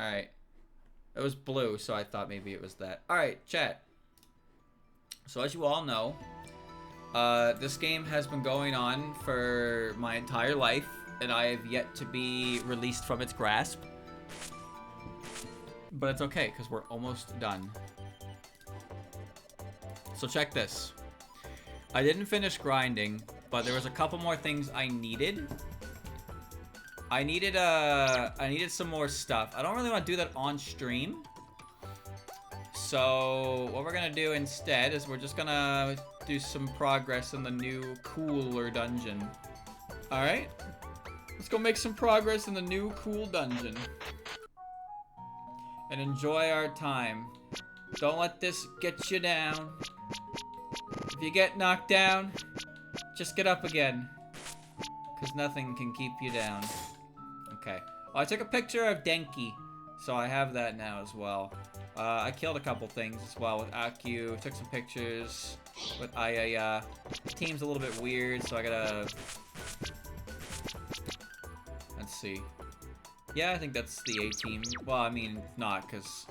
Alright. It was blue, so I thought maybe it was that. Alright, chat. So as you all know, this game has been going on for my entire life, and I have yet to be released from its grasp. But it's okay, because we're almost done. So check this. I didn't finish grinding, but there was a couple more things I needed. I needed some more stuff. I don't really want to do that on stream. So what we're gonna do instead is we're just gonna do some progress in the new cooler dungeon. Alright? Let's go make some progress in the new cool dungeon. And enjoy our time. Don't let this get you down. If you get knocked down, just get up again. Because nothing can keep you down. Okay. Oh, I took a picture of Denki, so I have that now as well. I killed a couple things as well with Aku. Took some pictures with Ayaya. The team's a little bit weird, so I gotta... Let's see. Yeah, I think that's the A-team. Well, I mean, not, because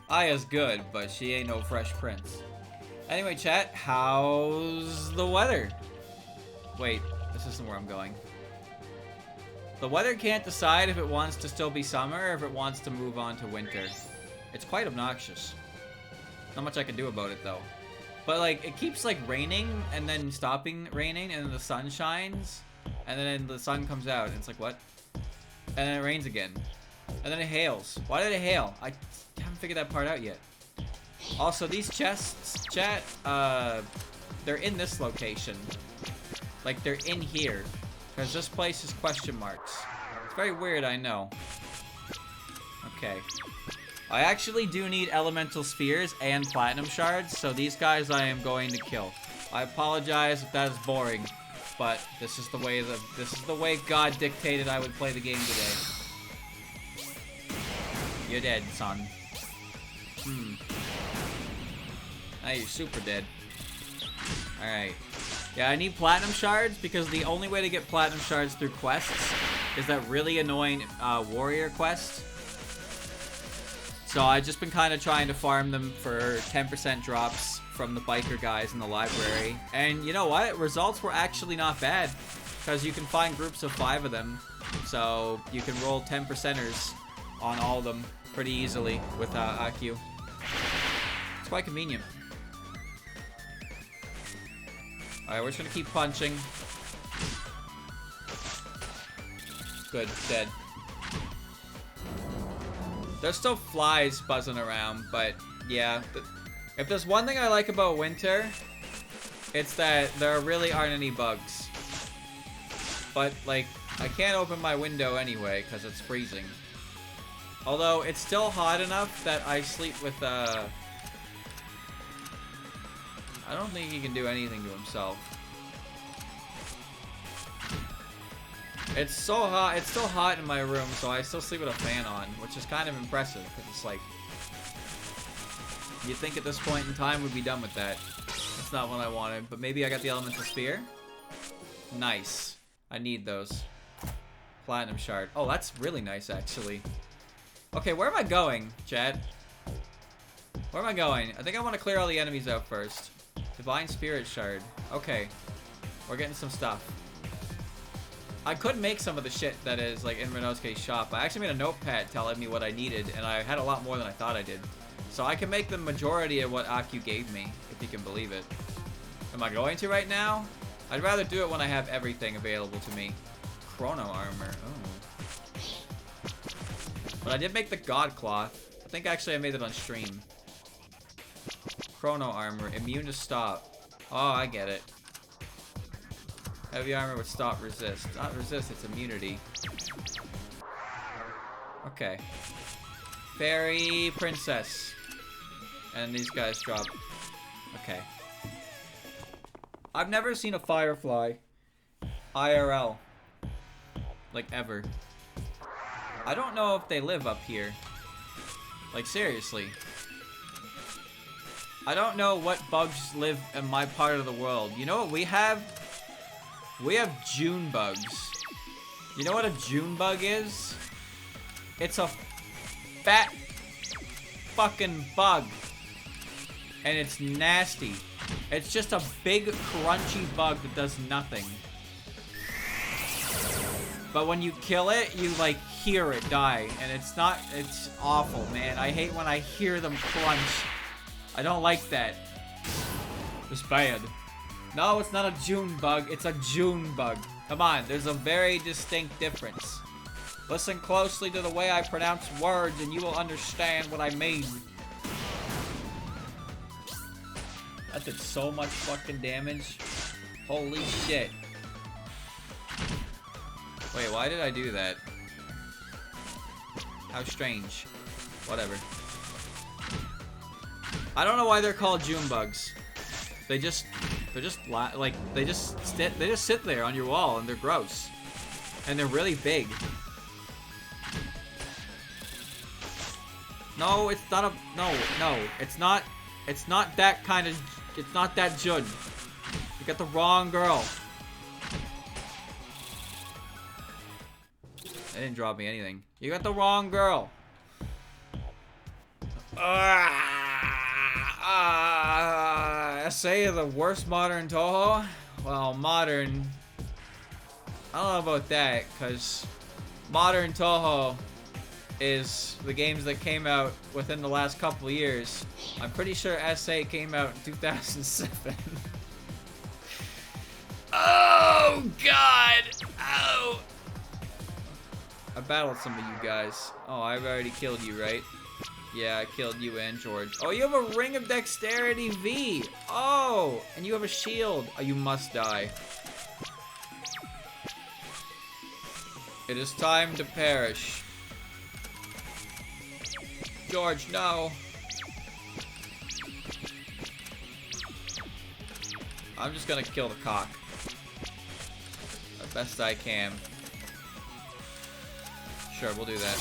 Aya's good, but she ain't no Fresh Prince. Anyway, chat, how's the weather? Wait, this isn't where I'm going. The weather can't decide if it wants to still be summer or if it wants to move on to winter. It's quite obnoxious. Not much I can do about it, though. But, like, it keeps, like, raining and then stopping raining, and then the sun shines, and then the sun comes out, and it's like, what? And then it rains again. And then it hails. Why did it hail? I haven't figured that part out yet. Also, these chests, chat, they're in this location. Like, they're in here. Because this place is question marks. It's very weird, I know. Okay. I actually do need elemental spheres and platinum shards, so these guys I am going to kill. I apologize if that is boring, but this is the way God dictated I would play the game today. You're dead, son. Now you're super dead. Alright. Yeah, I need platinum shards because the only way to get platinum shards through quests is that really annoying warrior quest. So I've just been kind of trying to farm them for 10% drops from the biker guys in the library. And you know what? Results were actually not bad because you can find groups of 5 of them. So you can roll 10%ers on all of them pretty easily with Aku. It's quite convenient. Alright, we're just gonna keep punching. Good, dead. There's still flies buzzing around, but yeah. If there's one thing I like about winter, it's that there really aren't any bugs. But, like, I can't open my window anyway, because it's freezing. Although, it's still hot enough that I sleep with, I don't think he can do anything to himself. It's so hot. It's still hot in my room, so I still sleep with a fan on, which is kind of impressive, because it's like... You'd think at this point in time we'd be done with that. That's not what I wanted, but maybe I got the elemental sphere. Nice. I need those. Platinum shard. Oh, that's really nice, actually. Okay, where am I going, Chad? Where am I going? I think I want to clear all the enemies out first. Divine Spirit Shard. Okay. We're getting some stuff. I could make some of the shit that is, like, in Renosuke's shop. I actually made a notepad telling me what I needed, and I had a lot more than I thought I did. So I can make the majority of what Aku gave me, if you can believe it. Am I going to right now? I'd rather do it when I have everything available to me. Chrono armor. Oh. But I did make the God Cloth. I think actually I made it on stream. Chrono armor. Immune to stop. Oh, I get it. Heavy armor with stop resist. Not resist, it's immunity. Okay. Fairy princess. And these guys drop. Okay. I've never seen a firefly IRL. Like, ever. I don't know if they live up here. Like, seriously. I don't know what bugs live in my part of the world. You know what we have? We have June bugs. You know what a June bug is? It's a fat fucking bug. And it's nasty. It's just a big, crunchy bug that does nothing. But when you kill it, you, like, hear it die. And it's awful, man. I hate when I hear them crunch. I don't like that. It's bad. No, it's not a June bug. It's a June bug. Come on, there's a very distinct difference. Listen closely to the way I pronounce words and you will understand what I mean. That did so much fucking damage. Holy shit. Wait, why did I do that? How strange. Whatever. I don't know why they're called June bugs. They just sit there on your wall and they're gross. And they're really big. No, it's not a, no, it's not that kind of, it's not that June. You got the wrong girl. They didn't drop me anything. You got the wrong girl. Say the worst modern Touhou? Well, modern... I don't know about that, because modern Touhou is the games that came out within the last couple of years. I'm pretty sure SA came out in 2007. Oh, God! Oh! I battled some of you guys. Oh, I've already killed you, right? Yeah, I killed you and George. Oh, you have a Ring of Dexterity V! Oh! And you have a shield. Oh, you must die. It is time to perish. George, no! I'm just gonna kill the cock. The best I can. Sure, we'll do that.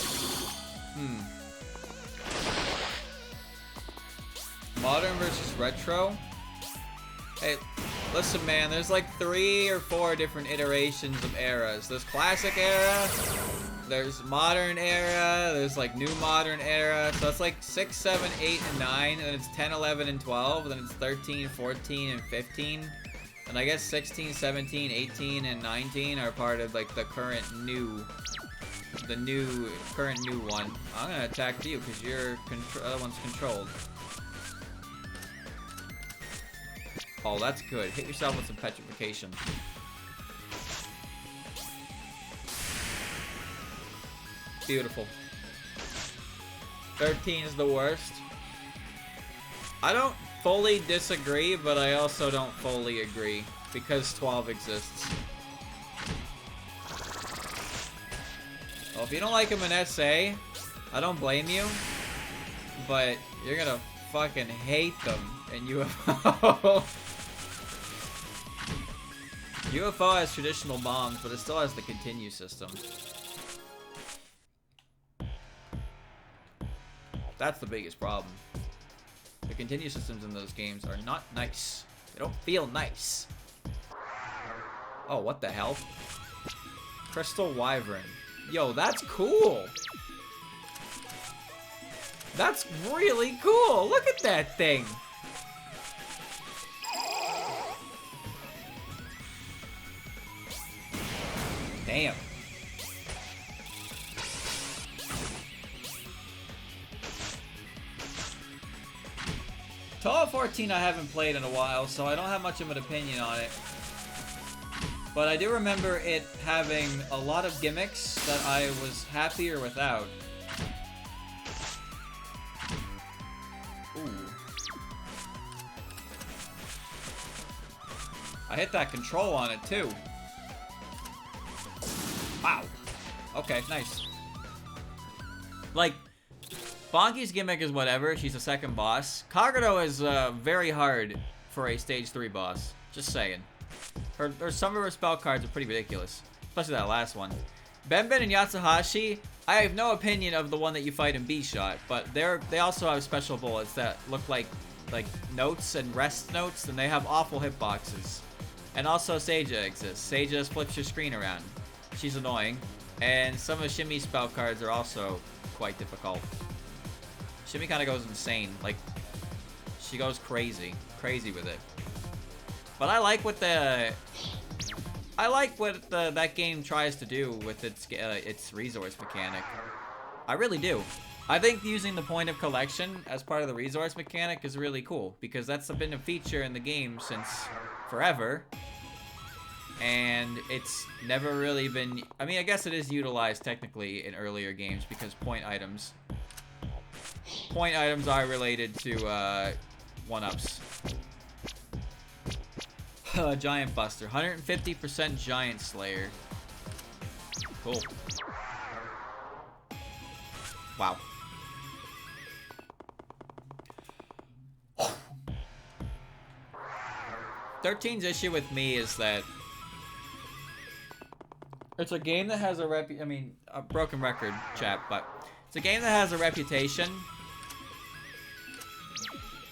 Modern versus retro? Hey, listen man, there's like 3 or 4 different iterations of eras. There's classic era, there's modern era, there's like new modern era. So it's like 6, 7, 8, and 9, and then it's 10, 11, and 12, then it's 13, 14, and 15. And I guess 16, 17, 18, and 19 are part of like the current new one. I'm gonna attack you because your other one's controlled. Oh, that's good. Hit yourself with some petrification. Beautiful. 13 is the worst. I don't fully disagree, but I also don't fully agree because 12 exists. Well, if you don't like him in SA, I don't blame you, but you're gonna fucking hate them in UFO. UFO has traditional bombs, but it still has the continue system. That's the biggest problem. The continue systems in those games are not nice. They don't feel nice. Oh, what the hell? Crystal Wyvern. Yo, that's cool. That's really cool. Look at that thing. Damn. Touhou 14 I haven't played in a while, so I don't have much of an opinion on it. But I do remember it having a lot of gimmicks that I was happier without. Ooh. I hit that control on it too. Wow. Okay, nice. Like, Bonky's gimmick is whatever. She's a second boss. Kagero is very hard for a stage 3 boss. Just saying. Some of her spell cards are pretty ridiculous. Especially that last one. Benben and Yatsuhashi, I have no opinion of the one that you fight in B-Shot, but they also have special bullets that look like notes and rest notes, and they have awful hitboxes. And also Seija exists. Seija just flips your screen around. She's annoying. And some of Shimmy's spell cards are also quite difficult. Shimmy kind of goes insane. Like, she goes crazy with it. But I like what that game tries to do with its resource mechanic. I really do. I think using the point of collection as part of the resource mechanic is really cool, because that's been a feature in the game since forever. And it's never really been... I mean, I guess it is utilized technically in earlier games, because point items are related to one-ups. Giant Buster. 150% Giant Slayer. Cool. Wow. Thirteen's issue with me is that it's a game that has a a broken record, chat, but it's a game that has a reputation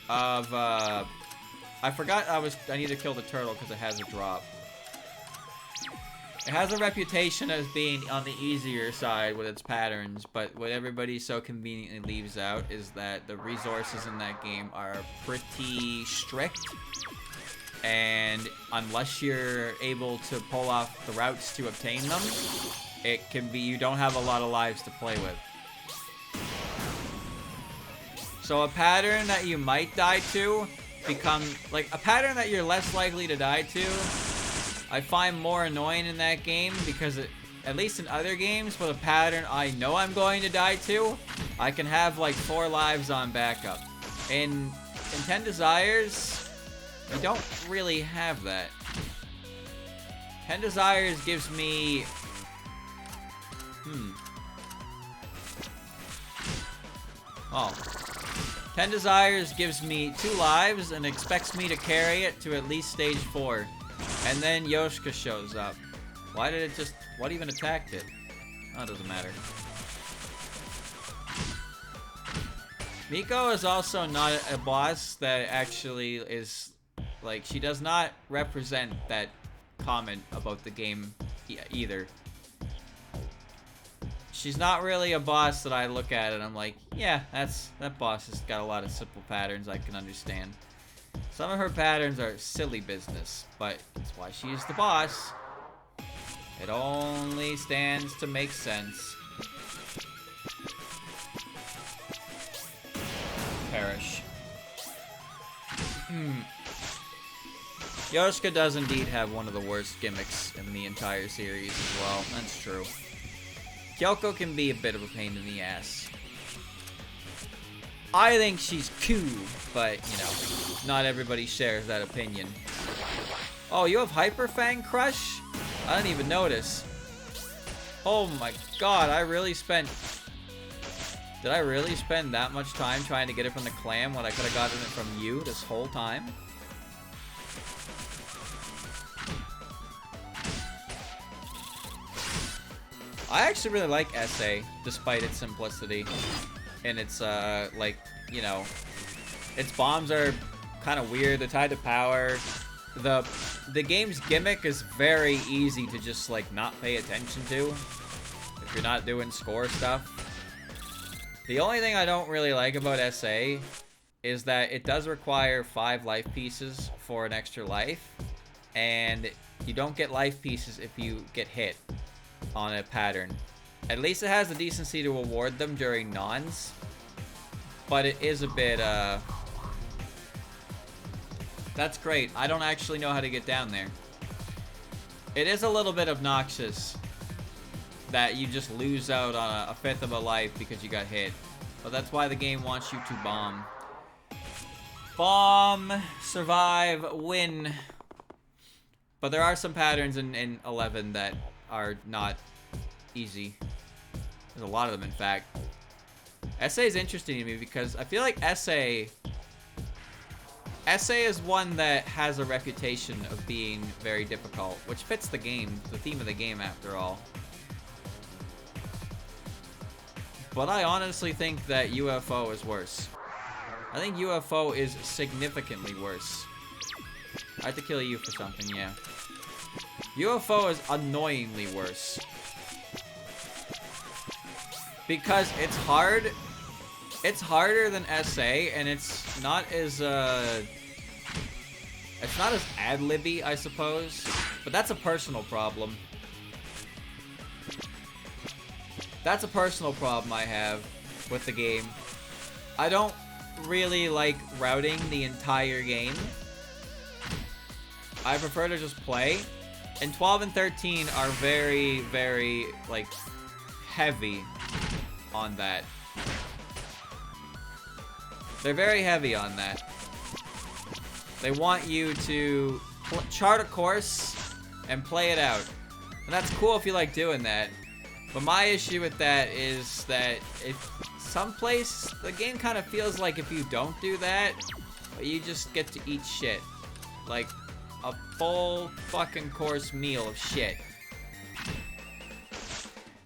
of, I forgot I need to kill the turtle because it has a drop. It has a reputation as being on the easier side with its patterns, but what everybody so conveniently leaves out is that the resources in that game are pretty strict. And unless you're able to pull off the routes to obtain them, it can be, you don't have a lot of lives to play with. So a pattern that you might die to like a pattern that you're less likely to die to, I find more annoying in that game, because at least in other games with a pattern I know I'm going to die to, I can have like 4 lives on backup. In 10 Desires, you don't really have that. 10 Desires gives me... Oh. 10 Desires gives me 2 lives and expects me to carry it to at least stage 4. And then Yoshika shows up. Why did it just... What even attacked it? Oh, it doesn't matter. Miko is also not a boss that actually is... Like, she does not represent that comment about the game either. She's not really a boss that I look at and I'm like, yeah, that boss has got a lot of simple patterns I can understand. Some of her patterns are silly business, but that's why she's the boss. It only stands to make sense. Perish. Yoshika does indeed have one of the worst gimmicks in the entire series as well. That's true. Kyoko can be a bit of a pain in the ass. I think she's cool, but, you know, not everybody shares that opinion. Oh, you have Hyper Fang Crush? I didn't even notice. Oh my god, I really spent... Did I really spend that much time trying to get it from the clam when I could have gotten it from you this whole time? I actually really like SA, despite its simplicity. And its, like, you know, its bombs are kind of weird. They're tied to power. The game's gimmick is very easy to just, like, not pay attention to if you're not doing score stuff. The only thing I don't really like about SA is that it does require 5 life pieces for an extra life. And you don't get life pieces if you get hit on a pattern. At least it has the decency to award them during nons. But it is a bit, That's great. I don't actually know how to get down there. It is a little bit obnoxious that you just lose out on a 1/5 of a life because you got hit. But that's why the game wants you to bomb. Bomb, survive, win. But there are some patterns in 11 that are not easy. There's a lot of them, in fact. SA is interesting to me because I feel like SA is one that has a reputation of being very difficult, which fits the game, the theme of the game after all. But I honestly think that UFO is worse. I think UFO is significantly worse. I have to kill you for something, yeah. UFO is annoyingly worse. Because it's hard It's harder than SA, and it's not as ad-libby, I suppose. But that's a personal problem. That's a personal problem I have with the game. I don't really like routing the entire game. I prefer to just play. And 12 and 13 are very, very, like, heavy on that. They're very heavy on that. They want you to chart a course and play it out. And that's cool if you like doing that. But my issue with that is that if someplace, the game kind of feels like if you don't do that, you just get to eat shit. Like, a full fucking course meal of shit.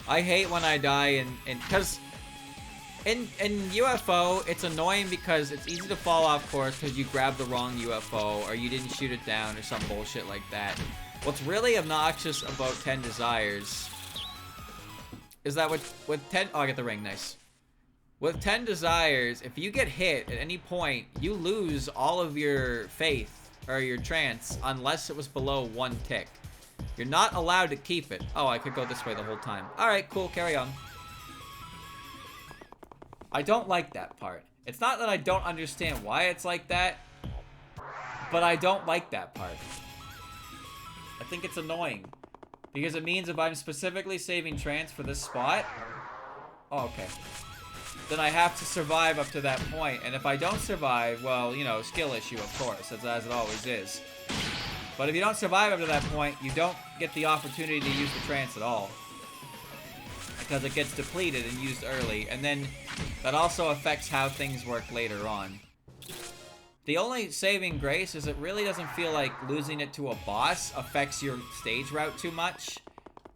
I hate when I die because in UFO, it's annoying because it's easy to fall off course because you grabbed the wrong UFO or you didn't shoot it down or some bullshit like that. What's really obnoxious about 10 Desires is that with 10... Oh, I get the ring. Nice. With 10 Desires, if you get hit at any point, you lose all of your faith or your trance unless it was below 1 tick. You're not allowed to keep it. Oh, I could go this way the whole time. Alright, cool. Carry on. I don't like that part. It's not that I don't understand why it's like that, but I don't like that part. I think it's annoying. Because it means if I'm specifically saving trance for this spot... Oh, okay. Then I have to survive up to that point. And if I don't survive, well, you know, skill issue, of course, as it always is. But if you don't survive up to that point, you don't get the opportunity to use the trance at all. Because it gets depleted and used early. And then that also affects how things work later on. The only saving grace is it really doesn't feel like losing it to a boss affects your stage route too much.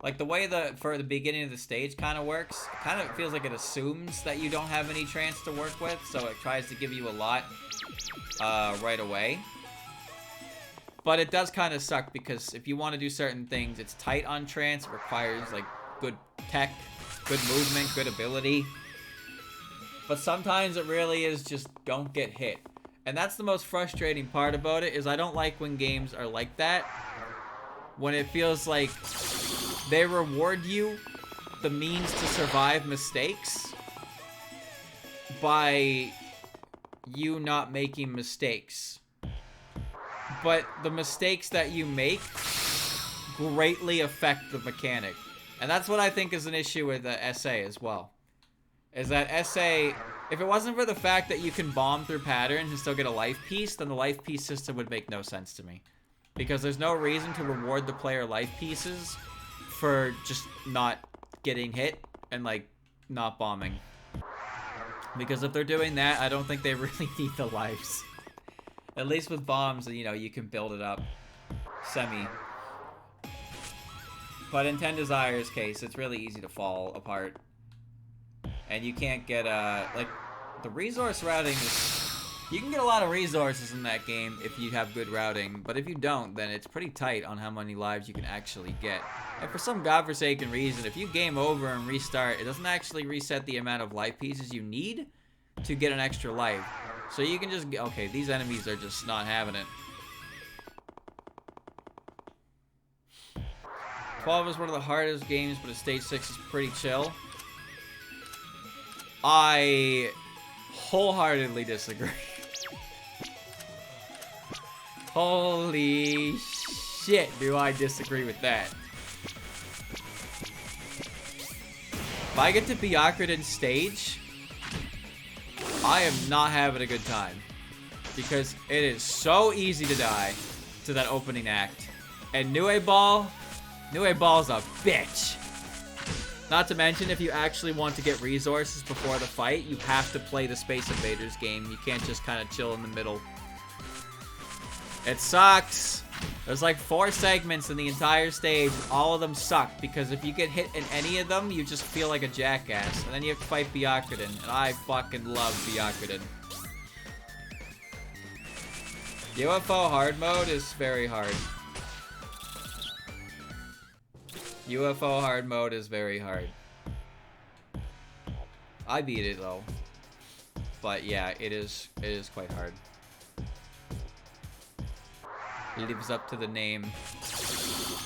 Like, the way for the beginning of the stage kind of works, it kind of feels like it assumes that you don't have any trance to work with, so it tries to give you a lot right away. But it does kind of suck, because if you want to do certain things, it's tight on trance, it requires, like, good tech, good movement, good ability. But sometimes it really is just don't get hit. And that's the most frustrating part about it, is I don't like when games are like that. When it feels like they reward you the means to survive mistakes by you not making mistakes. But the mistakes that you make greatly affect the mechanic. And that's what I think is an issue with SA as well. Is that SA, if it wasn't for the fact that you can bomb through patterns and still get a life piece, then the life piece system would make no sense to me. Because there's no reason to reward the player life pieces for just not getting hit and, like, not bombing. Because if they're doing that, I don't think they really need the lives. At least with bombs, you know, you can build it up. Semi. But in 10 Desires case, it's really easy to fall apart. And you can't get, like, the resource routing is... You can get a lot of resources in that game if you have good routing, but if you don't, then it's pretty tight on how many lives you can actually get. And for some godforsaken reason, if you game over and restart, it doesn't actually reset the amount of life pieces you need to get an extra life. So you can just get... Okay, these enemies are just not having it. 12 is one of the hardest games, but stage 6 is pretty chill. I wholeheartedly disagree. Holy shit, do I disagree with that. If I get to Byakuren stage, I am not having a good time. Because it is so easy to die to that opening act. And Nue Ball's a bitch. Not to mention, if you actually want to get resources before the fight, you have to play the Space Invaders game. You can't just kind of chill in the middle. It sucks. There's like 4 segments in the entire stage. All of them suck, because if you get hit in any of them, you just feel like a jackass. And then you have to fight Byakuren, and I fucking love Byakuren. UFO hard mode is very hard. UFO hard mode is very hard. I beat it, though. But yeah, it is quite hard. It lives up to the name.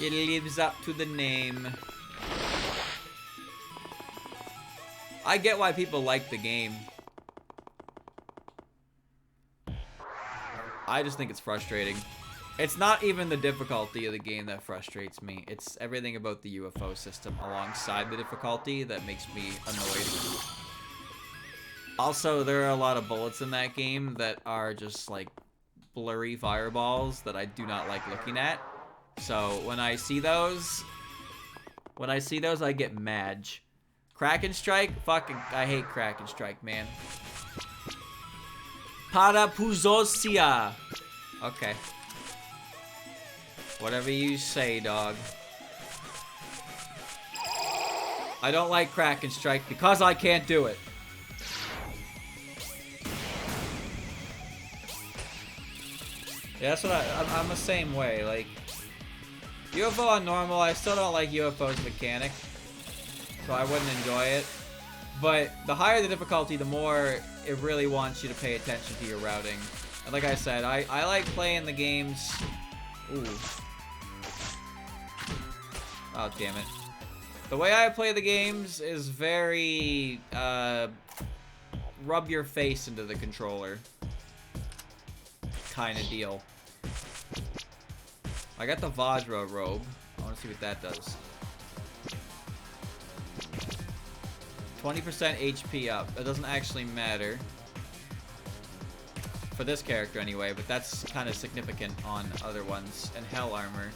It lives up to the name. I get why people like the game. I just think it's frustrating. It's not even the difficulty of the game that frustrates me. It's everything about the UFO system alongside the difficulty that makes me annoyed. Also, there are a lot of bullets in that game that are just like blurry fireballs that I do not like looking at. So when I see those, I get mad. Kraken Strike? Fucking, I hate Kraken Strike, man. Parapuzosia. Okay. Whatever you say, dog. I don't like Kraken Strike because I can't do it. Yeah, that's what I'm the same way. Like, UFO on normal, I still don't like UFO's mechanic. So I wouldn't enjoy it. But the higher the difficulty, the more it really wants you to pay attention to your routing. And like I said, I like playing the games... Ooh. Oh, damn it. The way I play the games is very, rub your face into the controller kind of deal. I got the Vajra robe. I want to see what that does. 20% HP up. That doesn't actually matter. For this character anyway, but that's kind of significant on other ones. And Hell Armor.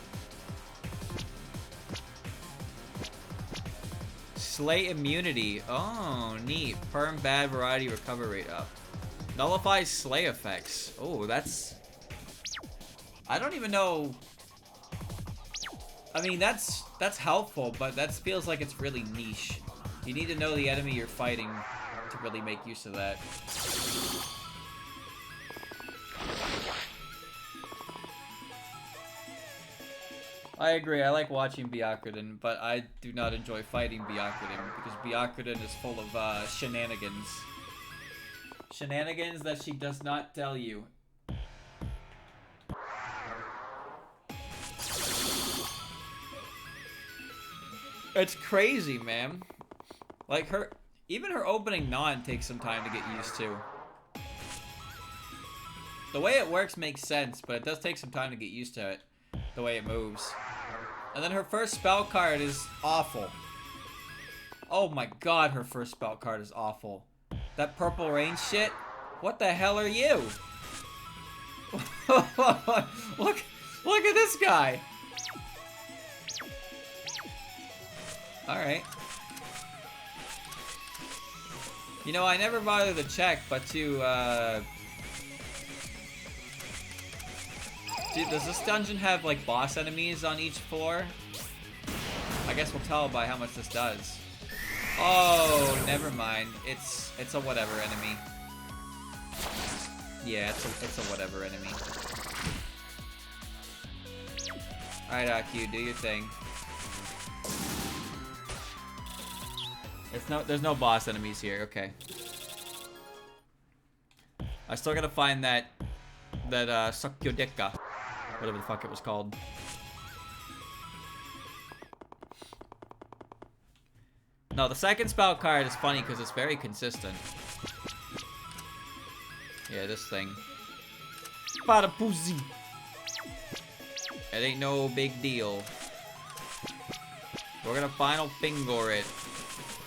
Slay immunity. Oh, neat. Perm bad variety recover rate up. Nullifies slay effects. Oh, that's... I don't even know... I mean, that's helpful, but that feels like it's really niche. You need to know the enemy you're fighting to really make use of that. I agree, I like watching Byakuren, but I do not enjoy fighting Byakuren, because Byakuren is full of shenanigans. Shenanigans that she does not tell you. It's crazy, man. Like, even her opening non takes some time to get used to. The way it works makes sense, but it does take some time to get used to it. The way it moves. And then her first spell card is awful. Oh my god, her first spell card is awful. That purple rain shit? What the hell are you? Look at this guy. Alright. You know, I never bothered to check, but to, does this dungeon have, like, boss enemies on each floor? I guess we'll tell by how much this does. Oh, never mind. It's a whatever enemy. Yeah, it's a whatever enemy. Alright, Aku, do your thing. There's no boss enemies here. Okay. I still gotta find that Sakyodeka, whatever the fuck it was called. No, the second spell card is funny because it's very consistent. Yeah, this thing. Parapuzi. It ain't no big deal. We're gonna final finger it.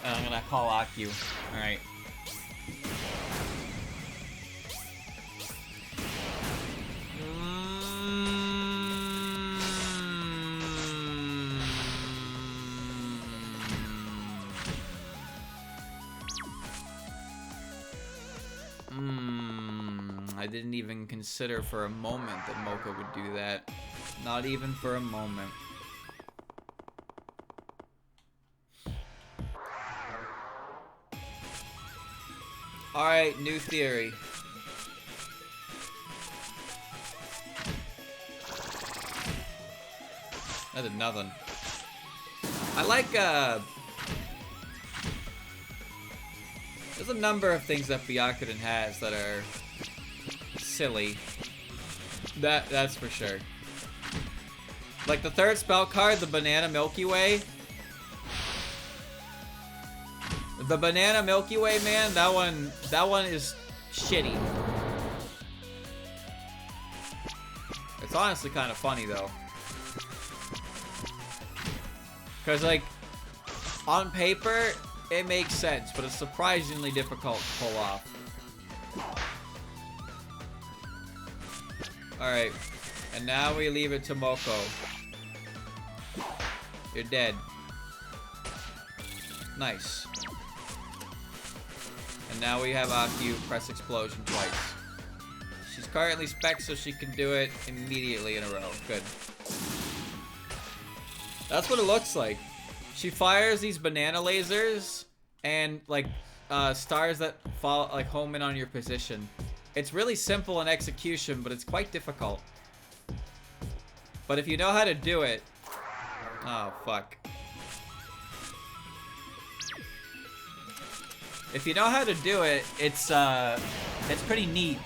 And I'm gonna call Aku. Alright. I didn't even consider for a moment that Mocha would do that. Not even for a moment. Alright, new theory. That did nothing. There's a number of things that Byakuren has that are silly. That's for sure. Like the third spell card, the Banana Milky Way. The Banana Milky Way, man, that one is shitty. It's honestly kind of funny though. Cause like, on paper, it makes sense, but it's surprisingly difficult to pull off. Alright, and now we leave it to Moko. You're dead. Nice. And now we have Akio press explosion twice. She's currently spec, so she can do it immediately in a row. Good. That's what it looks like. She fires these banana lasers and like stars that fall like home in on your position. It's really simple in execution, but it's quite difficult. But if you know how to do it, oh fuck. If you know how to do it, it's pretty neat.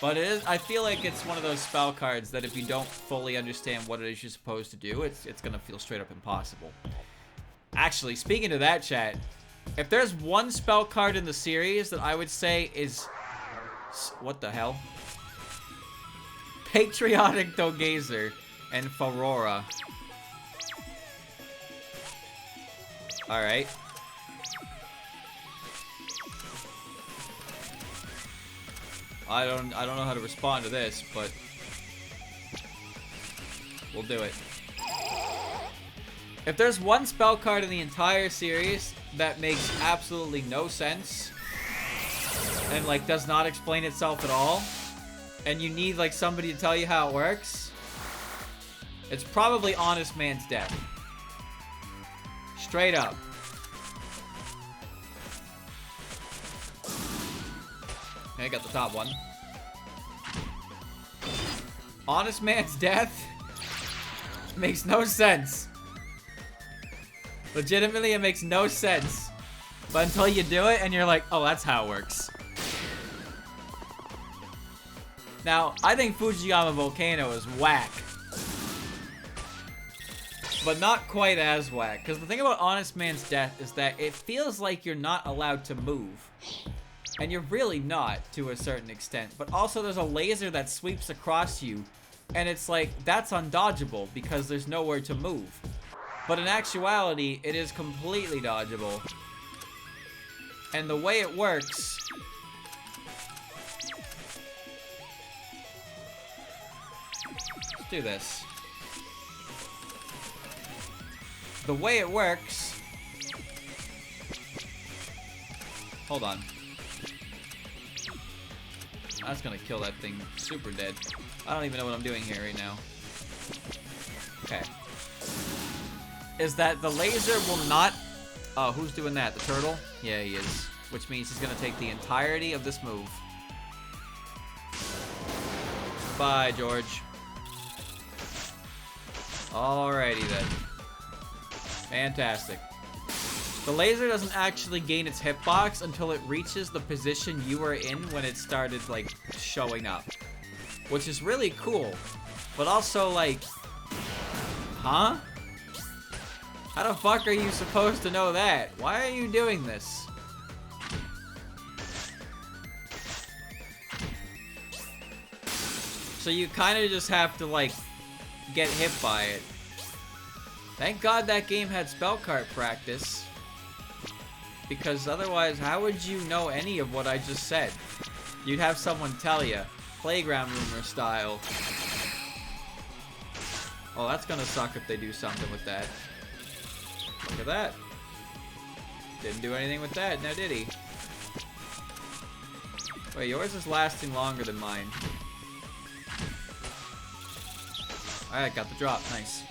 But it is, I feel like it's one of those spell cards that if you don't fully understand what it is you're supposed to do, it's gonna feel straight up impossible. Actually, speaking of that, chat, if there's one spell card in the series that I would say is... What the hell? Patriotic Dogazer and Farora. Alright. I don't know how to respond to this, but we'll do it. If there's one spell card in the entire series that makes absolutely no sense and like does not explain itself at all, and you need like somebody to tell you how it works, it's probably Honest Man's Death. Straight up. Okay, got the top one. Honest Man's Death makes no sense. Legitimately, it makes no sense. But until you do it and you're like, oh, that's how it works. Now, I think Fujiyama Volcano is whack. But not quite as whack. Because the thing about Honest Man's Death is that it feels like you're not allowed to move. And you're really not, to a certain extent. But also there's a laser that sweeps across you. And it's like, that's undodgeable because there's nowhere to move. But in actuality, it is completely dodgeable. And the way it works... Let's do this. The way it works... Hold on. That's gonna kill that thing super dead. I don't even know what I'm doing here right now. Okay. Is that the laser will not... Oh, who's doing that? The turtle? Yeah, he is. Which means he's gonna take the entirety of this move. Bye, George. Alrighty then. Fantastic. The laser doesn't actually gain its hitbox until it reaches the position you were in when it started, like, showing up. Which is really cool. But also, like... Huh? How the fuck are you supposed to know that? Why are you doing this? So you kind of just have to, like, get hit by it. Thank God that game had spell card practice. Because otherwise, how would you know any of what I just said? You'd have someone tell you. Playground rumor style. Oh, that's gonna suck if they do something with that. Look at that. Didn't do anything with that, now did he? Wait, yours is lasting longer than mine. Alright, got the drop. Nice.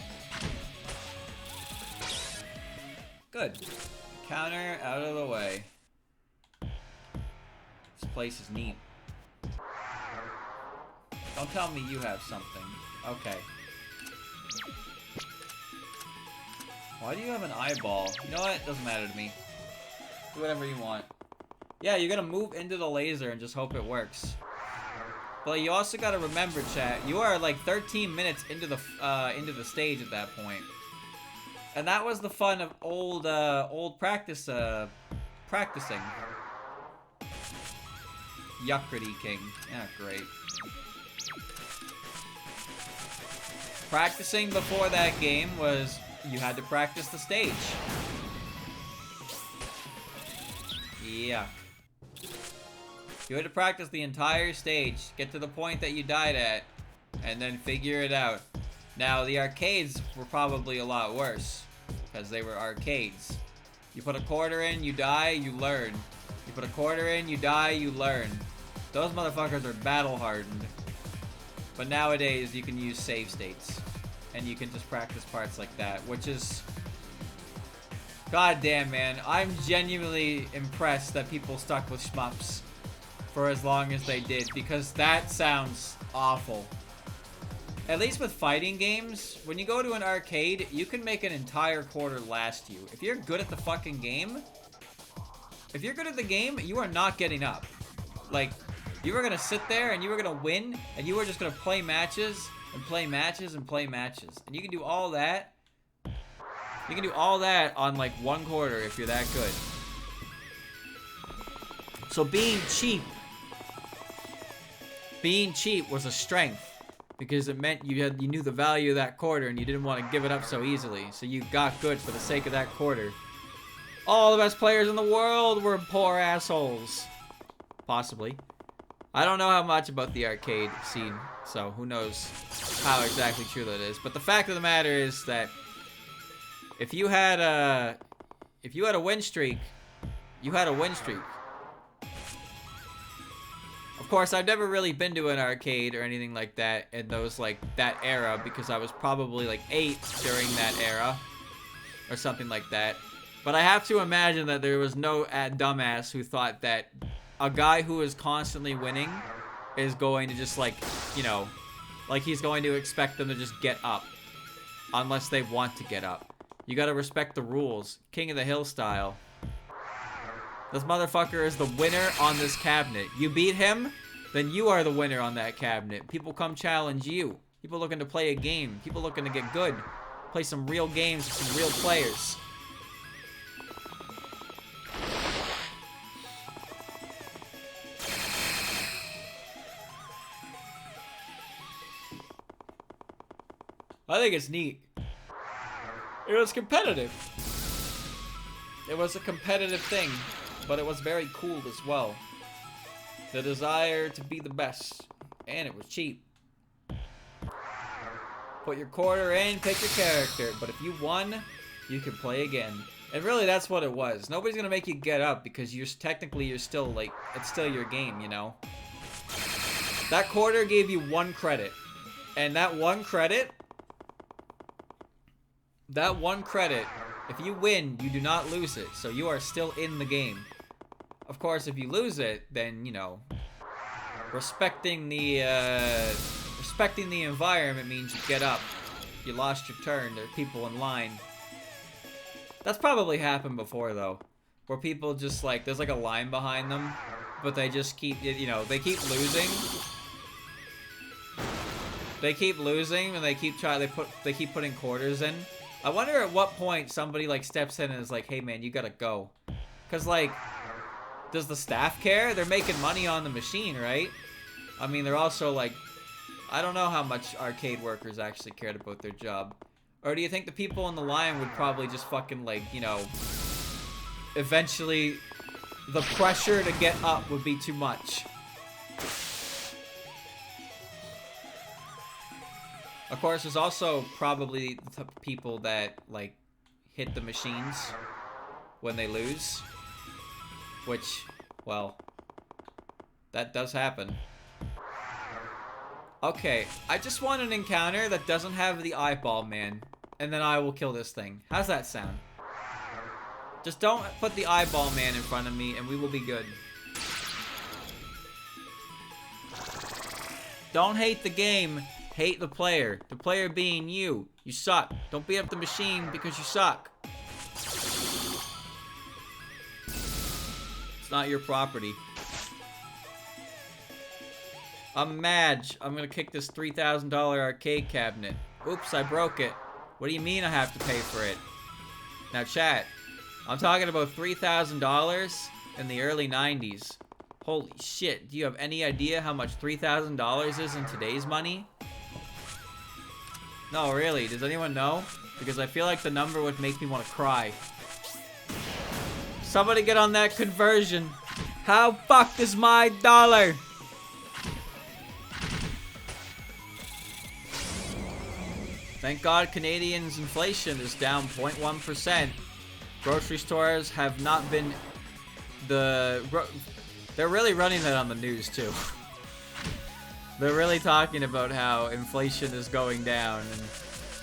Good. Counter out of the way. This place is neat. Don't tell me you have something. Okay. Why do you have an eyeball? You know what? It doesn't matter to me. Do whatever you want. Yeah, you're gonna move into the laser and just hope it works. But you also gotta remember, chat, you are like 13 minutes into the stage at that point. And that was the fun of old practicing. Yuckrity King. Yeah, great. Practicing before that game was, you had to practice the stage. Yeah. You had to practice the entire stage, get to the point that you died at, and then figure it out. Now, the arcades were probably a lot worse, because they were arcades. You put a quarter in, you die, you learn. You put a quarter in, you die, you learn. Those motherfuckers are battle hardened. But nowadays, you can use save states. And you can just practice parts like that, which is... God damn, man. I'm genuinely impressed that people stuck with shmups for as long as they did, because that sounds awful. At least with fighting games, when you go to an arcade, you can make an entire quarter last you. If you're good at the fucking game, you are not getting up. Like, you were gonna sit there and you were gonna win, and you were just gonna play matches and play matches and play matches. And you can do all that. You can do all that on like one quarter if you're that good. So being cheap was a strength, because it meant you knew the value of that quarter and you didn't want to give it up so easily. So you got good for the sake of that quarter. All the best players in the world were poor assholes. Possibly. I don't know how much about the arcade scene, so who knows how exactly true that is. But the fact of the matter is that if you had a win streak, you had a win streak. Of course, I've never really been to an arcade or anything like that in that era, because I was probably like 8 during that era or something like that. But I have to imagine that there was no dumbass who thought that a guy who is constantly winning is going to just he's going to expect them to just get up. Unless they want to get up. You gotta respect the rules. King of the Hill style. This motherfucker is the winner on this cabinet. You beat him, then you are the winner on that cabinet. People come challenge you. People looking to play a game. People looking to get good. Play some real games with some real players. I think it's neat. It was competitive. It was a competitive thing, but it was very cool as well. The desire to be the best, and it was cheap. Put your quarter in, pick your character, but if you won, you could play again. And really, that's what it was. Nobody's gonna make you get up because you're still like, it's still your game, you know? That quarter gave you 1 credit, and that one credit, if you win, you do not lose it, so you are still in the game. Of course, if you lose it, then, you know, respecting the environment means you get up. You lost your turn, there are people in line. That's probably happened before, though, where people just, like, there's, like, a line behind them, but they just keep, you know, they keep losing. They keep losing, and they keep putting quarters in. I wonder at what point somebody, like, steps in and is like, hey, man, you gotta go. Because, like, does the staff care? They're making money on the machine, right? I mean, they're also, like, I don't know how much arcade workers actually cared about their job. Or do you think the people in the line would probably just fucking, like, you know, eventually the pressure to get up would be too much? Of course, there's also probably the people that, like, hit the machines when they lose. Which, well, that does happen. Okay, I just want an encounter that doesn't have the eyeball man, and then I will kill this thing. How's that sound? Just don't put the eyeball man in front of me, and we will be good. Don't hate the game. Hate the player. The player being you. You suck. Don't beat up the machine because you suck. It's not your property. I'm mad. I'm gonna kick this $3,000 arcade cabinet. Oops, I broke it. What do you mean I have to pay for it? Now, chat. I'm talking about $3,000 in the early 90s. Holy shit. Do you have any idea how much $3,000 is in today's money? No, really. Does anyone know? Because I feel like the number would make me want to cry. Somebody get on that conversion. How fucked is my dollar? Thank God Canadians' inflation is down 0.1%. Grocery stores have not been they're really running that on the news too. They're really talking about how inflation is going down, and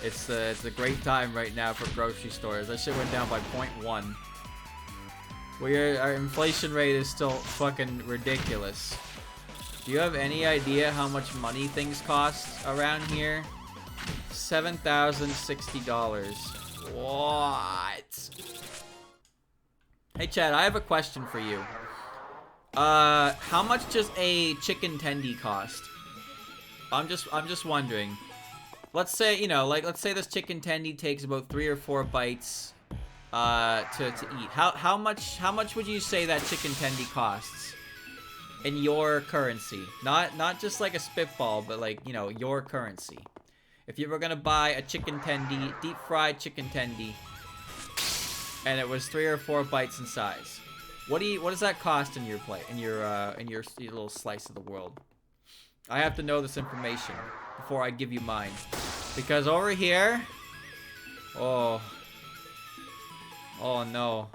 it's a great time right now for grocery stores. That shit went down by 0.1. Our inflation rate is still fucking ridiculous. Do you have any idea how much money things cost around here? $7,060. What? Hey Chad, I have a question for you. How much does a chicken tendy cost? I'm just wondering. Let's say, you know, like let's say this chicken tendy takes about 3 or 4 bites to eat. How much would you say that chicken tendy costs in your currency? Not just like a spitball, but like, you know, your currency. If you were gonna buy a chicken tendy, deep fried chicken tendy, and it was 3 or 4 bites in size, what does that cost in your plate, in your little slice of the world? I have to know this information before I give you mine, because over here, oh no,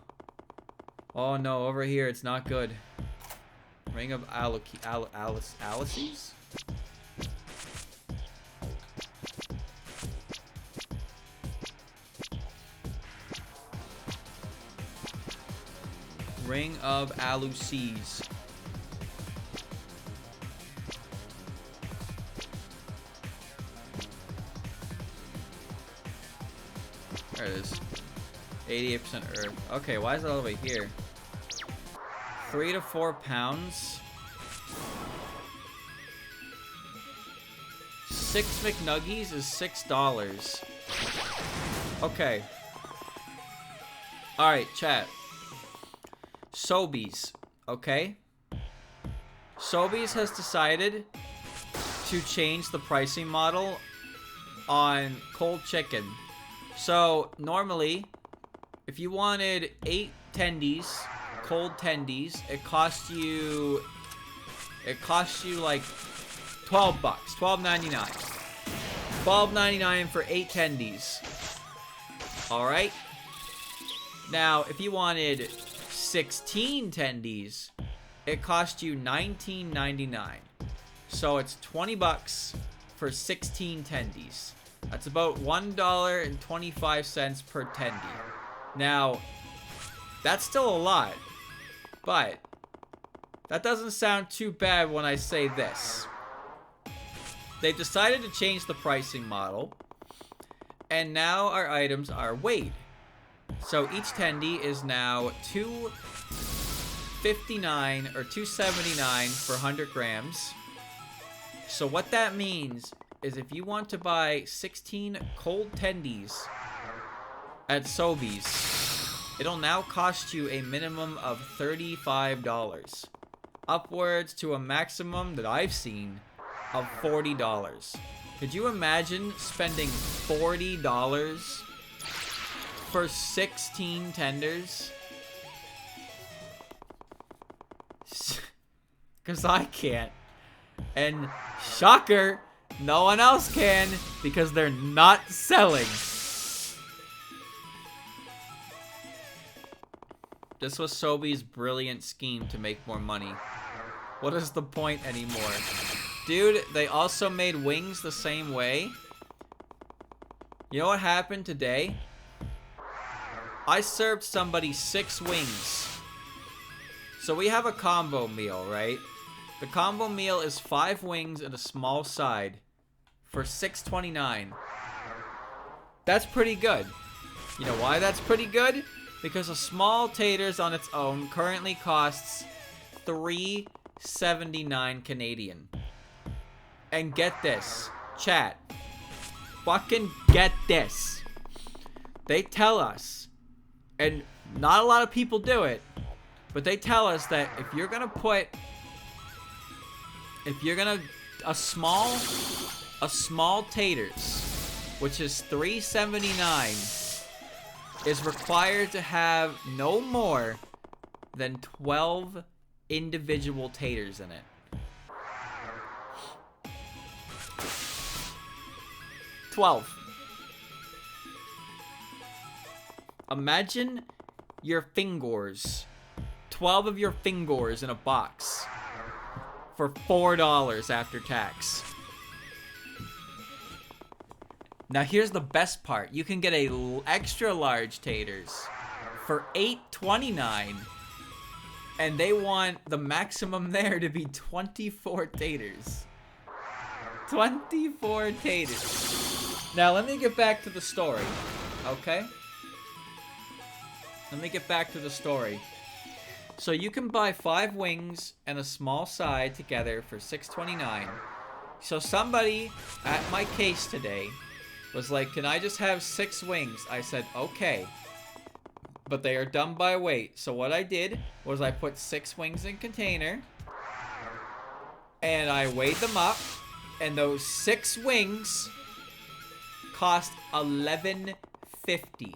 over here it's not good. Ring of Alices? Ring of Aluces. There it is. 88% earth. Okay, why is it all the way here? 3 to 4 pounds. 6 McNuggies is $6. Okay. Alright, chat. Sobeys, okay? Sobeys has decided to change the pricing model on cold chicken. So, normally, if you wanted 8 tendies, cold tendies, it costs you like $12, $12.99. $12.99 for 8 tendies. Alright? Now, if you wanted 16 tendies, it cost you $19.99. So it's $20 for 16 tendies. That's about $1.25 per tendy. Now, that's still a lot, but that doesn't sound too bad when I say this. They've decided to change the pricing model, and now our items are weighed. So each tendy is now $2.59 or $2.79 for 100 grams. So what that means is if you want to buy 16 cold tendies at Sobeys, it'll now cost you a minimum of $35. Upwards to a maximum that I've seen of $40. Could you imagine spending $40 for 16 tenders? Because I can't. And shocker, no one else can, because they're not selling. This was Sobeys' brilliant scheme to make more money. What is the point anymore? Dude, they also made wings the same way. You know what happened today? I served somebody 6 wings. So we have a combo meal, right? The combo meal is 5 wings and a small side for $6.29. That's pretty good. You know why that's pretty good? Because a small taters on its own currently costs $3.79 Canadian. And get this, chat. Fucking get this. They tell us, and not a lot of people do it, but they tell us that if you're gonna a small taters, which is $3.79, is required to have no more than 12 individual taters in it. 12. Imagine your fingers. 12 of your fingers in a box for $4 after tax. Now here's the best part. You can get a extra large taters for $8.29, and they want the maximum there to be 24 taters. 24 taters. Now let me get back to the story, okay? Let me get back to the story. So you can buy 5 wings and a small side together for $6.29. So somebody at my case today was like, can I just have 6 wings? I said, okay. But they are done by weight. So what I did was I put 6 wings in a container. And I weighed them up. And those 6 wings cost $11.50.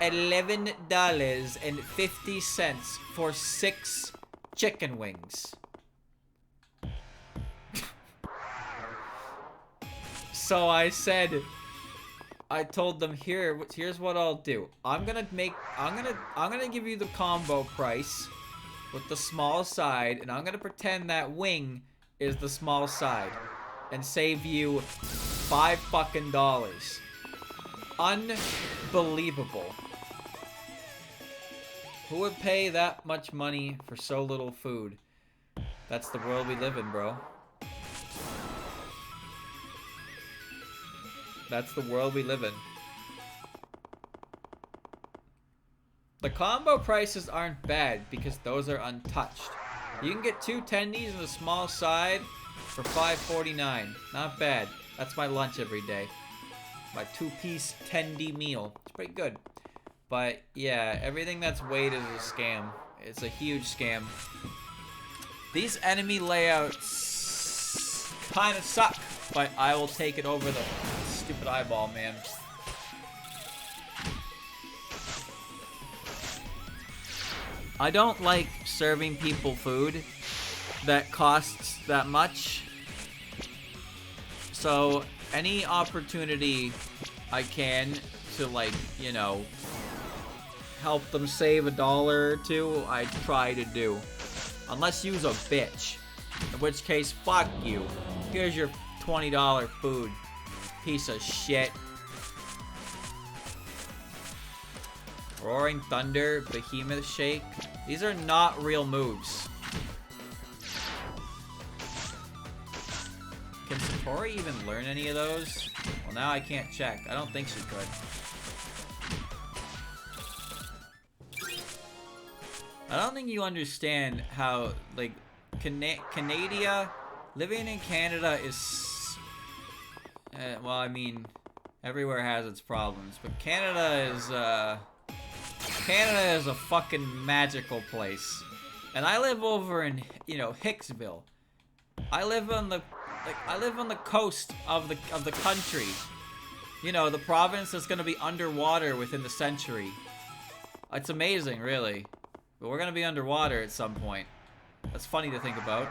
$11.50 for 6 chicken wings. So I told them, here's what I'll do. I'm gonna give you the combo price with the small side, and I'm gonna pretend that wing is the small side and save you $5 fucking. Unbelievable. Who would pay that much money for so little food? That's the world we live in, bro. That's the world we live in. The combo prices aren't bad because those are untouched. You can get 2 tendies and a small side for $5.49. Not bad. That's my lunch every day. My 2-piece tendy meal. It's pretty good. But yeah, everything that's weight is a scam. It's a huge scam. These enemy layouts kind of suck, but I will take it over the stupid eyeball, man. I don't like serving people food that costs that much. So any opportunity I can to, like, you know, help them save $1 or $2, I try to do. Unless you's a bitch. In which case, fuck you. Here's your $20 food. Piece of shit. Roaring Thunder, Behemoth Shake. These are not real moves. Can Satori even learn any of those? Well, now I can't check. I don't think she could. I don't think you understand how, like, Canada, living in Canada is, well, I mean, everywhere has its problems, but Canada is a fucking magical place. And I live over in, you know, Hicksville. I live on the coast of the country. You know, the province that's gonna be underwater within the century. It's amazing, really. But we're gonna be underwater at some point. That's funny to think about.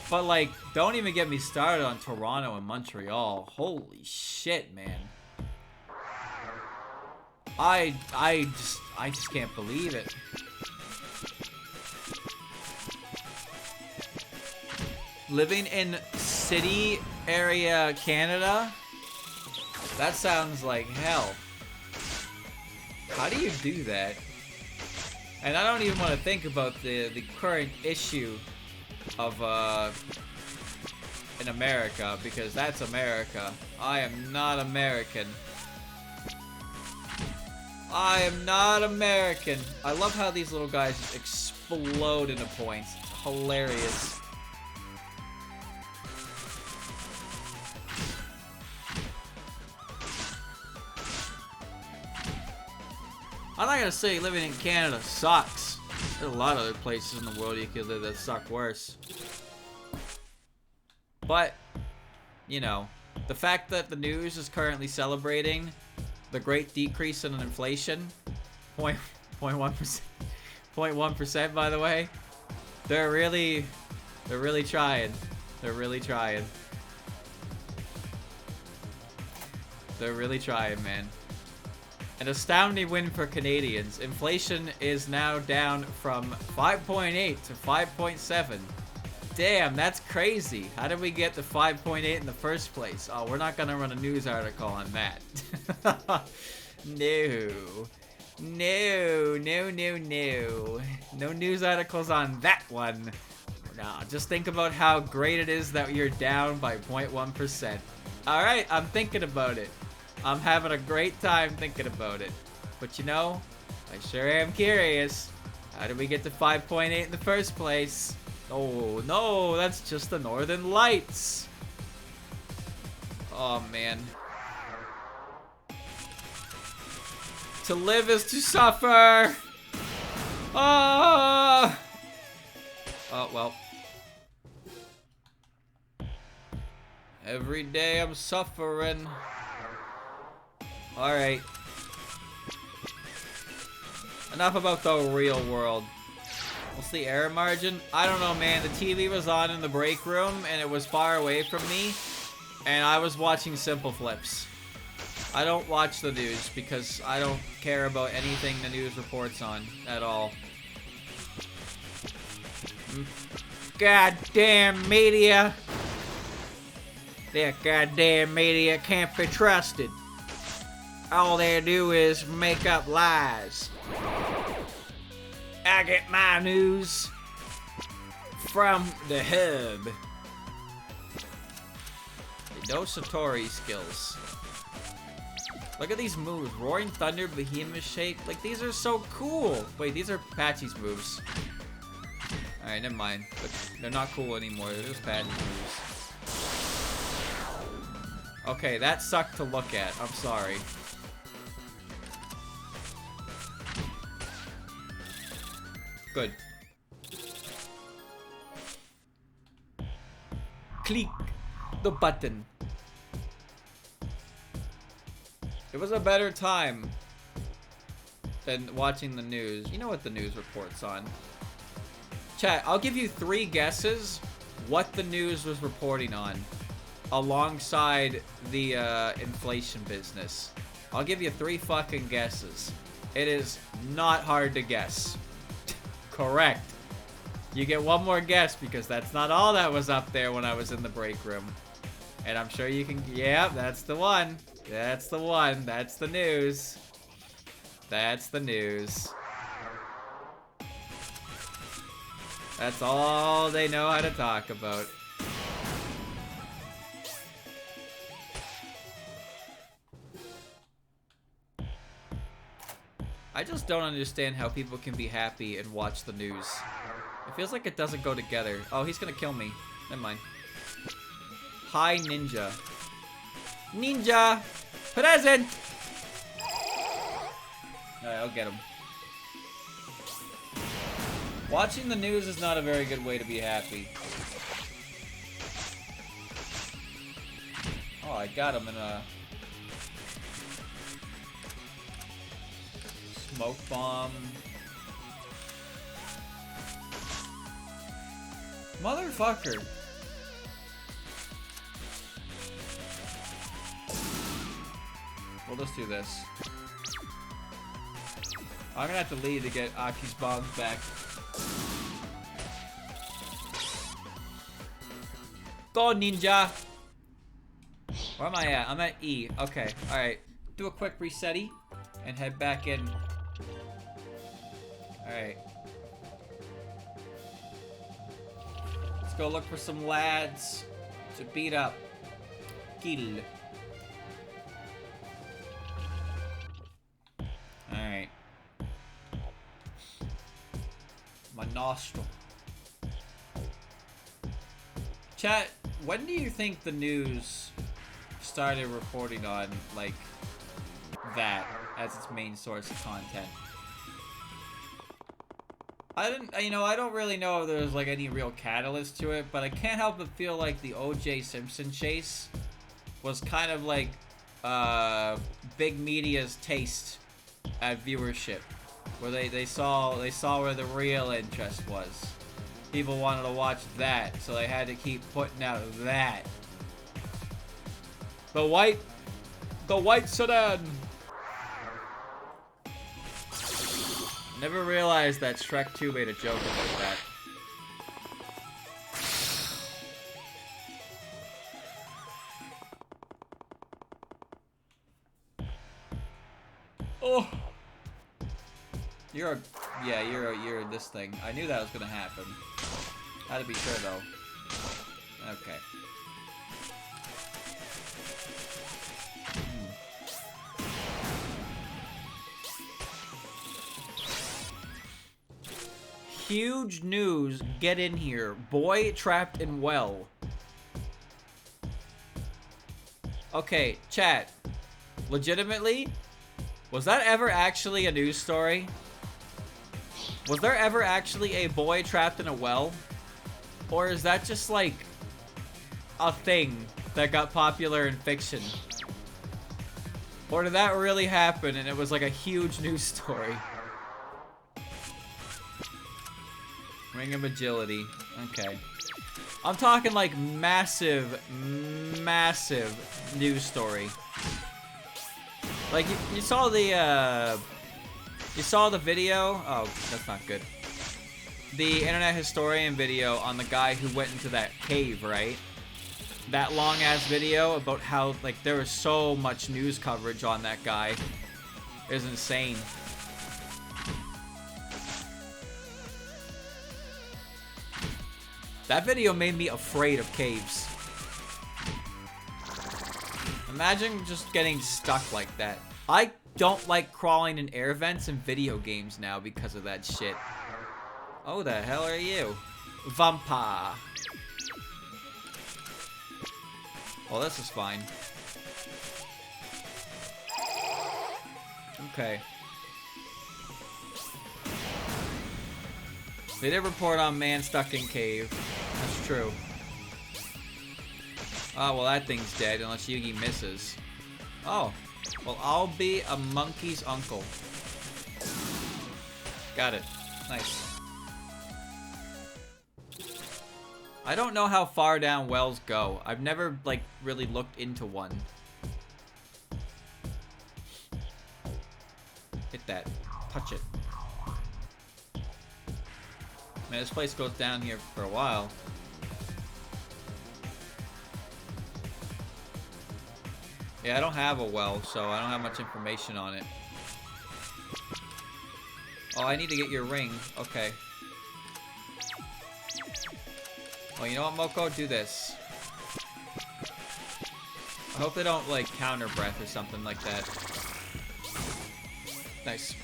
But, like, don't even get me started on Toronto and Montreal. Holy shit, man. I just can't believe it. Living in city area Canada? That sounds like hell. How do you do that? And I don't even want to think about the current issue of in America, because that's America. I am not American. I am not American. I love how these little guys just explode into points. Hilarious. I'm not gonna say living in Canada sucks. There's a lot of other places in the world you could live that suck worse. But, you know, the fact that the news is currently celebrating the great decrease in inflation, 0.1%, 0.1% by the way, they're really trying. They're really trying. They're really trying, man. An astounding win for Canadians. Inflation is now down from 5.8 to 5.7. Damn, that's crazy. How did we get to 5.8 in the first place? Oh, we're not gonna run a news article on that. No. No, no, no, no. No news articles on that one. No, just think about how great it is that you're down by 0.1%. Alright, I'm thinking about it. I'm having a great time thinking about it. But you know, I sure am curious. How did we get to 5.8 in the first place? Oh, no, that's just the Northern Lights. Oh, man. To live is to suffer. Oh, well. Every day I'm suffering. Alright. Enough about the real world. What's the error margin? I don't know, man. The TV was on in the break room, and it was far away from me, and I was watching Simple Flips. I don't watch the news because I don't care about anything the news reports on at all. Goddamn media. That goddamn media can't be trusted. All they do is make up lies. I get my news from the hub. The Dosatori skills. Look at these moves. Roaring Thunder, Behemoth Shake. Like, these are so cool. Wait, these are Patchy's moves. Alright, never mind. But they're not cool anymore. They're just Patchy's moves. Okay, that sucked to look at. I'm sorry. Good. Click the button. It was a better time than watching the news. You know what the news reports on. Chat, I'll give you 3 guesses what the news was reporting on alongside the inflation business. I'll give you 3 fucking guesses. It is not hard to guess. Correct. You get 1 more guess because that's not all that was up there when I was in the break room. And I'm sure you can... Yeah, that's the one. That's the one. That's the news. That's the news. That's all they know how to talk about. I just don't understand how people can be happy and watch the news. It feels like it doesn't go together. Oh, he's gonna kill me. Never mind. Hi, Ninja. Ninja! Present! Alright, I'll get him. Watching the news is not a very good way to be happy. Oh, I got him in a... smoke bomb. Motherfucker. We'll just do this. I'm gonna have to leave to get Aki's bombs back. Go, ninja! Where am I at? I'm at E. Okay, alright. Do a quick reset-y and head back in. Alright. Let's go look for some lads to beat up. Kill. Alright. My nostril. Chat, when do you think the news started reporting on, like, that as its main source of content? I don't really know if there's, like, any real catalyst to it, but I can't help but feel like the O.J. Simpson chase was kind of like, big media's taste at viewership. Where they saw where the real interest was. People wanted to watch that, so they had to keep putting out that. The white sedan. Never realized that Shrek 2 made a joke about that. Oh. You're this thing. I knew that was gonna happen. Had to be sure though. Okay. Huge news. Get in here. Boy trapped in well. Okay, chat. Legitimately? Was that ever actually a news story? Was there ever actually a boy trapped in a well? Or is that just like a thing that got popular in fiction? Or did that really happen and it was like a huge news story? Ring of agility. Okay. I'm talking like massive news story. Like you saw the video. Oh, that's not good. The internet historian video on the guy who went into that cave, right? That long ass video about how like there was so much news coverage on that guy. It was insane. That video made me afraid of caves. Imagine just getting stuck like that. I don't like crawling in air vents in video games now because of that shit. Oh, the hell are you? Vampire. Well, this is fine. Okay. They did report on man stuck in cave. That's true. Oh, well, that thing's dead unless Yugi misses. Oh. Well, I'll be a monkey's uncle. Got it. Nice. I don't know how far down wells go. I've never, like, really looked into one. Hit that. Touch it. Man, this place goes down here for a while. Yeah, I don't have a well, so I don't have much information on it. Oh, I need to get your ring. Okay. Well, you know what, Moko? Do this. I hope they don't, like, counter breath or something like that. Nice.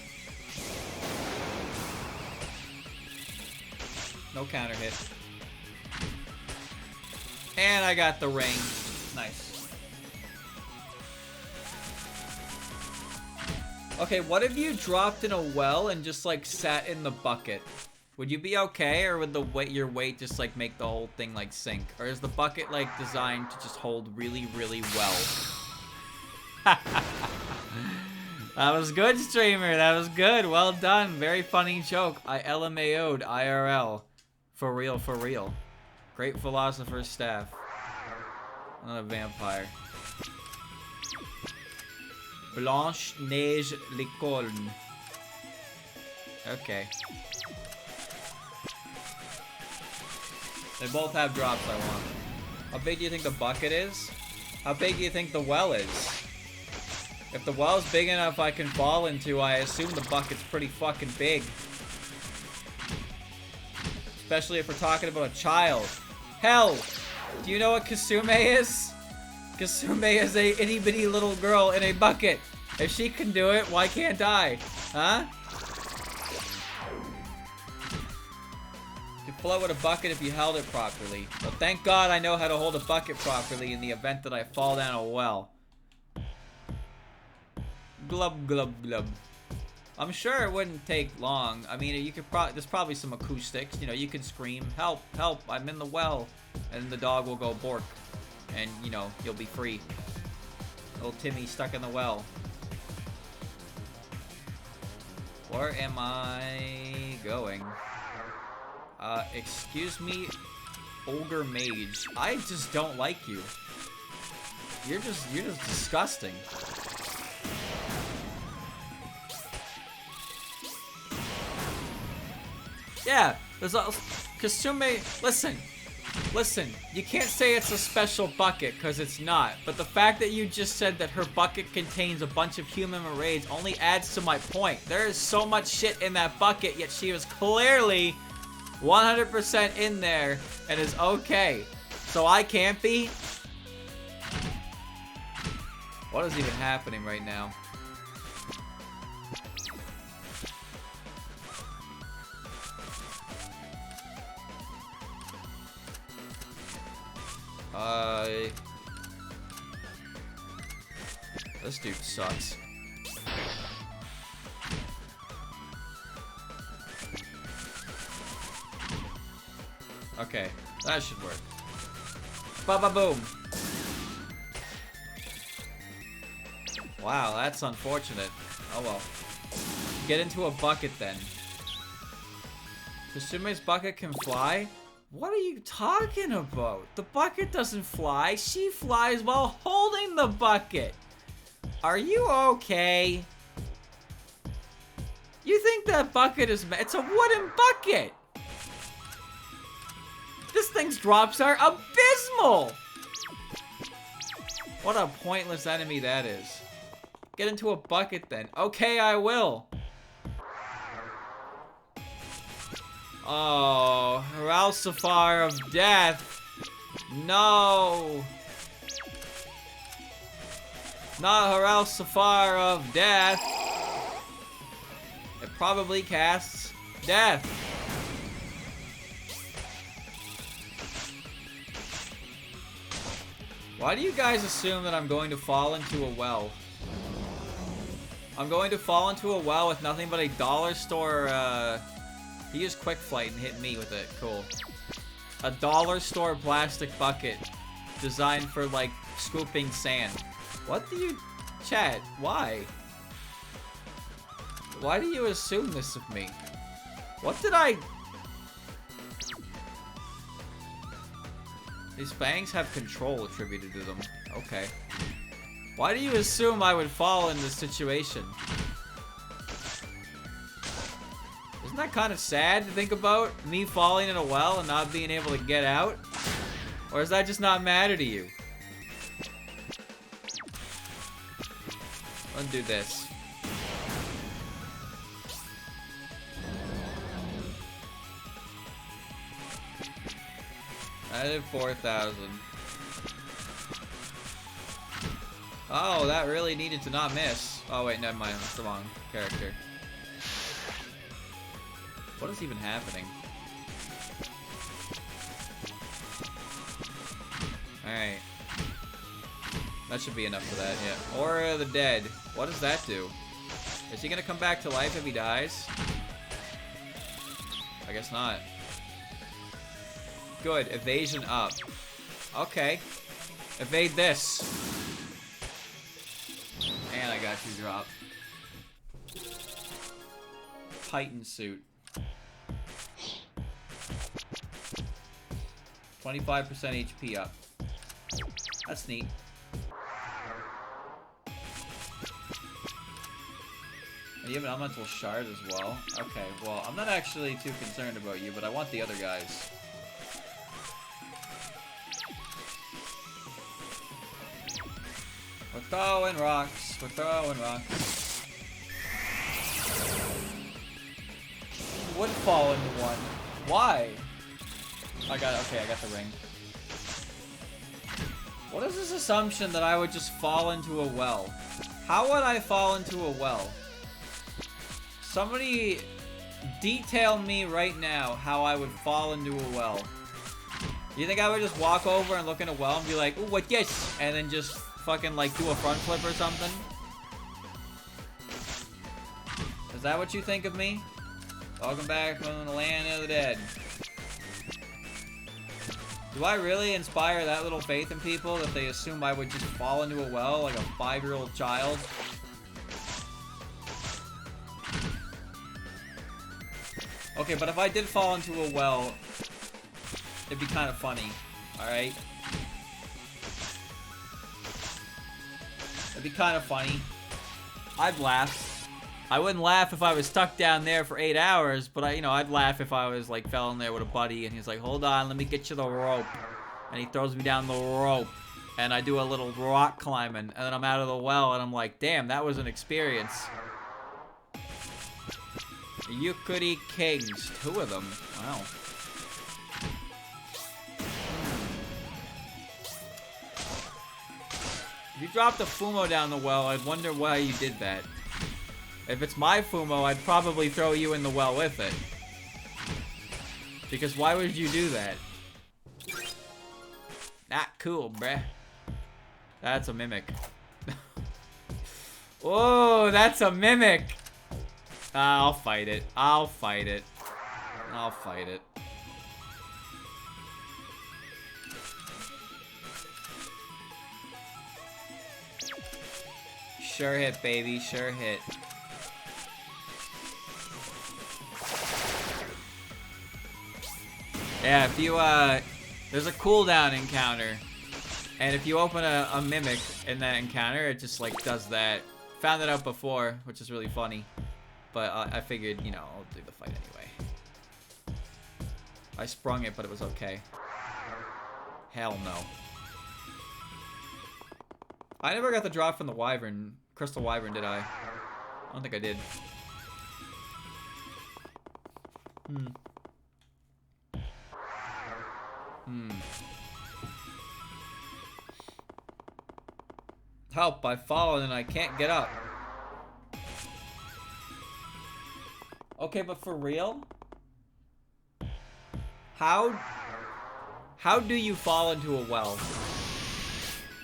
No counter hit. And I got the ring. Nice. Okay, what if you dropped in a well and just, like, sat in the bucket? Would you be okay, or would the weight, your weight just, like, make the whole thing, like, sink? Or is the bucket, like, designed to just hold really, really well? That was good, streamer. That was good. Well done. Very funny joke. I LMAO'd IRL. For real, for real. Great philosopher's staff. Another vampire. Blanche Neige Licorne. Okay. They both have drops I want. How big do you think the bucket is? How big do you think the well is? If the well's big enough I can fall into, I assume the bucket's pretty fucking big. Especially if we're talking about a child. Hell, do you know what Kasume is? Kasume is a itty bitty little girl in a bucket. If she can do it, why can't I? Huh? blow with a bucket if you held it properly. Well, thank God I know how to hold a bucket properly in the event that I fall down a well. Glub, glub, glub. I'm sure it wouldn't take long. I mean, you could there's probably some acoustics. You know, you can scream, help, help, I'm in the well. And the dog will go bork. And, you know, you'll be free. Little Timmy stuck in the well. Where am I going? Excuse me, Ogre Mage. I just don't like you. You're just disgusting. Yeah, there's a Kasumi. Listen, you can't say it's a special bucket because it's not, but the fact that you just said that her bucket contains a bunch of human marades only adds to my point. There is so much shit in that bucket, yet she was clearly 100% in there and is okay. So I can't be? What is even happening right now? This dude sucks. Okay, that should work. Ba-ba-boom. Wow, that's unfortunate. Oh well. Get into a bucket then. Kasume's bucket can fly? What are you talking about? The bucket doesn't fly. She flies while holding the bucket. Are you okay? You think that bucket is... It's a wooden bucket. This thing's drops are abysmal. What a pointless enemy that is. Get into a bucket then. Okay, I will. Oh, Ralsafar of Death. No. Not Ralsafar of Death. It probably casts Death. Why do you guys assume that I'm going to fall into a well? I'm going to fall into a well with nothing but a dollar store, he used quick flight and hit me with it. Cool. A dollar store plastic bucket designed for, like, scooping sand. What do you... Chat, why? Why do you assume this of me? What did I... These fangs have control attributed to them. Okay. Why do you assume I would fall in this situation? Isn't that kind of sad to think about? Me falling in a well and not being able to get out? Or does that just not matter to you? Let's do this. I did 4,000. Oh, that really needed to not miss. Oh wait, never mind. That's the wrong character. What is even happening? Alright. That should be enough for that, yeah. Aura of the Dead. What does that do? Is he gonna come back to life if he dies? I guess not. Good. Evasion up. Okay. Evade this. And I got you drop. Titan suit. 25% HP up. That's neat. And you have an elemental shard as well? Okay, well, I'm not actually too concerned about you, but I want the other guys. We're throwing rocks. We're throwing rocks. Would fall into one. Why? I got the ring. What is this assumption that I would just fall into a well? How would I fall into a well? Somebody Detail me right now how I would fall into a well. You think I would just walk over and look in a well and be like, ooh, what this? And then just fucking like do a front flip or something? Is that what you think of me? Welcome back from the land of the dead. Do I really inspire that little faith in people that they assume I would just fall into a well like a 5-year-old child? Okay, but if I did fall into a well, it'd be kind of funny, alright? It'd be kind of funny. I'd laugh. I wouldn't laugh if I was stuck down there for 8 hours, but I'd laugh if I was like fell in there with a buddy and he's like, hold on, let me get you the rope. And he throws me down the rope and I do a little rock climbing and then I'm out of the well and I'm like, damn, that was an experience. You could eat kings. 2 of them. Wow. If you dropped a Fumo down the well, I'd wonder why you did that. If it's my Fumo, I'd probably throw you in the well with it. Because why would you do that? Not cool, bruh. That's a mimic. Whoa, that's a mimic! I'll fight it. I'll fight it. I'll fight it. Sure hit, baby. Sure hit. Yeah, if you, there's a cooldown encounter. And if you open a mimic in that encounter, it just, like, does that. Found that out before, which is really funny. But I figured, I'll do the fight anyway. I sprung it, but it was okay. Hell no. I never got the drop from the Wyvern, Crystal Wyvern, did I? I don't think I did. Help, I've fallen and I can't get up. Okay, but for real? How do you fall into a well?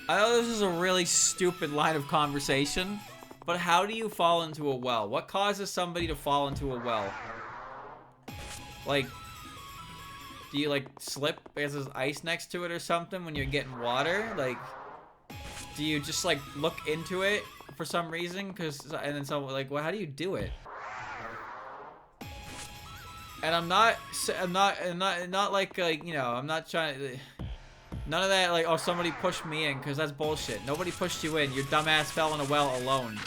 I know this is a really stupid line of conversation, but how do you fall into a well? What causes somebody to fall into a well? Like, do you like slip because there's ice next to it or something when you're getting water? Like, do you just like look into it for some reason? And then someone like, well, how do you do it? And I'm not like, I'm not trying to, none of that, like, oh, somebody pushed me in, because that's bullshit. Nobody pushed you in. Your dumbass fell in a well alone.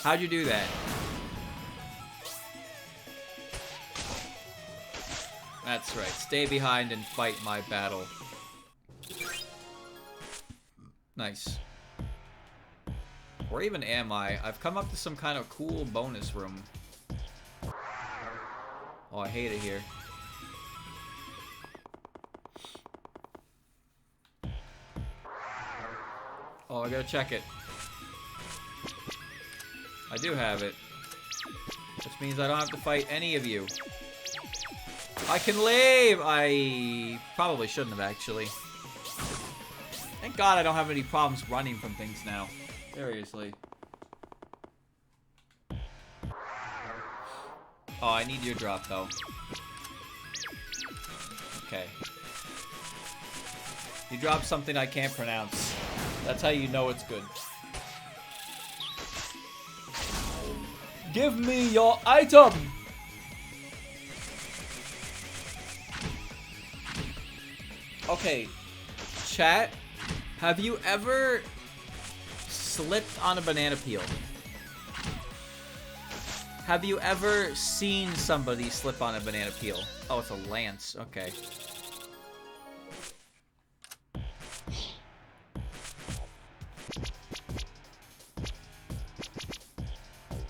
How'd you do that? That's right. Stay behind and fight my battle. Nice. Where even am I? I've come up to some kind of cool bonus room. Oh, I hate it here. Oh, I gotta check it. I do have it. Which means I don't have to fight any of you. I can leave! I probably shouldn't have, actually. Thank God I don't have any problems running from things now. Seriously. Oh, I need your drop, though. Okay. You dropped something I can't pronounce. That's how you know it's good. Give me your item! Okay. Chat, have you ever slipped on a banana peel? Have you ever seen somebody slip on a banana peel? Oh, it's a lance. Okay.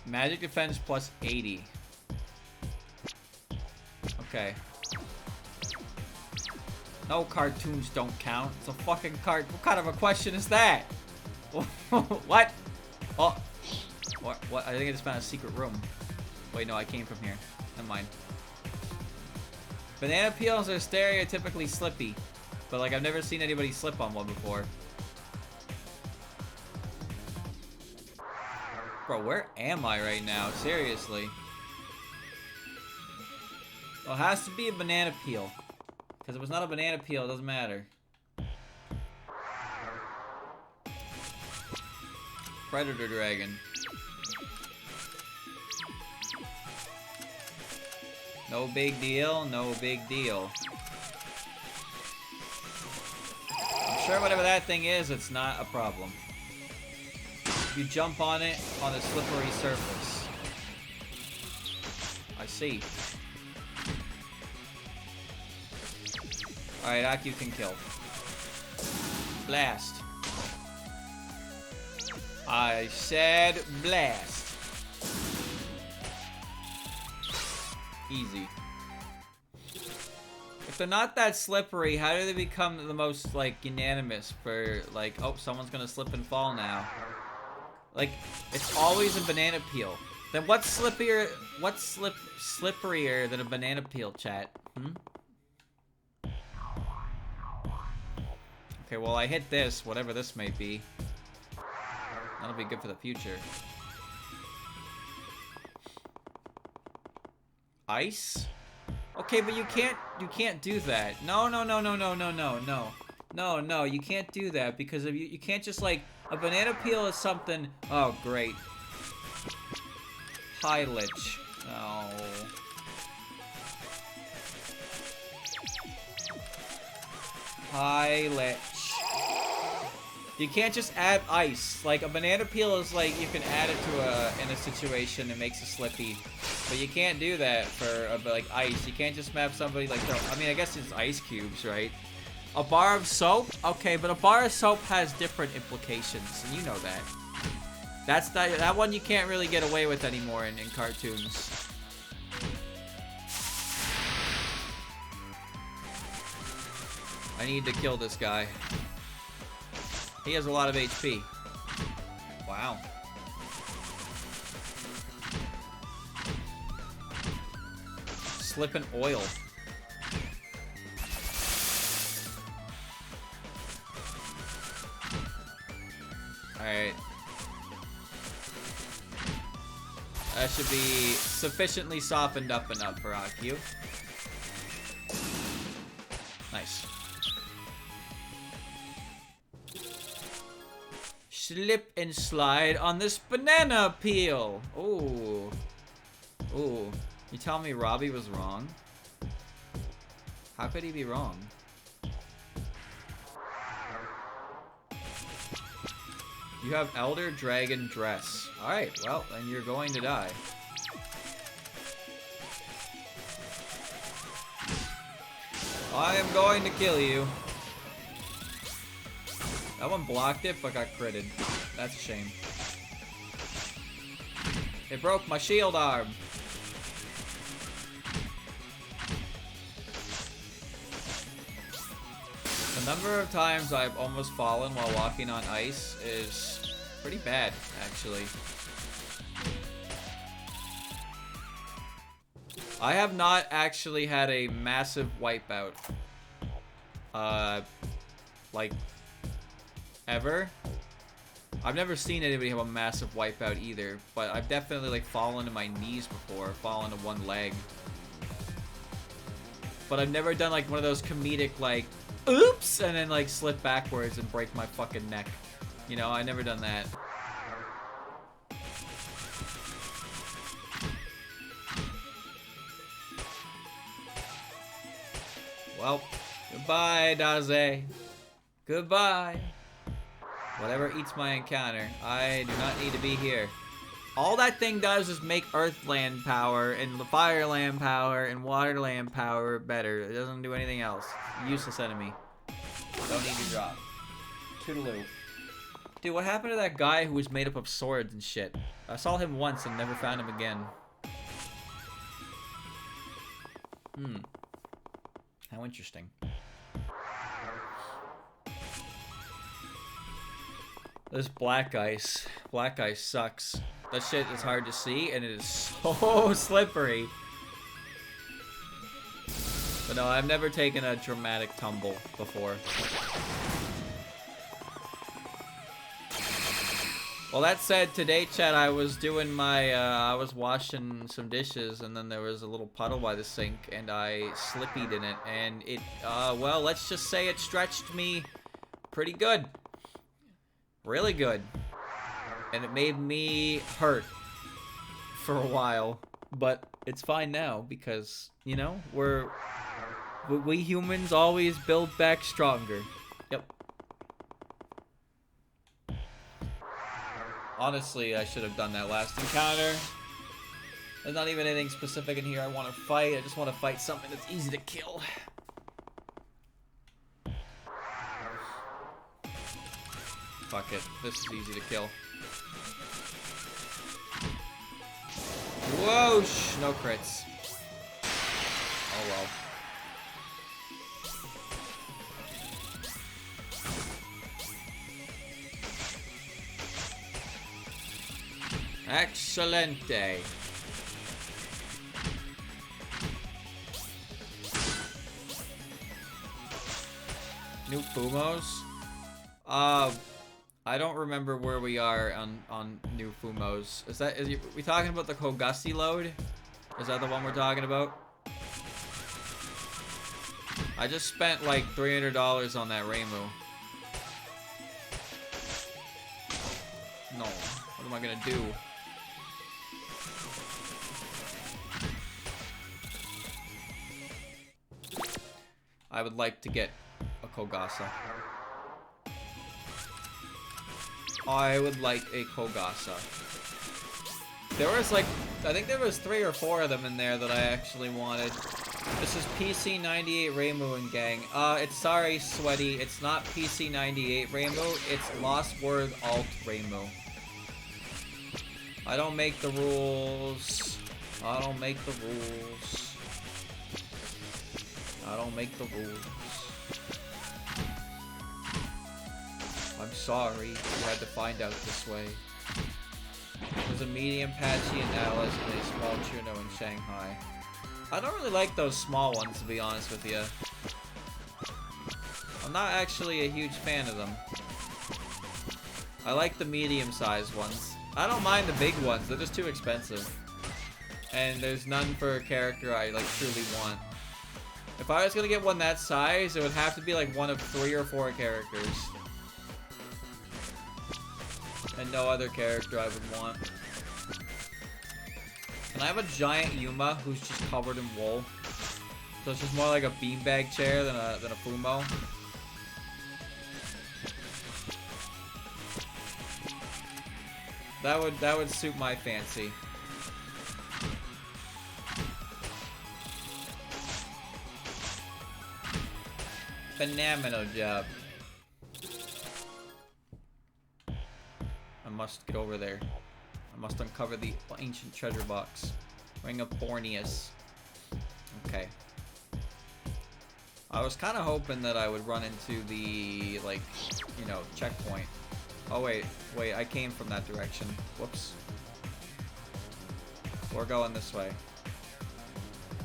Magic defense plus 80. Okay. No, cartoons don't count. It's a fucking cart. What kind of a question is that? What? Oh. What? I think I just found a secret room. Wait, no, I came from here. Never mind. Banana peels are stereotypically slippy. But, like, I've never seen anybody slip on one before. Bro, where am I right now? Seriously. Well, it has to be a banana peel. Because if it's not a banana peel, it doesn't matter. Predator dragon. No big deal, no big deal. I'm sure whatever that thing is, it's not a problem. You jump on it on a slippery surface. I see. Alright, Aku can kill. Blast. I said blast. Easy. If they're not that slippery, how do they become the most, like, unanimous for, like, oh, someone's gonna slip and fall now? Like, it's always a banana peel. Then what's slippier, slipperier than a banana peel, chat? Okay, well, I hit this, whatever this may be. That'll be good for the future. Ice? Okay, but you can't do that. No, you can't do that because if you can't just, like, a banana peel is something. Oh, great. High lich. Oh. High lich. You can't just add ice. Like, a banana peel is like, you can add it to in a situation that makes it slippy. But you can't do that for, like, ice. You can't just have somebody, like, I mean, I guess it's ice cubes, right? A bar of soap? Okay, but a bar of soap has different implications, and you know that. That's not, that one you can't really get away with anymore in cartoons. I need to kill this guy. He has a lot of HP. Wow. Slipping oil. Alright. That should be sufficiently softened up enough for Aku. Nice. Slip and slide on this banana peel. Ooh. Ooh. You tell me Robbie was wrong? How could he be wrong? You have Elder Dragon Dress. Alright, well, then you're going to die. I am going to kill you. That one blocked it, but got critted. That's a shame. It broke my shield arm. The number of times I've almost fallen while walking on ice is pretty bad, actually. I have not actually had a massive wipeout. Like, ever. I've never seen anybody have a massive wipeout either, but I've definitely, like, fallen to my knees before, fallen to one leg. But I've never done, like, one of those comedic, like, oops, and then, like, slip backwards and break my fucking neck. You know, I've never done that. Well, goodbye, Daze. Goodbye. Whatever eats my encounter, I do not need to be here. All that thing does is make Earthland power, and Fireland power, and Waterland power better. It doesn't do anything else. Useless enemy. Don't need to drop. Toodaloo. Dude, what happened to that guy who was made up of swords and shit? I saw him once and never found him again. How interesting. This black ice. Black ice sucks. That shit is hard to see and it is so slippery. But no, I've never taken a dramatic tumble before. Well, that said, today, chat, I was doing my, I was washing some dishes, and then there was a little puddle by the sink, and I slippied in it, and it, well, let's just say it stretched me pretty good. Really good. And it made me hurt for a while, but it's fine now, because, you know, we humans always build back stronger. Yep. Honestly, I should have done that last encounter. There's not even anything specific in here I want to fight. I just want to fight something that's easy to kill. Fuck it. This is easy to kill. Whoosh! No crits. Oh well. Excelente. New Fumos? I don't remember where we are on New Fumos. We talking about the Kogusi load? Is that the one we're talking about? I just spent like $300 on that Reimu. No. What am I gonna do? I would like to get a Kogasa. I would like a Kogasa. There was like, I think there was 3 or 4 of them in there that I actually wanted. This is PC98 Reimu and gang. It's sorry, Sweaty. It's not PC98 Reimu. It's Lost Word Alt Reimu. I don't make the rules. I don't make the rules. I don't make the rules. I'm sorry, you had to find out this way. There's a medium Patchy in Alice and a small Chuno in Shanghai. I don't really like those small ones, to be honest with you. I'm not actually a huge fan of them. I like the medium-sized ones. I don't mind the big ones, they're just too expensive. And there's none for a character I like truly want. If I was gonna get one that size, it would have to be like one of 3 or 4 characters. And no other character I would want. Can I have a giant Yuma who's just covered in wool? So it's just more like a beanbag chair than a Fumo. That would suit my fancy. Phenomenal job. I must get over there. I must uncover the ancient treasure box. Ring of Borneus. Okay. I was kind of hoping that I would run into the, like, you know, checkpoint. Oh, wait, I came from that direction. Whoops. We're going this way.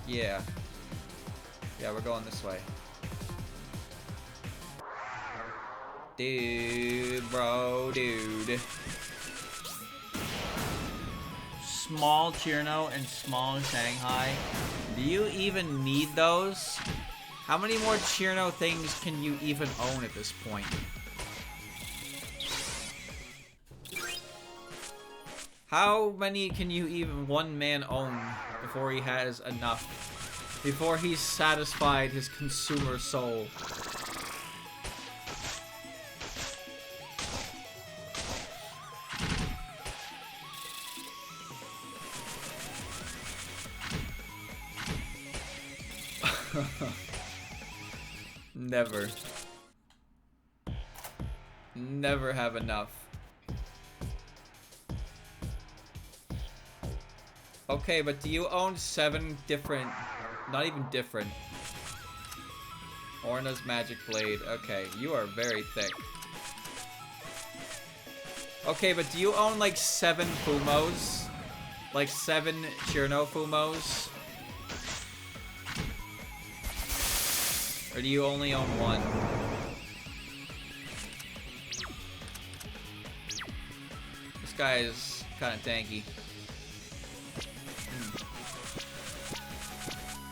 Yeah. Yeah, we're going this way. Dude, bro, dude. Small Chirno and small Shanghai. Do you even need those? How many more Chirno things can you even own at this point? How many can you even one man own before he has enough? Before he's satisfied his consumer soul? Never. Never have enough. Okay, but do you own 7 different... Not even different. Orna's Magic Blade. Okay, you are very thick. Okay, but do you own like 7 Fumos? Like 7 Chirno Fumos? Or do you only own one? This guy is kind of tanky.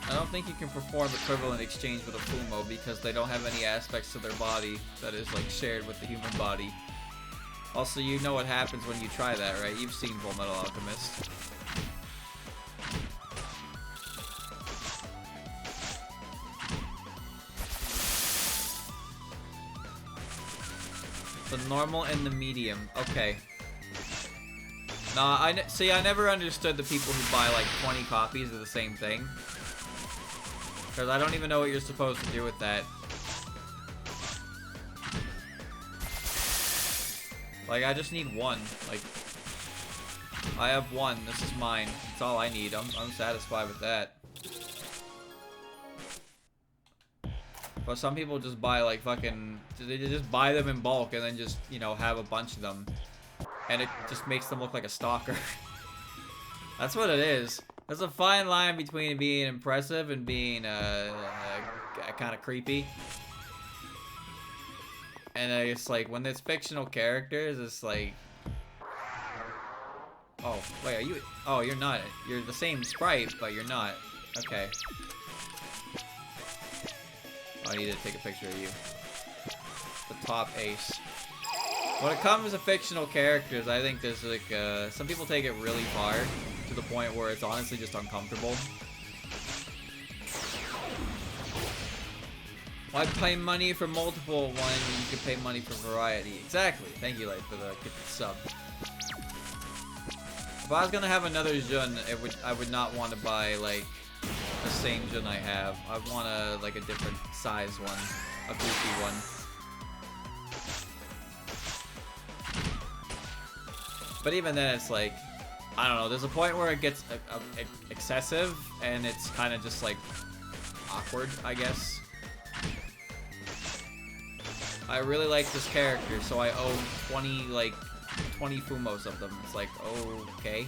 I don't think you can perform equivalent exchange with a Fumo because they don't have any aspects to their body that is like shared with the human body. Also, you know what happens when you try that, right? You've seen Full Metal Alchemist. The normal and the medium. Okay. Nah, I never understood the people who buy like 20 copies of the same thing. Because I don't even know what you're supposed to do with that. Like, I just need one. Like, I have one. This is mine. That's all I need. I'm satisfied with that. But some people just buy, like, fucking... They just buy them in bulk and then just, you know, have a bunch of them. And it just makes them look like a stalker. That's what it is. There's a fine line between being impressive and being, kind of creepy. And it's like, when there's fictional characters, it's like... Oh, wait, are you... Oh, you're not. You're the same sprite, but you're not. Okay. I need to take a picture of you. The top ace. When it comes to fictional characters, I think there's like, some people take it really far to the point where it's honestly just uncomfortable. Why pay money for multiple when you could pay money for variety? Exactly. Thank you, Light, for the sub. If I was gonna have another Jun, I would not want to buy like the same Jun I have. I want like a different size one, a goofy one. But even then, it's like, I don't know. There's a point where it gets excessive, and it's kind of just like awkward, I guess. I really like this character, so I own 20 Fumos of them. It's like, okay.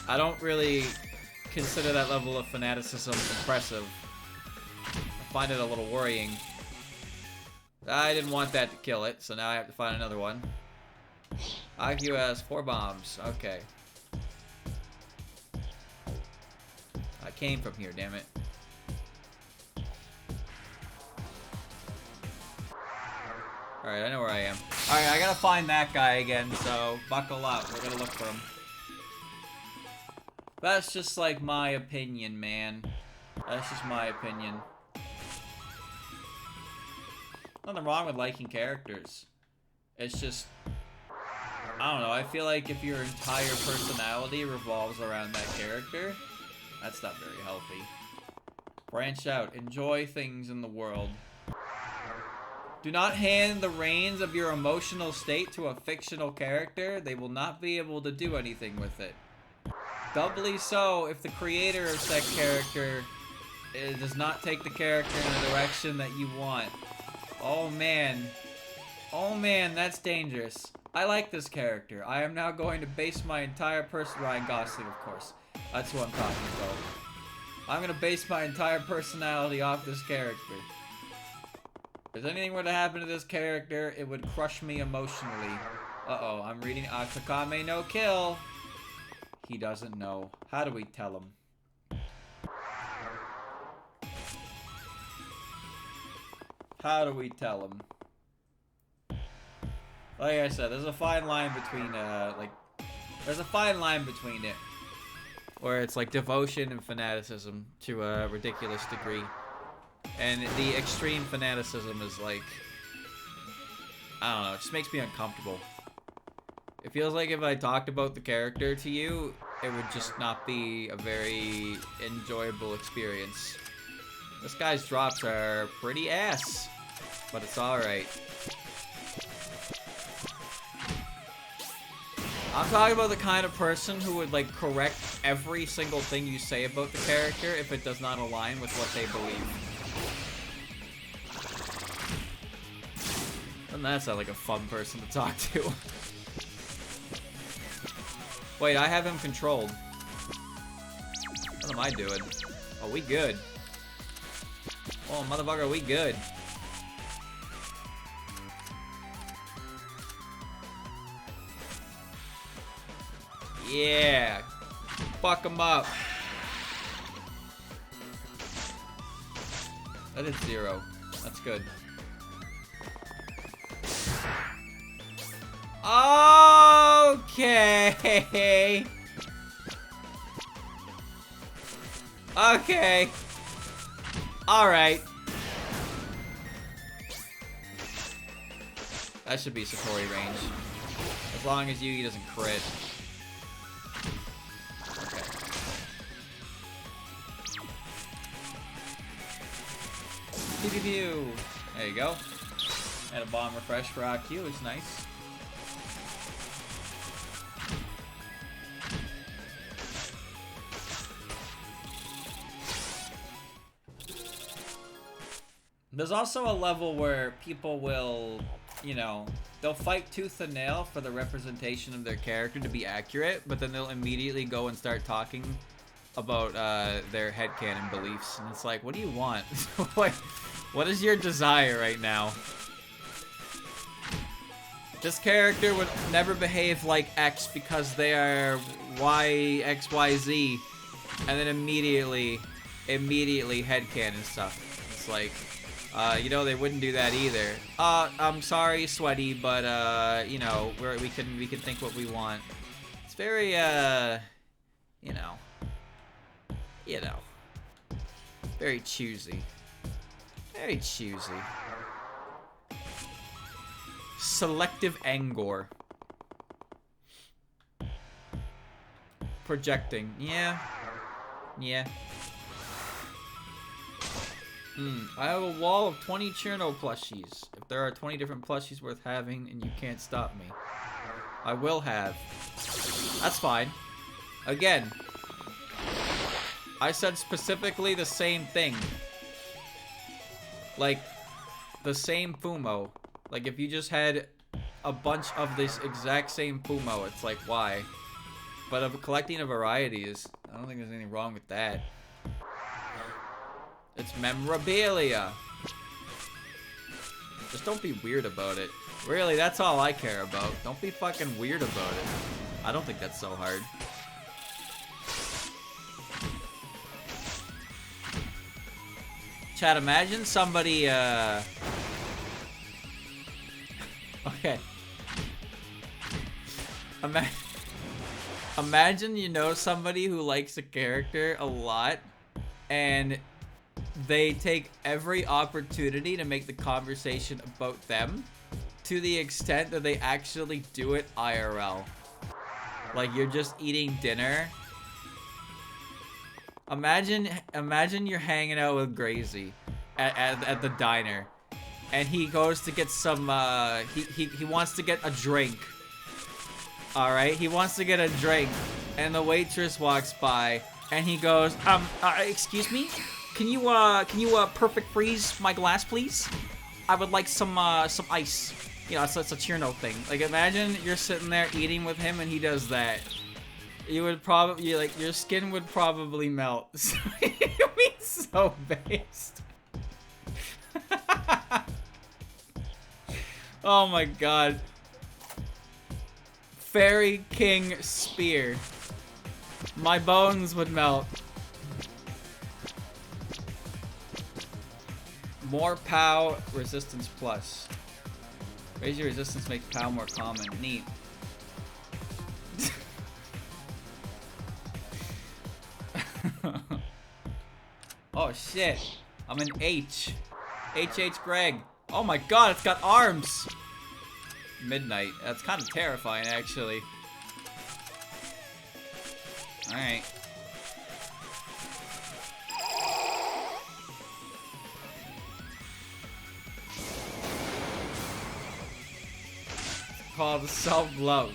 I don't really consider that level of fanaticism impressive. I find it a little worrying. I didn't want that to kill it, so now I have to find another one. IQ has 4 bombs. Okay. I came from here, damn it. Alright, I know where I am. Alright, I gotta find that guy again, so buckle up. We're gonna look for him. That's just like my opinion, man. That's just my opinion. Nothing wrong with liking characters. It's just, I don't know, I feel like if your entire personality revolves around that character, that's not very healthy. Branch out. Enjoy things in the world. Do not hand the reins of your emotional state to a fictional character. They will not be able to do anything with it. Doubly so if the creator of said character does not take the character in the direction that you want. Oh man. Oh man, that's dangerous. I like this character. I am now going to base my entire person... Ryan Gosling, of course. That's who I'm talking about. I'm going to base my entire personality off this character. If anything were to happen to this character, it would crush me emotionally. Uh-oh, I'm reading Atakame no kill. He doesn't know. How do we tell him? How do we tell him? Like I said, there's a fine line between, there's a fine line between it. Where it's like devotion and fanaticism to a ridiculous degree. And the extreme fanaticism is like, I don't know, it just makes me uncomfortable. It feels like if I talked about the character to you, it would just not be a very enjoyable experience. This guy's drops are pretty ass, but it's alright. I'm talking about the kind of person who would like correct every single thing you say about the character if it does not align with what they believe. Doesn't that sound like a fun person to talk to? Wait, I have him controlled. What a am I doing? Oh, we good. Oh, motherfucker, we good. Yeah. Fuck him up. That is 0. That's good. Okay. Okay. Alright. That should be Satori range. As long as Yugi doesn't crit. Okay. Pew pew pew. There you go. And a bomb refresh for AQ is nice. There's also a level where people will, you know, they'll fight tooth and nail for the representation of their character to be accurate, but then they'll immediately go and start talking about their headcanon beliefs. And it's like, what do you want? What is your desire right now? This character would never behave like X because they are Y, X, Y, Z. And then immediately headcanon stuff. It's like... you know, they wouldn't do that either. I'm sorry, Sweaty, but, you know, we can think what we want. It's very, you know, very choosy. Very choosy. Selective Angor. Projecting. Yeah. Yeah. I have a wall of 20 Cherno plushies. If there are 20 different plushies worth having and you can't stop me, I will have. That's fine. Again, I said specifically the same thing. Like, the same Fumo. Like, if you just had a bunch of this exact same Fumo, it's like, why? But of collecting a variety is, I don't think there's anything wrong with that. It's memorabilia. Just don't be weird about it. Really, that's all I care about. Don't be fucking weird about it. I don't think that's so hard. Chat, imagine somebody, okay. Imagine you know somebody who likes a character a lot, and they take every opportunity to make the conversation about them to the extent that they actually do it IRL. Like, you're just eating dinner. Imagine you're hanging out with Gracie at the diner, and he goes to get some, he wants to get a drink. Alright, he wants to get a drink, and the waitress walks by, and he goes, excuse me? Can you perfect freeze my glass, please? I would like some ice. You know, it's a Cherno thing. Like, imagine you're sitting there eating with him and he does that. You would probably, like, your skin would probably melt. You'd be so based. Oh my god. Fairy King Spear. My bones would melt. More POW resistance plus. Raise your resistance makes POW more common. Neat. Oh shit. I'm an H. HH Greg. Oh my god, it's got arms. Midnight. That's kind of terrifying, actually. Alright. Called self-love.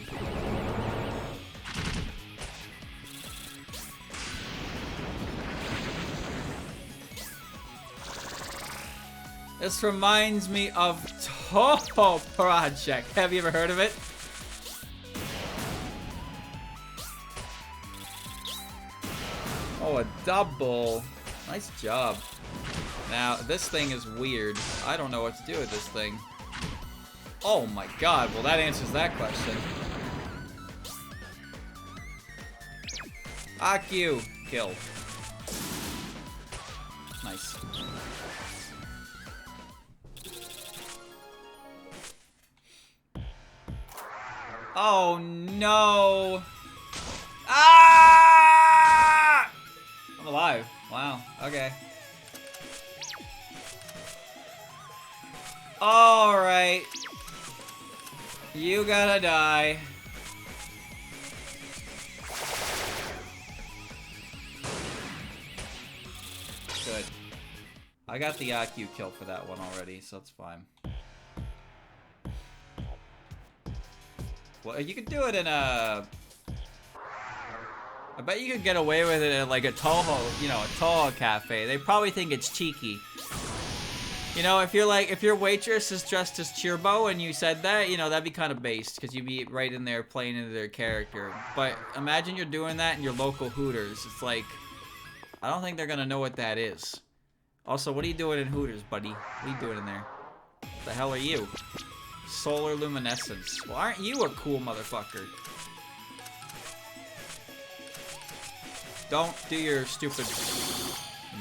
This reminds me of Touhou Project. Have you ever heard of it? Oh, a double. Nice job. Now, this thing is weird. I don't know what to do with this thing. Oh my god, well that answers that question. AQ. Kill. Nice. Oh no! Ah! I'm alive. Wow. Okay. Alright. You gotta die. Good. I got the IQ kill for that one already, so it's fine. Well, you could do it in a... I bet you could get away with it in like a Touhou, you know, a Touhou cafe. They probably think it's cheeky. You know, if your waitress is dressed as Chirbo and you said that, you know, that'd be kind of based because you'd be right in there playing into their character. But imagine you're doing that in your local Hooters. It's like, I don't think they're gonna know what that is. Also, what are you doing in Hooters, buddy? What are you doing in there? What the hell are you? Solar luminescence. Well, aren't you a cool motherfucker? Don't do your stupid...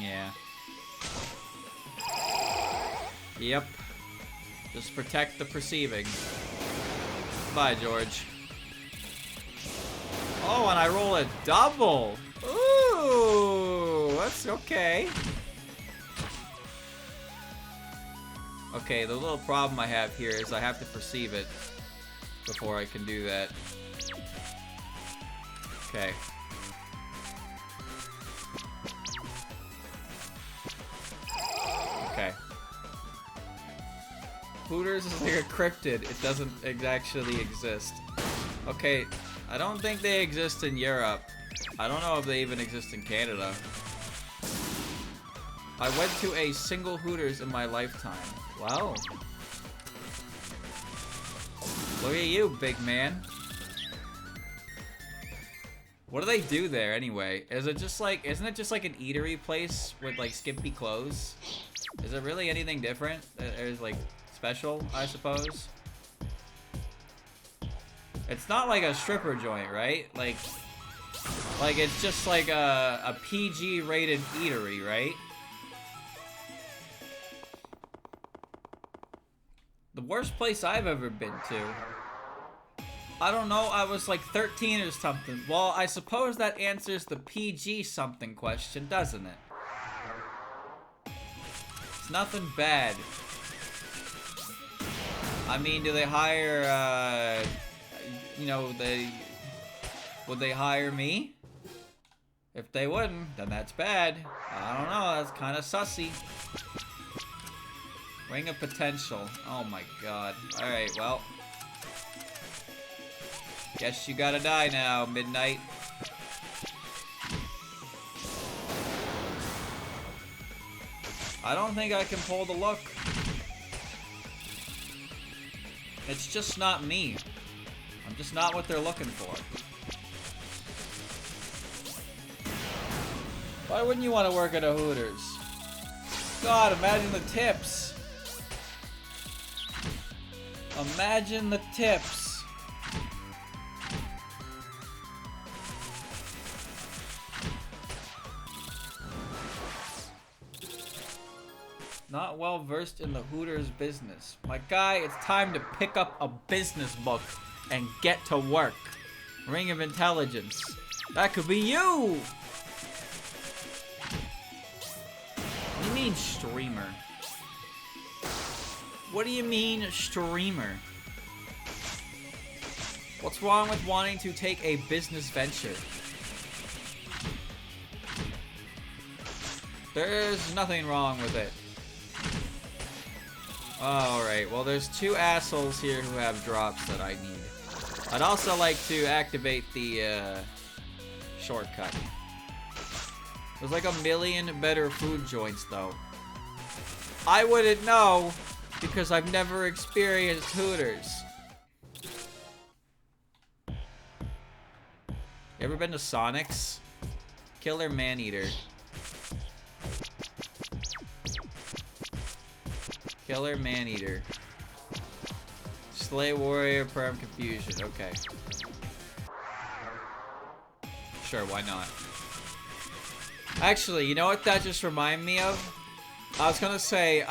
Yeah. Yep. Just protect the perceiving. Bye, George. Oh, and I roll a double. Ooh, that's okay. Okay, the little problem I have here is I have to perceive it before I can do that. Okay. Okay. Hooters is like a cryptid. It doesn't actually exist. Okay, I don't think they exist in Europe. I don't know if they even exist in Canada. I went to a single Hooters in my lifetime. Wow. Look at you, big man. What do they do there anyway? Is it just like, isn't it just like an eatery place with like skimpy clothes? Is it really anything different? There's like special, I suppose. It's not like a stripper joint, right? Like it's just like a PG rated eatery, right? The worst place I've ever been to. I don't know, I was like 13 or something. Well, I suppose that answers the PG something question, doesn't it? It's nothing bad. I mean, do they hire, you know, would they hire me? If they wouldn't, then that's bad. I don't know, that's kind of sussy. Ring of potential. Oh my god. Alright, well. Guess you gotta die now, Midnight. I don't think I can pull the look. It's just not me. I'm just not what they're looking for. Why wouldn't you want to work at a Hooters? God, imagine the tips. Imagine the tips. Not well versed in the Hooters business. My guy, it's time to pick up a business book and get to work. Ring of intelligence. That could be you! What do you mean, streamer? What do you mean, streamer? What's wrong with wanting to take a business venture? There's nothing wrong with it. Alright, well there's two assholes here who have drops that I need. I'd also like to activate the shortcut. There's like a million better food joints though. I wouldn't know because I've never experienced Hooters. You ever been to Sonic's? Killer Maneater. Killer Maneater. Slay Warrior, Perm Confusion. Okay. Sure, why not? Actually, you know what that just reminded me of? I was gonna say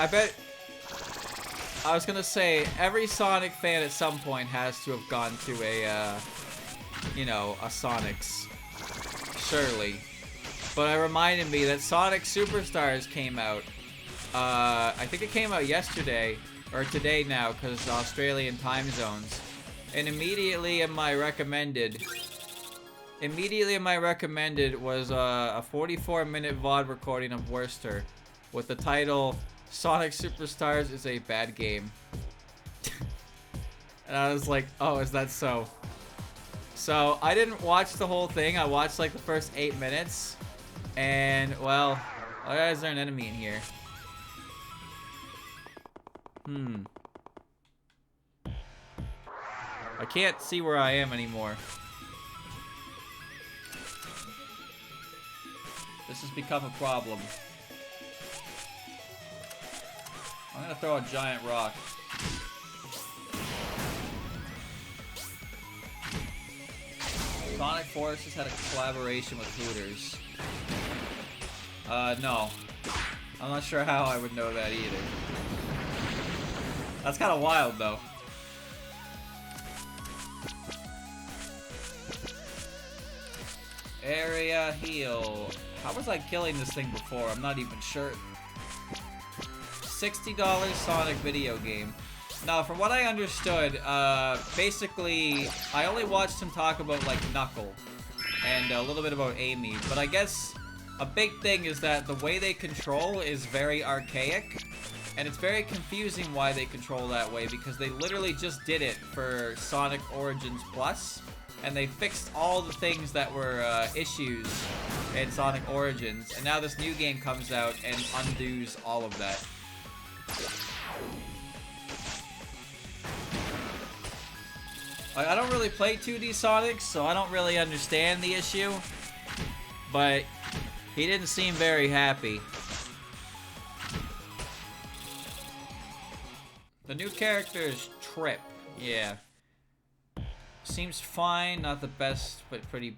every Sonic fan at some point has to have gone to a, you know, a Sonic's. Surely. But it reminded me that Sonic Superstars came out. I think it came out yesterday, or today now, because Australian time zones. And immediately in my recommended was a 44-minute VOD recording of Worcester with the title, Sonic Superstars is a bad game. And I was like, oh, is that so? So, I didn't watch the whole thing. I watched like the first 8 minutes. And, well, why is there an enemy in here? I can't see where I am anymore. This has become a problem. I'm gonna throw a giant rock. Sonic Forces had a collaboration with Hooters. No. I'm not sure how I would know that either. That's kind of wild, though. Area heal. How was I killing this thing before? I'm not even sure. $60 Sonic video game. Now, from what I understood, basically, I only watched him talk about, like, Knuckle and a little bit about Amy, but I guess a big thing is that the way they control is very archaic, and it's very confusing why they control that way, because they literally just did it for Sonic Origins Plus, and they fixed all the things that were issues in Sonic Origins, and now this new game comes out and undoes all of that. I don't really play 2D Sonic, so I don't really understand the issue, but he didn't seem very happy. The new character is Trip. Yeah. Seems fine, not the best, but pretty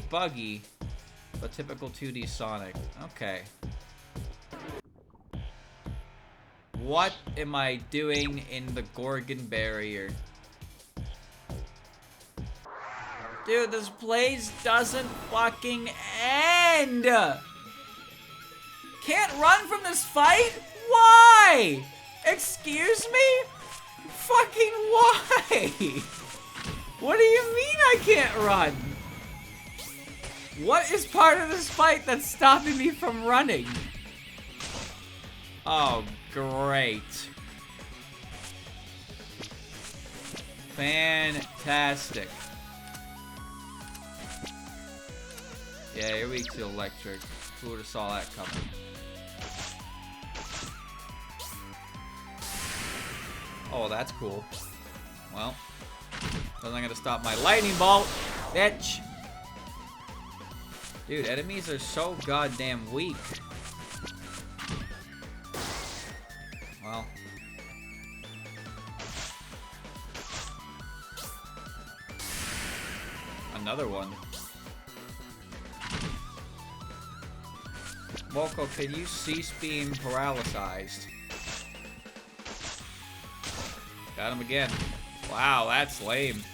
buggy, but typical 2D Sonic. Okay. What am I doing in the Gorgon barrier? Dude, this place doesn't fucking end! Can't run from this fight? Why? Excuse me? Fucking why? What do you mean I can't run? What is part of this fight that's stopping me from running? Oh, great. Fantastic. Yeah, you're weak to electric. Who would've saw that coming? Oh, that's cool. Well, that's not gonna stop my lightning bolt, bitch. Dude, enemies are so goddamn weak. Well. Another one. Moko, can you cease being paralyzed? Got him again. Wow, that's lame.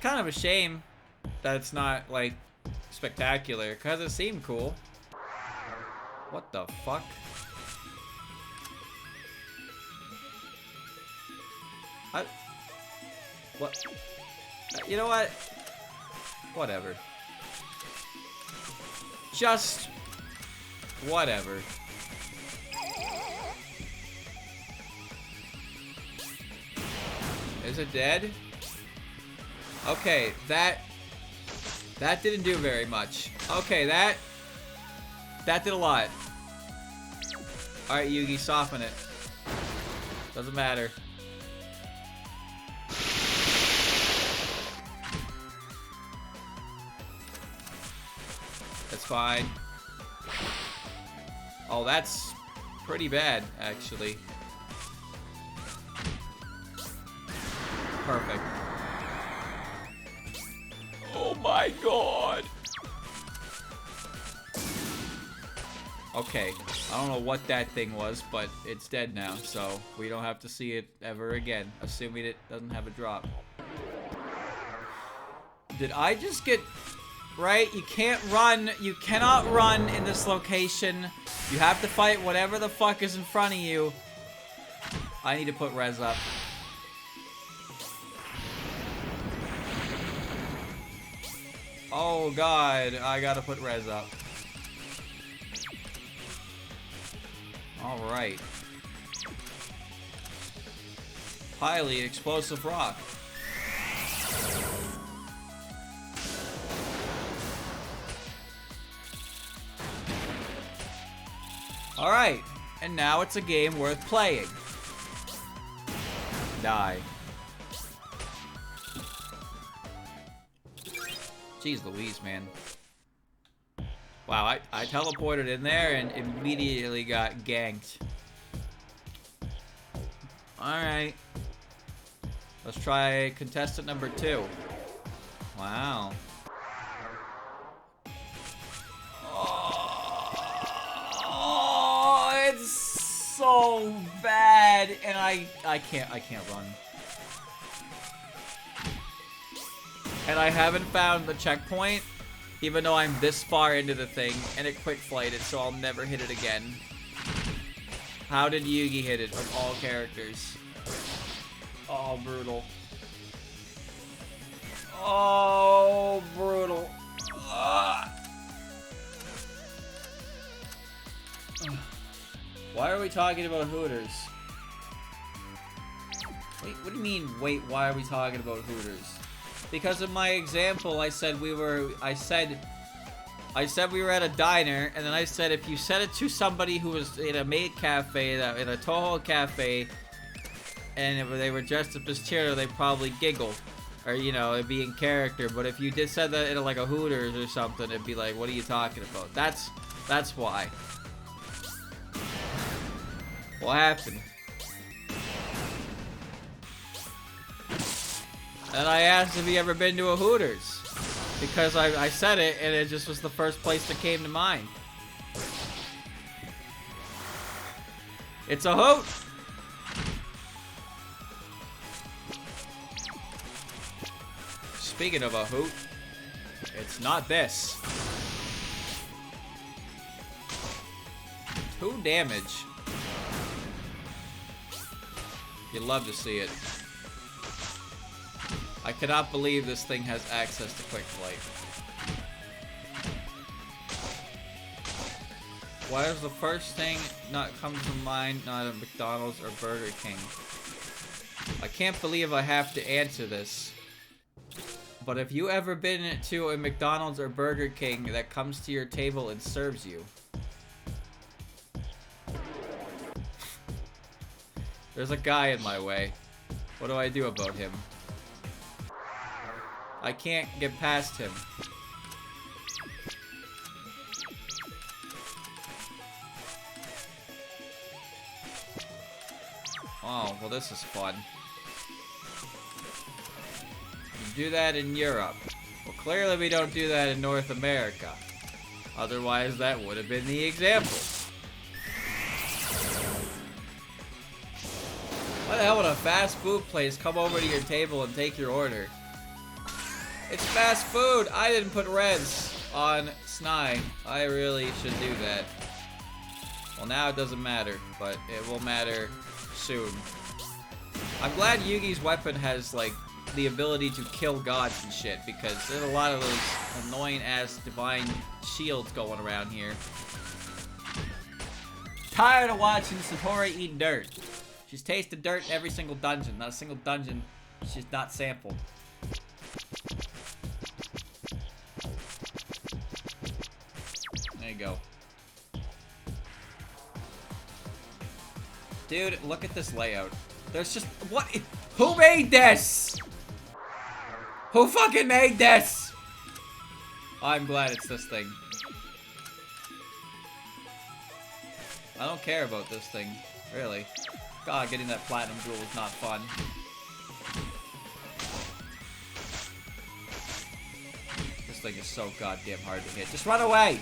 Kind of a shame that it's not, like, spectacular, because it seemed cool. What the fuck? What? You know what? Whatever. Just whatever. Is it dead? Okay, that didn't do very much. Okay, that did a lot. Alright, Yugi, soften it. Doesn't matter. That's fine. Oh, that's pretty bad, actually. Perfect. Oh my god. Okay, I don't know what that thing was, but it's dead now, so we don't have to see it ever again, assuming it doesn't have a drop. Did I just get... Right? You can't run. You cannot run in this location. You have to fight whatever the fuck is in front of you. I need to put res up. Oh god, I gotta put res up. Alright. Highly explosive rock. Alright, and now it's a game worth playing. Die. Jeez Louise, man. Wow, I teleported in there and immediately got ganked. Alright. Let's try contestant number 2. Wow. Oh, it's so bad, and I can't run. And I haven't found the checkpoint, even though I'm this far into the thing, and it quick flighted, so I'll never hit it again. How did Yugi hit it of all characters? Oh, brutal. Oh, brutal. Ugh. Why are we talking about Hooters? Wait, what do you mean, wait, why are we talking about Hooters? Because in my example, I said we were at a diner, and then I said if you said it to somebody who was in a maid cafe, in a Touhou cafe, and if they were dressed up as cheerleader, they'd probably giggle. Or, you know, it'd be in character. But if you did said that in like a Hooters or something, it'd be like, what are you talking about? That's why. What happened? And I asked if he ever been to a Hooters. Because I said it, and it just was the first place that came to mind. It's a hoot! Speaking of a hoot, it's not this. 2 damage. You'd love to see it. I cannot believe this thing has access to quick flight. Why is the first thing not come to mind not a McDonald's or Burger King? I can't believe I have to answer this. But have you ever been to a McDonald's or Burger King that comes to your table and serves you? There's a guy in my way. What do I do about him? I can't get past him. Oh, well this is fun. You do that in Europe. Well, clearly we don't do that in North America. Otherwise, that would have been the example. Why the hell would a fast food place come over to your table and take your order? It's fast food! I didn't put res on Snai. I really should do that. Well, now it doesn't matter, but it will matter soon. I'm glad Yugi's weapon has, like, the ability to kill gods and shit, because there's a lot of those annoying-ass divine shields going around here. Tired of watching Satori eat dirt. She's tasted dirt in every single dungeon. Not a single dungeon she's not sampled. There you go. Dude, look at this layout. There's just... What? Who made this? Who fucking made this? I'm glad it's this thing. I don't care about this thing, really. God, getting that platinum jewel was not fun. This thing is so goddamn hard to hit. Just run away!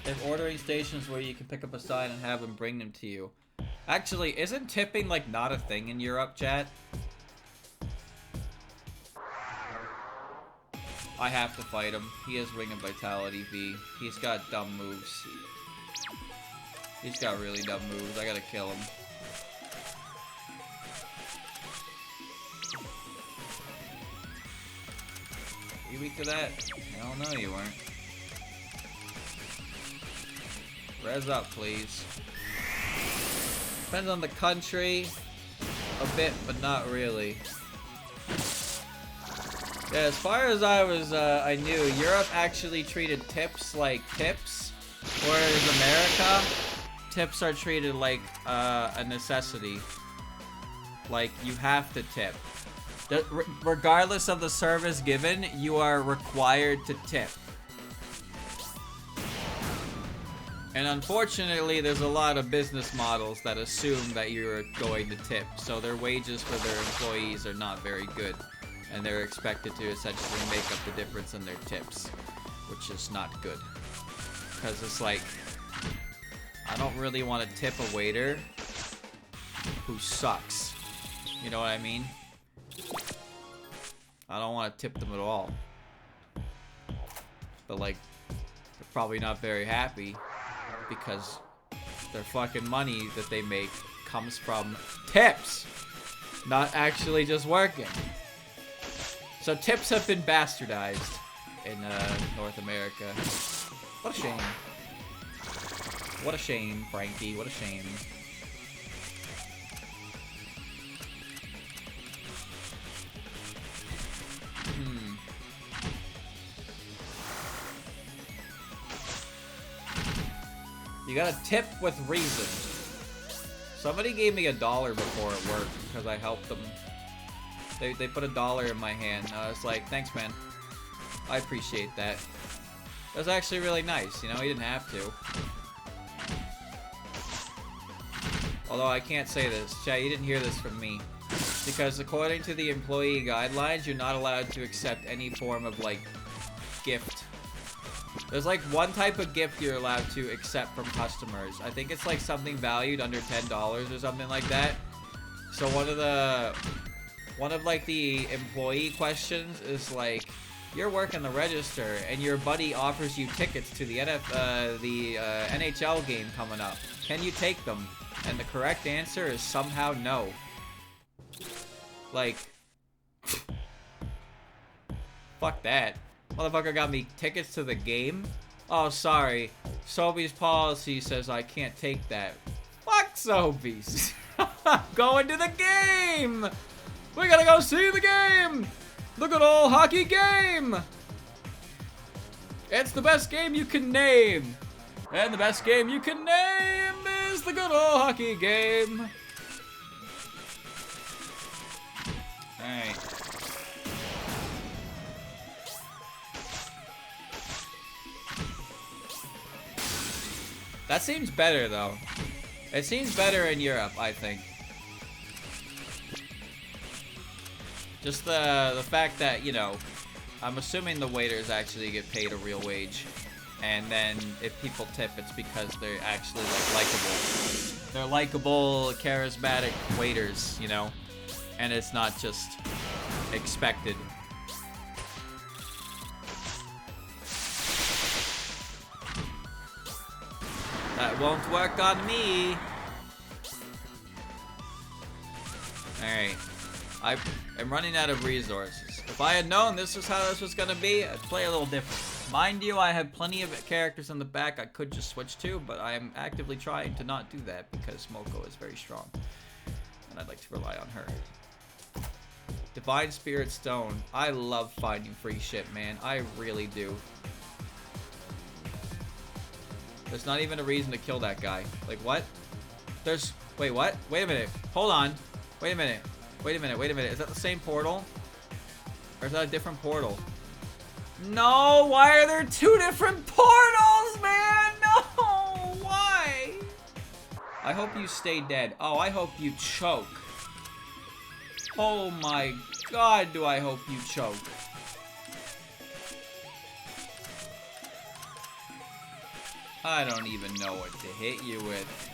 They have ordering stations where you can pick up a sign and have them bring them to you. Actually, isn't tipping, like, not a thing in Europe, chat? I have to fight him. He has Ring of Vitality V. He's got dumb moves. He's got really dumb moves. I gotta kill him. You weak to that? Hell no, you weren't. Res up, please. Depends on the country. A bit, but not really. Yeah, as far as I knew, Europe actually treated tips like tips, whereas America, tips are treated like a necessity. Like, you have to tip. Regardless of the service given, you are required to tip. And unfortunately, there's a lot of business models that assume that you're going to tip, so their wages for their employees are not very good. And they're expected to essentially make up the difference in their tips, which is not good. Because it's like, I don't really want to tip a waiter who sucks. You know what I mean? I don't want to tip them at all. But like, they're probably not very happy because their fucking money that they make comes from tips, not actually just working. So tips have been bastardized in North America. What a shame. What a shame, Frankie. What a shame. You gotta tip with reason. Somebody gave me $1 before at work because I helped them. They put $1 in my hand. I was like, thanks, man. I appreciate that. It was actually really nice. You know, he didn't have to. Although I can't say this. Chat, you didn't hear this from me. Because according to the employee guidelines, you're not allowed to accept any form of, like, gift. There's, like, one type of gift you're allowed to accept from customers. I think it's, like, something valued under $10 or something like that. So one of, like, the employee questions is, like, you're working the register and your buddy offers you tickets to the NHL game coming up. Can you take them? And the correct answer is somehow no. Like, fuck that. Motherfucker got me tickets to the game? Oh, sorry. Sobeys policy says I can't take that. Fuck Sobeys. Going to the game! We gotta go see the game! The good old hockey game! It's the best game you can name! And the best game you can name is the good old hockey game! Alright. That seems better, though. It seems better in Europe, I think. Just the fact that, you know, I'm assuming the waiters actually get paid a real wage. And then if people tip, it's because they're actually, like, likable. They're likable, charismatic waiters, you know? And it's not just expected. That won't work on me. Alright. I'm running out of resources. If I had known this is how this was gonna be, I'd play a little different. Mind you, I have plenty of characters in the back I could just switch to, but I am actively trying to not do that because Moko is very strong. And I'd like to rely on her. Divine Spirit Stone. I love finding free shit, man. I really do. There's not even a reason to kill that guy. Like, what? Wait, what? Wait a minute. Hold on. Wait a minute. Wait a minute. Wait a minute. Is that the same portal? Or is that a different portal? No! Why are there two different portals, man? No! I hope you stay dead. Oh, I hope you choke. Oh my god, do I hope you choke. I don't even know what to hit you with.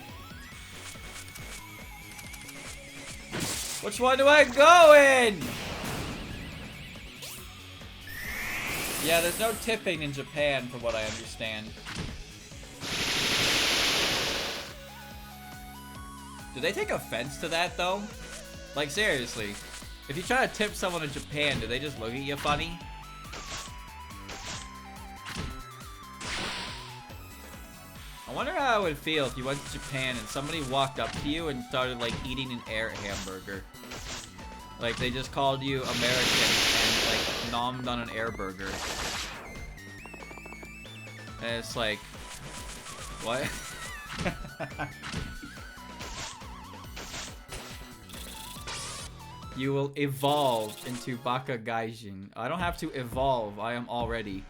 Which one do I go in? Yeah, there's no tipping in Japan, from what I understand. Do they take offense to that, though? Like, seriously. If you try to tip someone in Japan, do they just look at you funny? I wonder how it would feel if you went to Japan and somebody walked up to you and started, like, eating an air hamburger. Like, they just called you American and, like, nommed on an air burger. And it's like, what? You will evolve into Baka Gaijin. I don't have to evolve, I am already.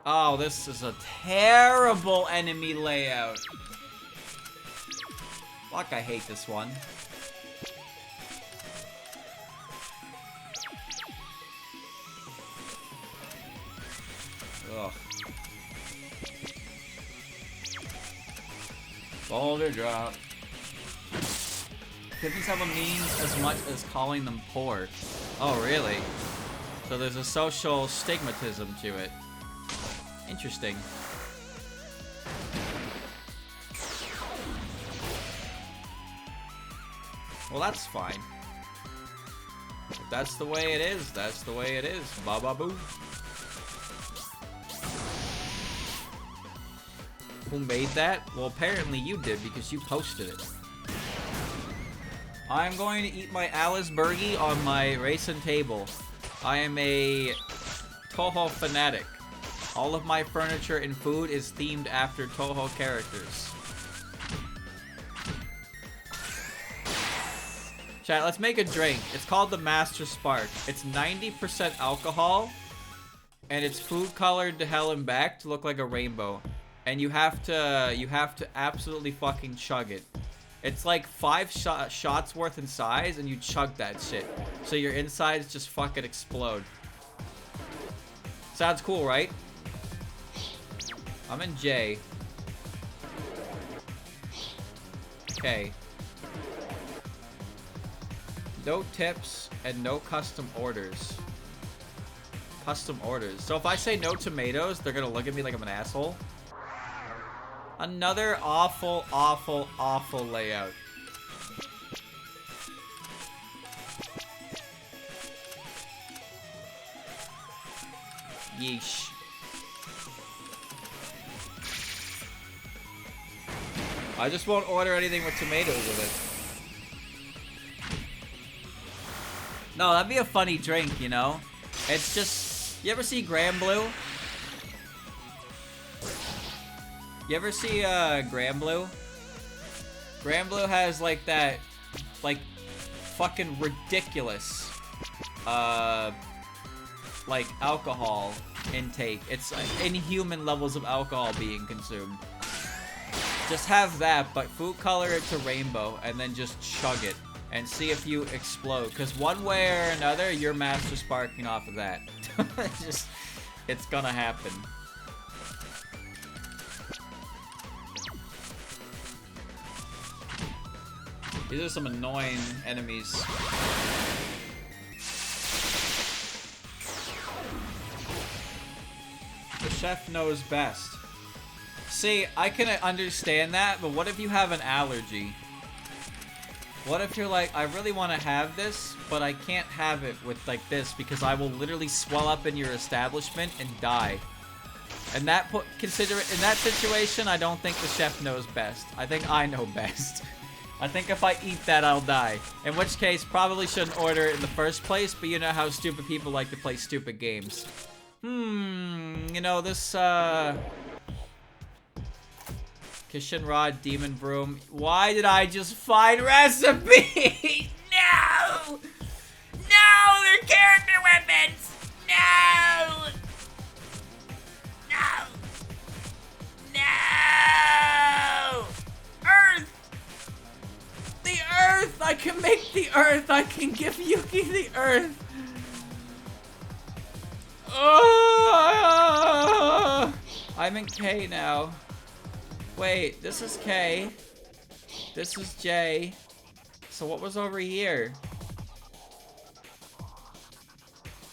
Oh, this is a terrible enemy layout. Fuck, I hate this one. Ugh. Boulder drop. Tipping someone means as much as calling them poor. Oh, really? So there's a social stigmatism to it. Interesting. Well, that's fine. If that's the way it is, that's the way it is. Ba-ba-boo. Who made that? Well, apparently you did because you posted it. I'm going to eat my Alice Burgie on my racing table. I am a Touhou fanatic. All of my furniture and food is themed after Touhou characters. Chat, let's make a drink. It's called the Master Spark. It's 90% alcohol, and it's food colored to hell and back to look like a rainbow. And you have to absolutely fucking chug it. It's like 5 shots worth in size, and you chug that shit. So your insides just fucking explode. Sounds cool, right? I'm in J. Okay. No tips and no custom orders. Custom orders. So if I say no tomatoes, they're gonna look at me like I'm an asshole. Another awful, awful, awful layout. Yeesh. I just won't order anything with tomatoes with it. No, that'd be a funny drink, you know? It's just... You ever see Grand Blue? You ever see, Grand Blue? Grand Blue has, like, that... Like, fucking ridiculous... like, alcohol intake. It's inhuman levels of alcohol being consumed. Just have that, but food color it to rainbow, and then just chug it. And see if you explode. Because one way or another, you're master sparking off of that. It's gonna happen. These are some annoying enemies. The chef knows best. See, I can understand that, but what if you have an allergy? What if you're like, I really want to have this, but I can't have it with like this because I will literally swell up in your establishment and die. And consider it in that situation, I don't think the chef knows best. I think I know best. I think if I eat that, I'll die. In which case, probably shouldn't order it in the first place, but you know how stupid people like to play stupid games. You know, this, Kishin Rod, Demon Broom. Why did I just find recipes? No! No! They're character weapons! No! No! I can make the earth. I can give Yuki the earth. I'm in K now. Wait, this is K. This is J. So what was over here?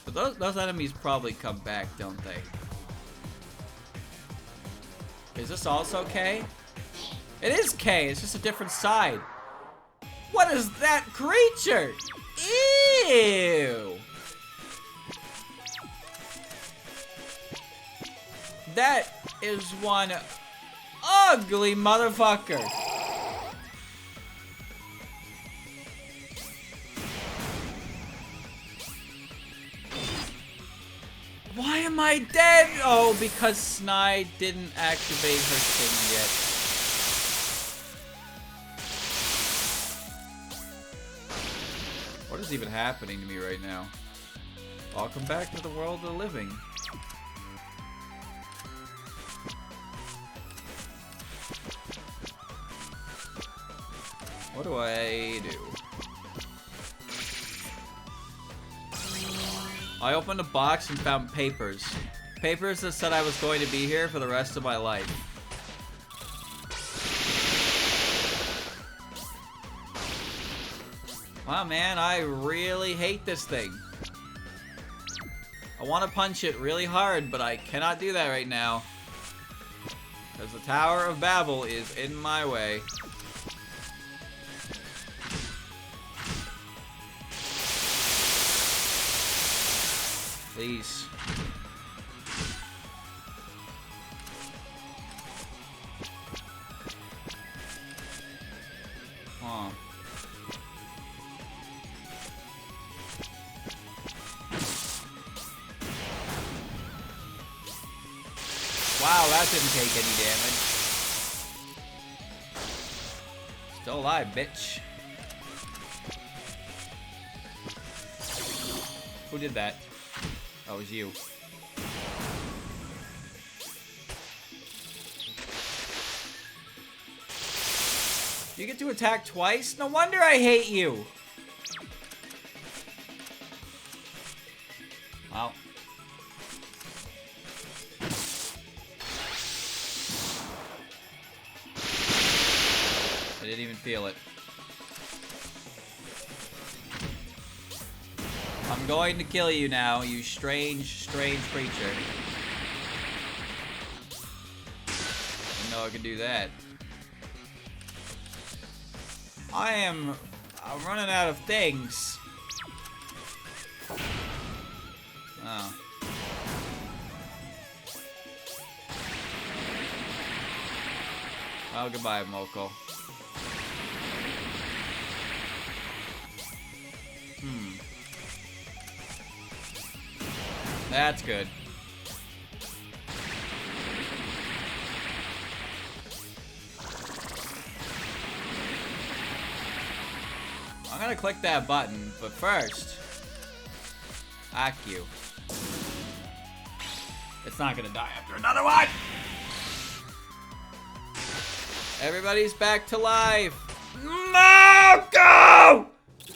But those enemies probably come back, don't they? Is this also K? It is K, it's just a different side. What is that creature? Ew! That is one ugly motherfucker. Why am I dead? Oh, because Snide didn't activate her thing yet. What is even happening to me right now? Welcome back to the world of the living. What do I do? I opened a box and found papers. Papers that said I was going to be here for the rest of my life. Wow, man, I really hate this thing. I want to punch it really hard, but I cannot do that right now. Because the Tower of Babel is in my way. Please. Huh. Wow, that didn't take any damage. Still alive, bitch. Who did that? Oh, it was you. You get to attack twice? No wonder I hate you! Wow. I didn't even feel it. I'm going to kill you now, you strange, strange creature. Didn't know I could do that. I'm running out of things. Oh. Well, goodbye, Moko. That's good. I'm gonna click that button, but first, you. It's not gonna die after another one! Everybody's back to life! No! Go!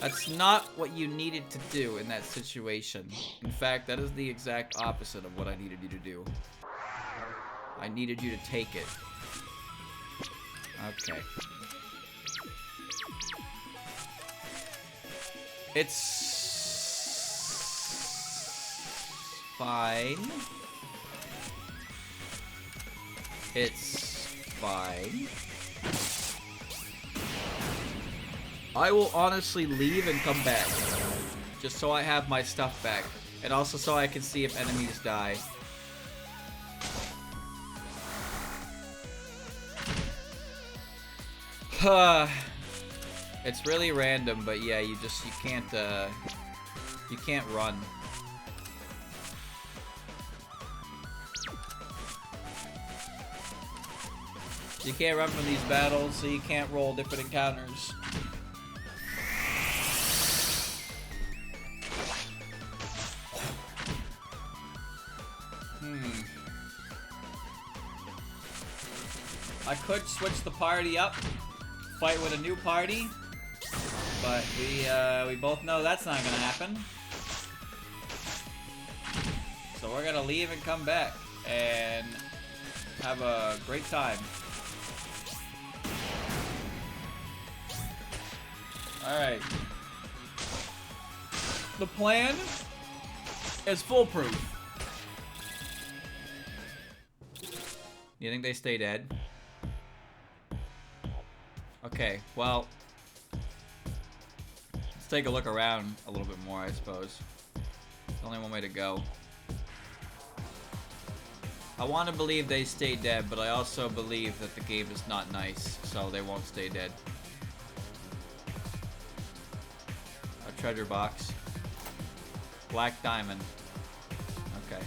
That's not what you needed to do in that situation. In fact, that is the exact opposite of what I needed you to do. I needed you to take it. Okay. It's fine. It's fine. I will honestly leave and come back. Just so I have my stuff back. And also so I can see if enemies die. It's really random, but yeah, you can't run. You can't run from these battles, so you can't roll different encounters. I could switch the party up, fight with a new party, But we both know that's not gonna happen. So we're gonna leave and come back and have a great time. Alright. The plan is foolproof. You think they stay dead? Okay, well, let's take a look around a little bit more, I suppose. There's only one way to go. I want to believe they stay dead, but I also believe that the game is not nice, so they won't stay dead. A treasure box. Black diamond. Okay.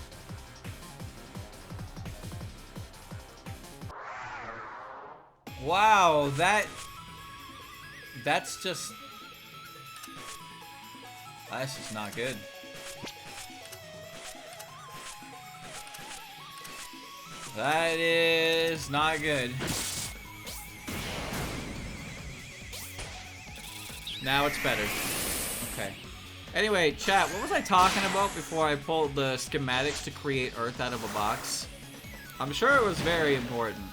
Wow, that's just not good. That is not good. Now it's better. Okay. Anyway, chat, what was I talking about before I pulled the schematics to create Earth out of a box? I'm sure it was very important.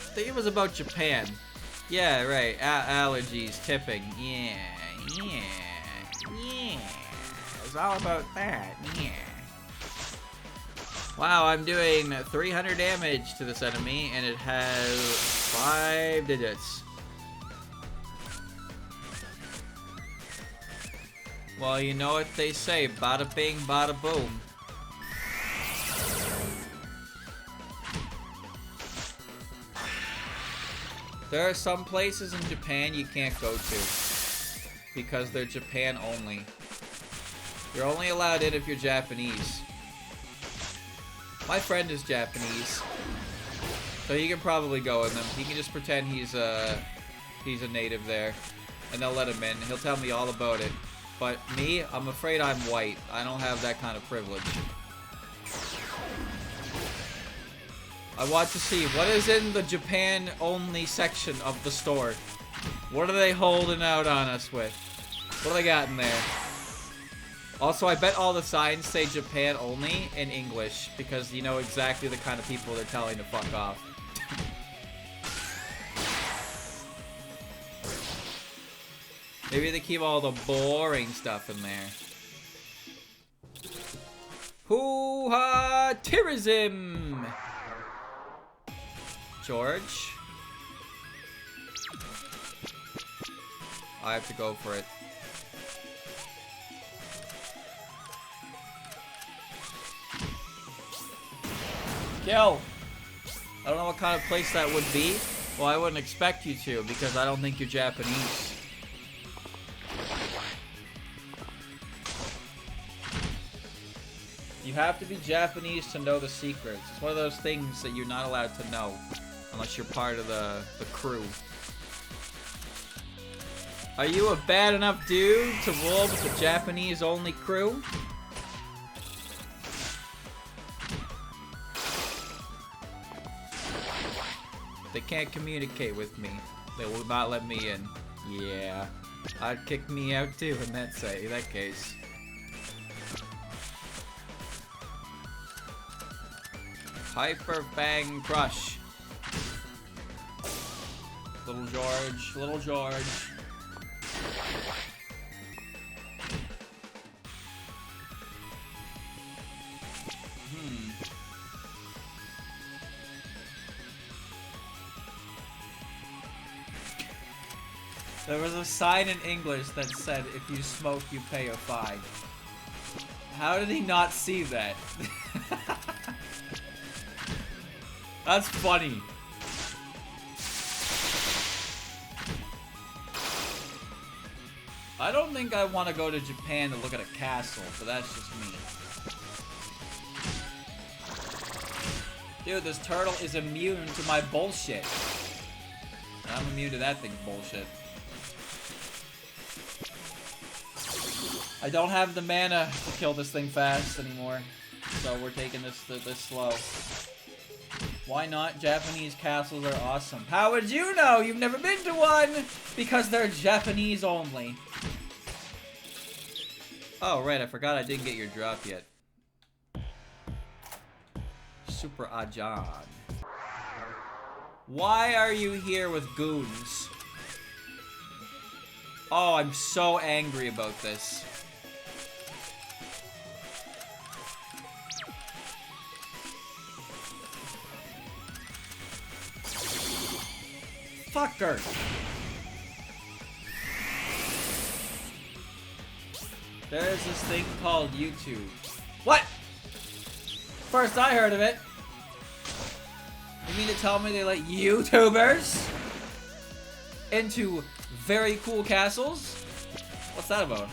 I think it was about Japan. Yeah, right. Allergies, tipping. Yeah. It's all about that. Yeah. Wow, I'm doing 300 damage to this enemy, and it has 5 digits. Well, you know what they say, bada bing, bada boom. There are some places in Japan you can't go to because they're Japan only. You're only allowed in if you're Japanese. My friend is Japanese, so he can probably go in them. He can just pretend he's a native there, and they'll let him in. He'll tell me all about it. But me, I'm afraid I'm white. I don't have that kind of privilege. I want to see what is in the Japan only section of the store. What are they holding out on us with? What do they got in there? Also, I bet all the signs say Japan only in English because you know exactly the kind of people they're telling to fuck off. Maybe they keep all the boring stuff in there. Hoo-ha! Tourism! George? I have to go for it. Kill! I don't know what kind of place that would be. Well, I wouldn't expect you to because I don't think you're Japanese. You have to be Japanese to know the secrets. It's one of those things that you're not allowed to know unless you're part of the crew. Are you a bad enough dude to roll with the Japanese-only crew? They can't communicate with me. They will not let me in. Yeah. I'd kick me out too in that case. Hyper Bang Crush. Little George, little George. There was a sign in English that said, if you smoke, you pay a fine. How did he not see that? That's funny. I don't think I want to go to Japan to look at a castle, but that's just me. Dude, this turtle is immune to my bullshit. And I'm immune to that thing's bullshit. I don't have the mana to kill this thing fast anymore, so we're taking this slow. Why not? Japanese castles are awesome. How would you know? You've never been to one! Because they're Japanese only. Oh, right. I forgot I didn't get your drop yet. Super Ajan. Why are you here with goons? Oh, I'm so angry about this. Fucker. There's this thing called YouTube. What? First I heard of it. You mean to tell me they let YouTubers into very cool castles? What's that about?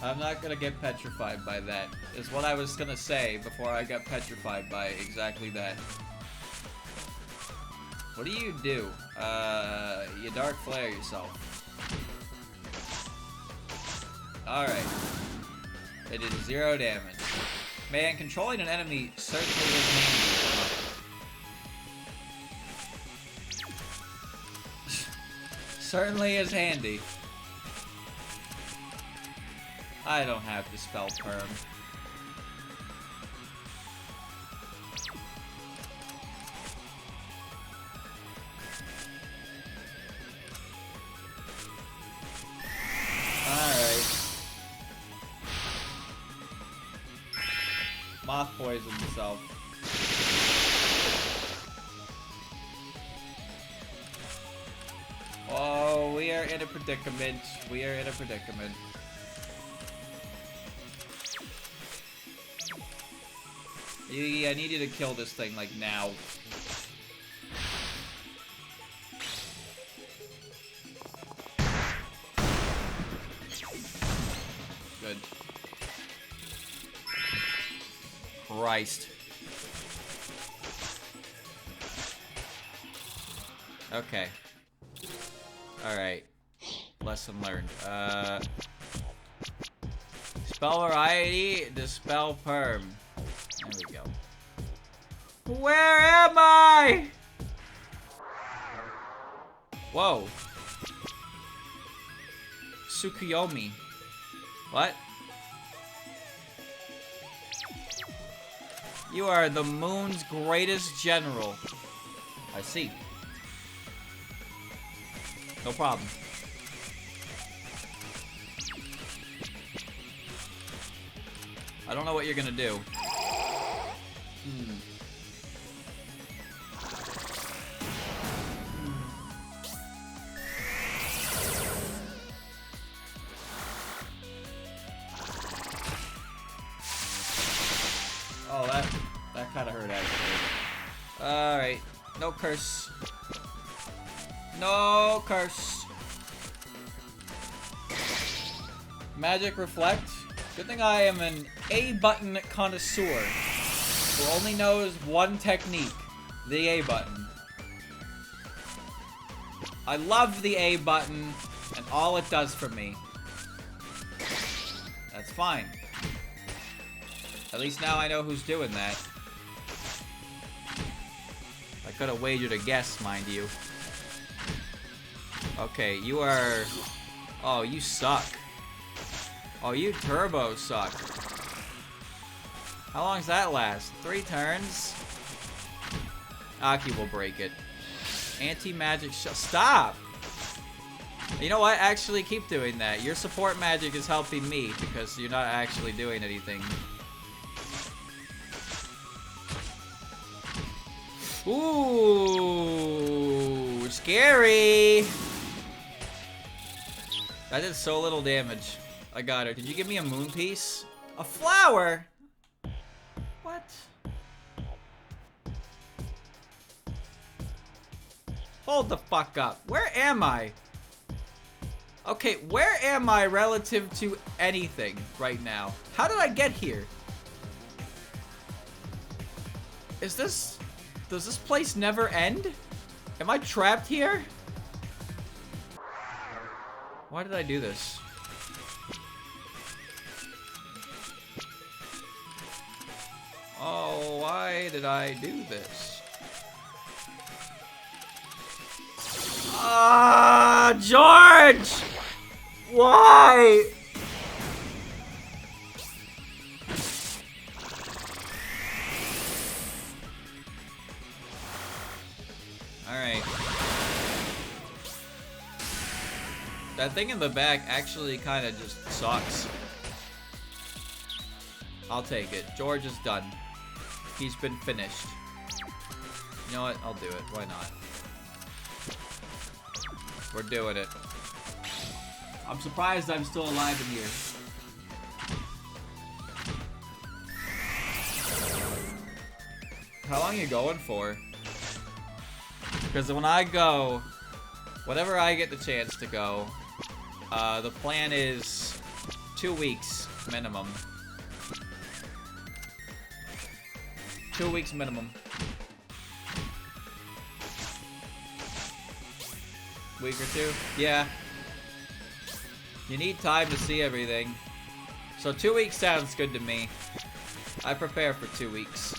I'm not gonna get petrified by that, is what I was gonna say before I got petrified by exactly that. What do? You dark flare yourself. Alright. It is 0 damage. Man, controlling an enemy certainly is handy. Certainly is handy. I don't have to spell perm. Alright. Moth poisoned himself. Oh, we are in a predicament. We are in a predicament. I need you to kill this thing, like, now. Good. Christ. Okay. Alright. Lesson learned. Spell variety, dispel perm. There we go. Where am I? Whoa. Tsukuyomi. What? You are the moon's greatest general. I see. No problem. I don't know what you're gonna do. Oh, that kind of hurt, actually. Alright. No curse. No curse. Magic Reflect. Good thing I am an A-button connoisseur who only knows one technique. The A button. I love the A button and all it does for me. That's fine. At least now I know who's doing that. I could have wagered a guess, mind you. Okay, you are... Oh, you suck. Oh, you turbo suck. How long does that last? 3 turns? Aki will break it. Anti-magic stop! You know what? Actually, keep doing that. Your support magic is helping me because you're not actually doing anything. Ooh, scary! That did so little damage. I got her. Did you give me a moon piece? A flower? What? Hold the fuck up. Where am I? Okay, where am I relative to anything right now? How did I get here? Does this place never end? Am I trapped here? Why did I do this? Oh, why did I do this? Ah, George! Why? Alright. That thing in the back actually kind of just sucks. I'll take it. George is done. He's been finished. You know what? I'll do it. Why not? We're doing it. I'm surprised I'm still alive in here. How long are you going for? Because when I go, whenever I get the chance to go, the plan is 2 weeks minimum. 2 weeks minimum. Week or two? Yeah. You need time to see everything. So 2 weeks sounds good to me. I prepare for 2 weeks.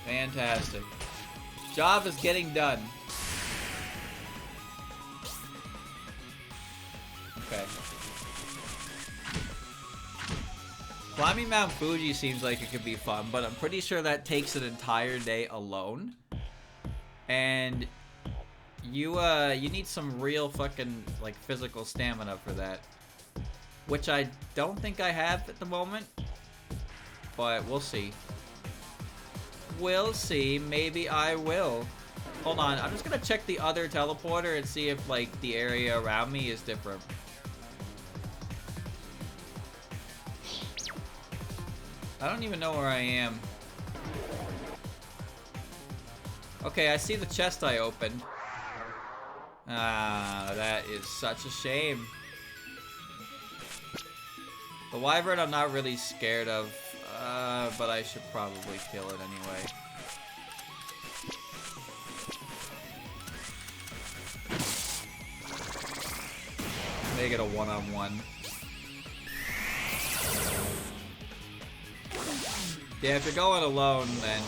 Fantastic. Job is getting done. Okay. Climbing Mount Fuji seems like it could be fun, but I'm pretty sure that takes an entire day alone. And you need some real fucking like physical stamina for that. Which I don't think I have at the moment. But we'll see. We'll see. Maybe I will. Hold on, I'm just gonna check the other teleporter and see if like the area around me is different. I don't even know where I am. Okay, I see the chest I opened. Ah, that is such a shame. The wyvern I'm not really scared of, but I should probably kill it anyway. Make it a one-on-one. Yeah, if you're going alone, then...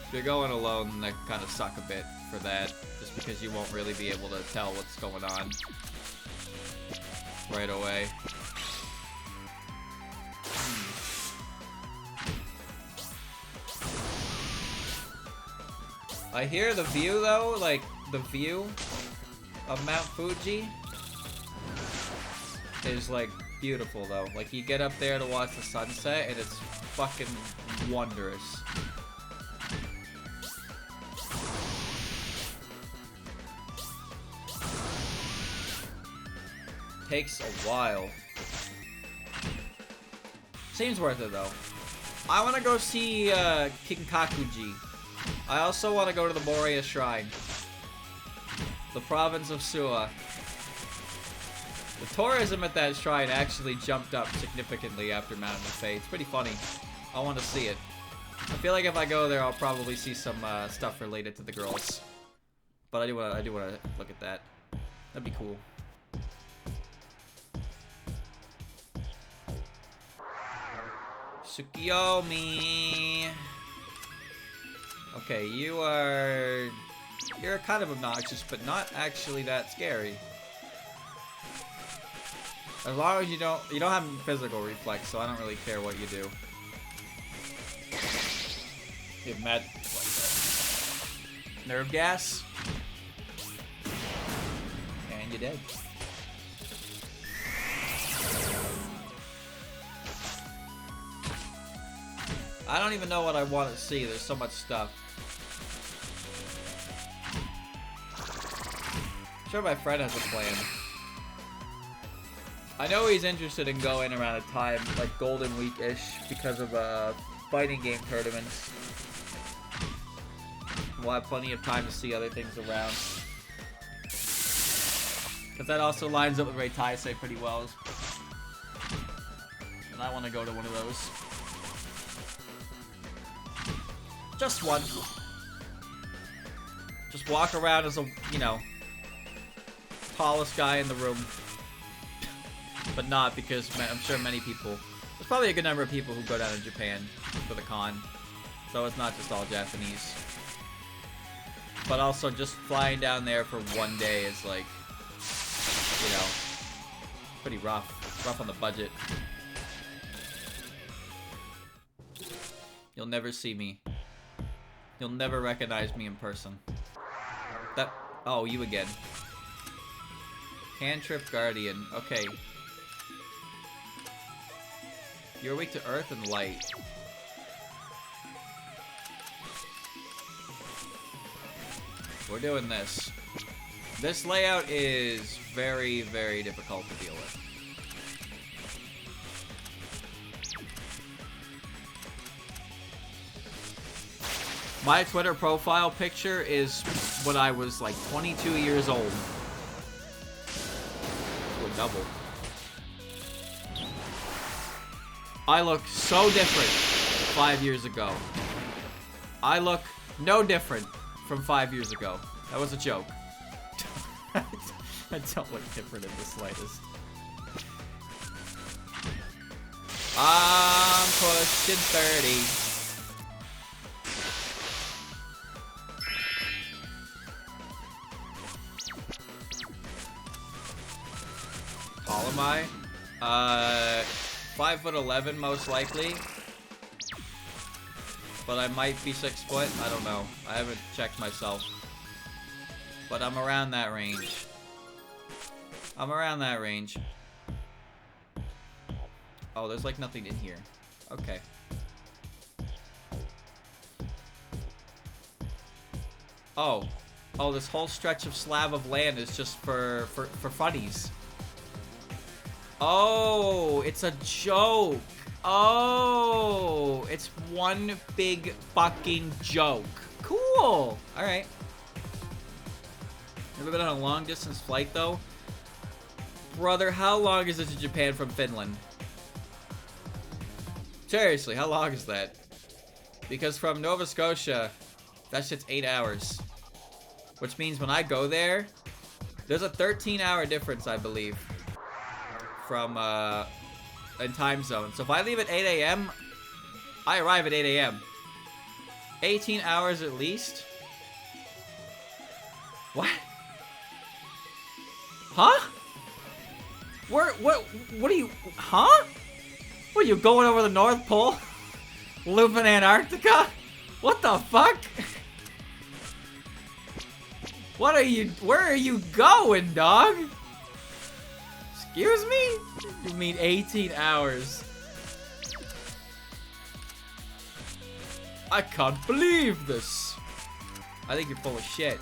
If you're going alone, that kind of suck a bit for that. Just because you won't really be able to tell what's going on right away. I hear the view, though, like, the view of Mount Fuji is, like, beautiful, though. Like, you get up there to watch the sunset, and it's fucking wondrous. Takes a while. Seems worth it, though. I want to go see Kinkakuji. I also want to go to the Moria Shrine. The province of Suwa. The tourism at that shrine actually jumped up significantly after Mountain of Fate. It's pretty funny. I want to see it. I feel like if I go there, I'll probably see some stuff related to the girls. But I do want to look at that. That'd be cool. Tsukiyomi. Okay, you're kind of obnoxious, but not actually that scary. As long as you don't have physical reflex, so I don't really care what you do. Get mad. Nerve gas. And you're dead. I don't even know what I want to see. There's so much stuff. I'm sure my friend has a plan. I know he's interested in going around a time like Golden Week-ish because of fighting game tournaments. We'll have plenty of time to see other things around. Because that also lines up with Ray Taisei pretty well. And I want to go to one of those. Just one. Just walk around as a, you know, tallest guy in the room. But not because I'm sure many people... There's probably a good number of people who go down to Japan for the con. So it's not just all Japanese. But also just flying down there for one day is like, you know, pretty rough. Rough on the budget. You'll never see me. You'll never recognize me in person. That... Oh, you again. Cantrip Guardian. Okay. You're weak to earth and light. We're doing this. This layout is very, very difficult to deal with. My Twitter profile picture is when I was like 22 years old. Oh, double. I look so different 5 years ago. I look no different from 5 years ago. That was a joke. I don't look different in the slightest. I'm pushing 30. Tall am I? 5'11" most likely. But I might be 6 foot. I don't know. I haven't checked myself. But I'm around that range. I'm around that range. Oh, there's like nothing in here. Okay. Oh. Oh, this whole stretch of slab of land is just for funnies. Oh, it's a joke. Oh, it's one big fucking joke. Cool. Alright. Ever been on a long distance flight though? Brother, how long is it to Japan from Finland? Seriously, how long is that? Because from Nova Scotia, that shit's 8 hours. Which means when I go there, there's a 13-hour difference, I believe. From, in time zone. So if I leave at 8 a.m., I arrive at 8 a.m. 18 hours at least? What? Huh? What are you, huh? What, are you going over the North Pole? Looping Antarctica? What the fuck? What are you, where are you going, dog? Excuse me? You mean 18 hours? I can't believe this. I think you're full of shit.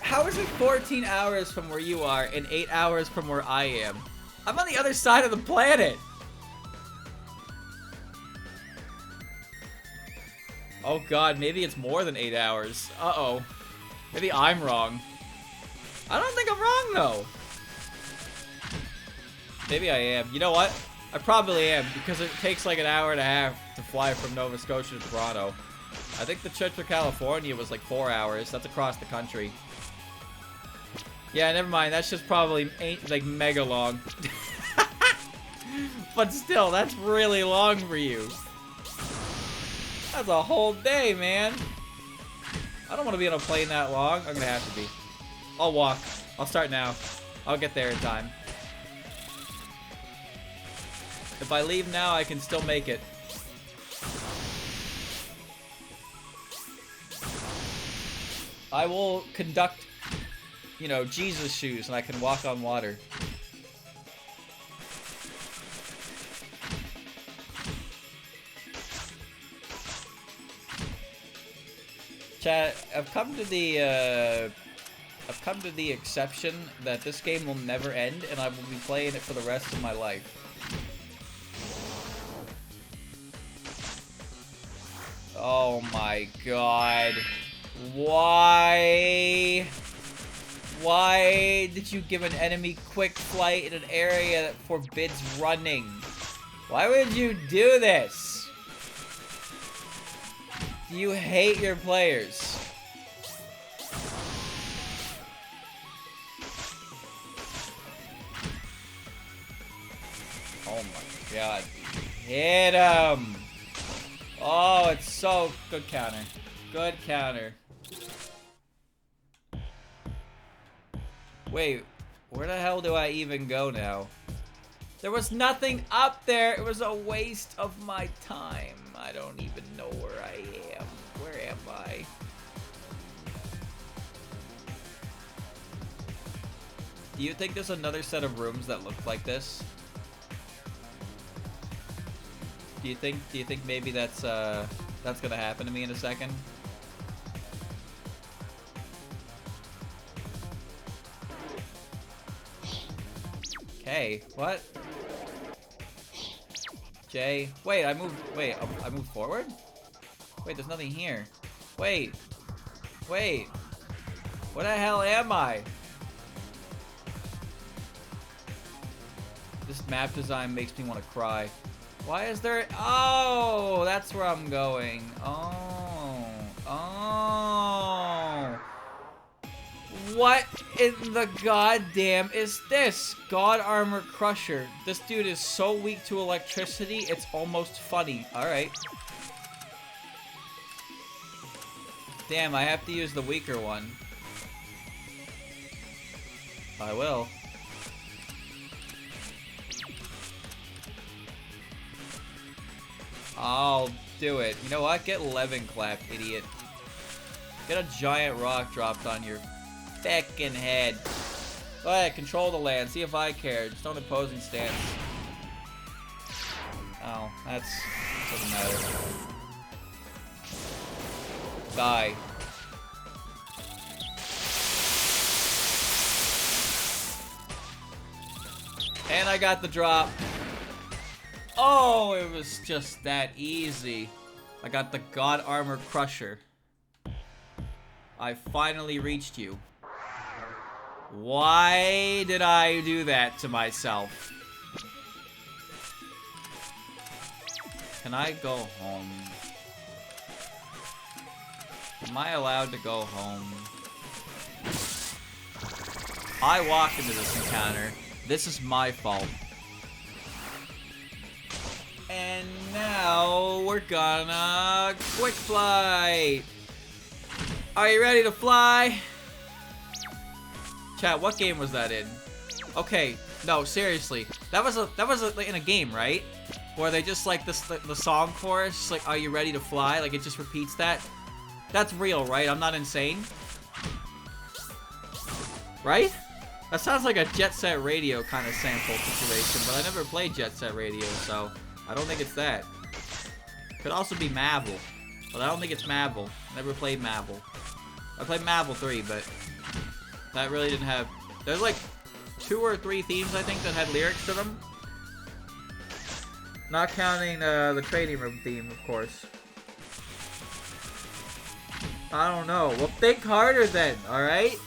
How is it 14 hours from where you are and 8 hours from where I am? I'm on the other side of the planet. Oh god, maybe it's more than 8 hours. Uh-oh. Maybe I'm wrong. I don't think I'm wrong, though. Maybe I am. You know what? I probably am, because it takes like an hour and a half to fly from Nova Scotia to Toronto. I think the trip to California was like 4 hours. That's across the country. Yeah, never mind. That's just probably like mega long. But still, that's really long for you. That's a whole day, man. I don't want to be on a plane that long. I'm gonna have to be. I'll walk. I'll start now. I'll get there in time. If I leave now, I can still make it. I will conduct, you know, Jesus shoes, and I can walk on water. Chat, I've come to the exception that this game will never end, and I will be playing it for the rest of my life. Oh my god. Why? Why did you give an enemy quick flight in an area that forbids running? Why would you do this? Do you hate your players? Oh my god. Hit him! Oh, it's so good counter. Good counter. Wait, where the hell do I even go now? There was nothing up there. It was a waste of my time. I don't even know where I am. Where am I? Do you think there's another set of rooms that look like this? Do you think maybe that's gonna happen to me in a second? Okay, what? Jay, wait, I moved forward? Wait, there's nothing here. Wait. Wait. What the hell am I? This map design makes me want to cry. Why is there... Oh, that's where I'm going. Oh. Oh. What in the goddamn is this? God Armor Crusher. This dude is so weak to electricity, it's almost funny. Alright. Damn, I have to use the weaker one. I will. I'll do it. You know what? Get Levin Clap, idiot. Get a giant rock dropped on your feckin' head. Go ahead, control the land. See if I care. Just don't opposing stance. Oh, doesn't matter. Die. And I got the drop. Oh, it was just that easy. I got the God Armor Crusher. I finally reached you. Why did I do that to myself? Can I go home? Am I allowed to go home? I walked into this encounter. This is my fault. And now we're gonna quick flight. Are you ready to fly? Chat, what game was that in? Okay, no, seriously. That was like, in a game, right? Where they just like the song chorus, like, are you ready to fly? Like it just repeats that. That's real, right? I'm not insane. Right? That sounds like a Jet Set Radio kind of sample situation, but I never played Jet Set Radio, so I don't think it's that. Could also be Mabel, but I don't think it's Mabel. Never played Mabel. I played Mabel 3, but that really didn't have... There's like 2 or 3 themes, I think, that had lyrics to them. Not counting the trading room theme, of course. I don't know. Well, think harder then, alright?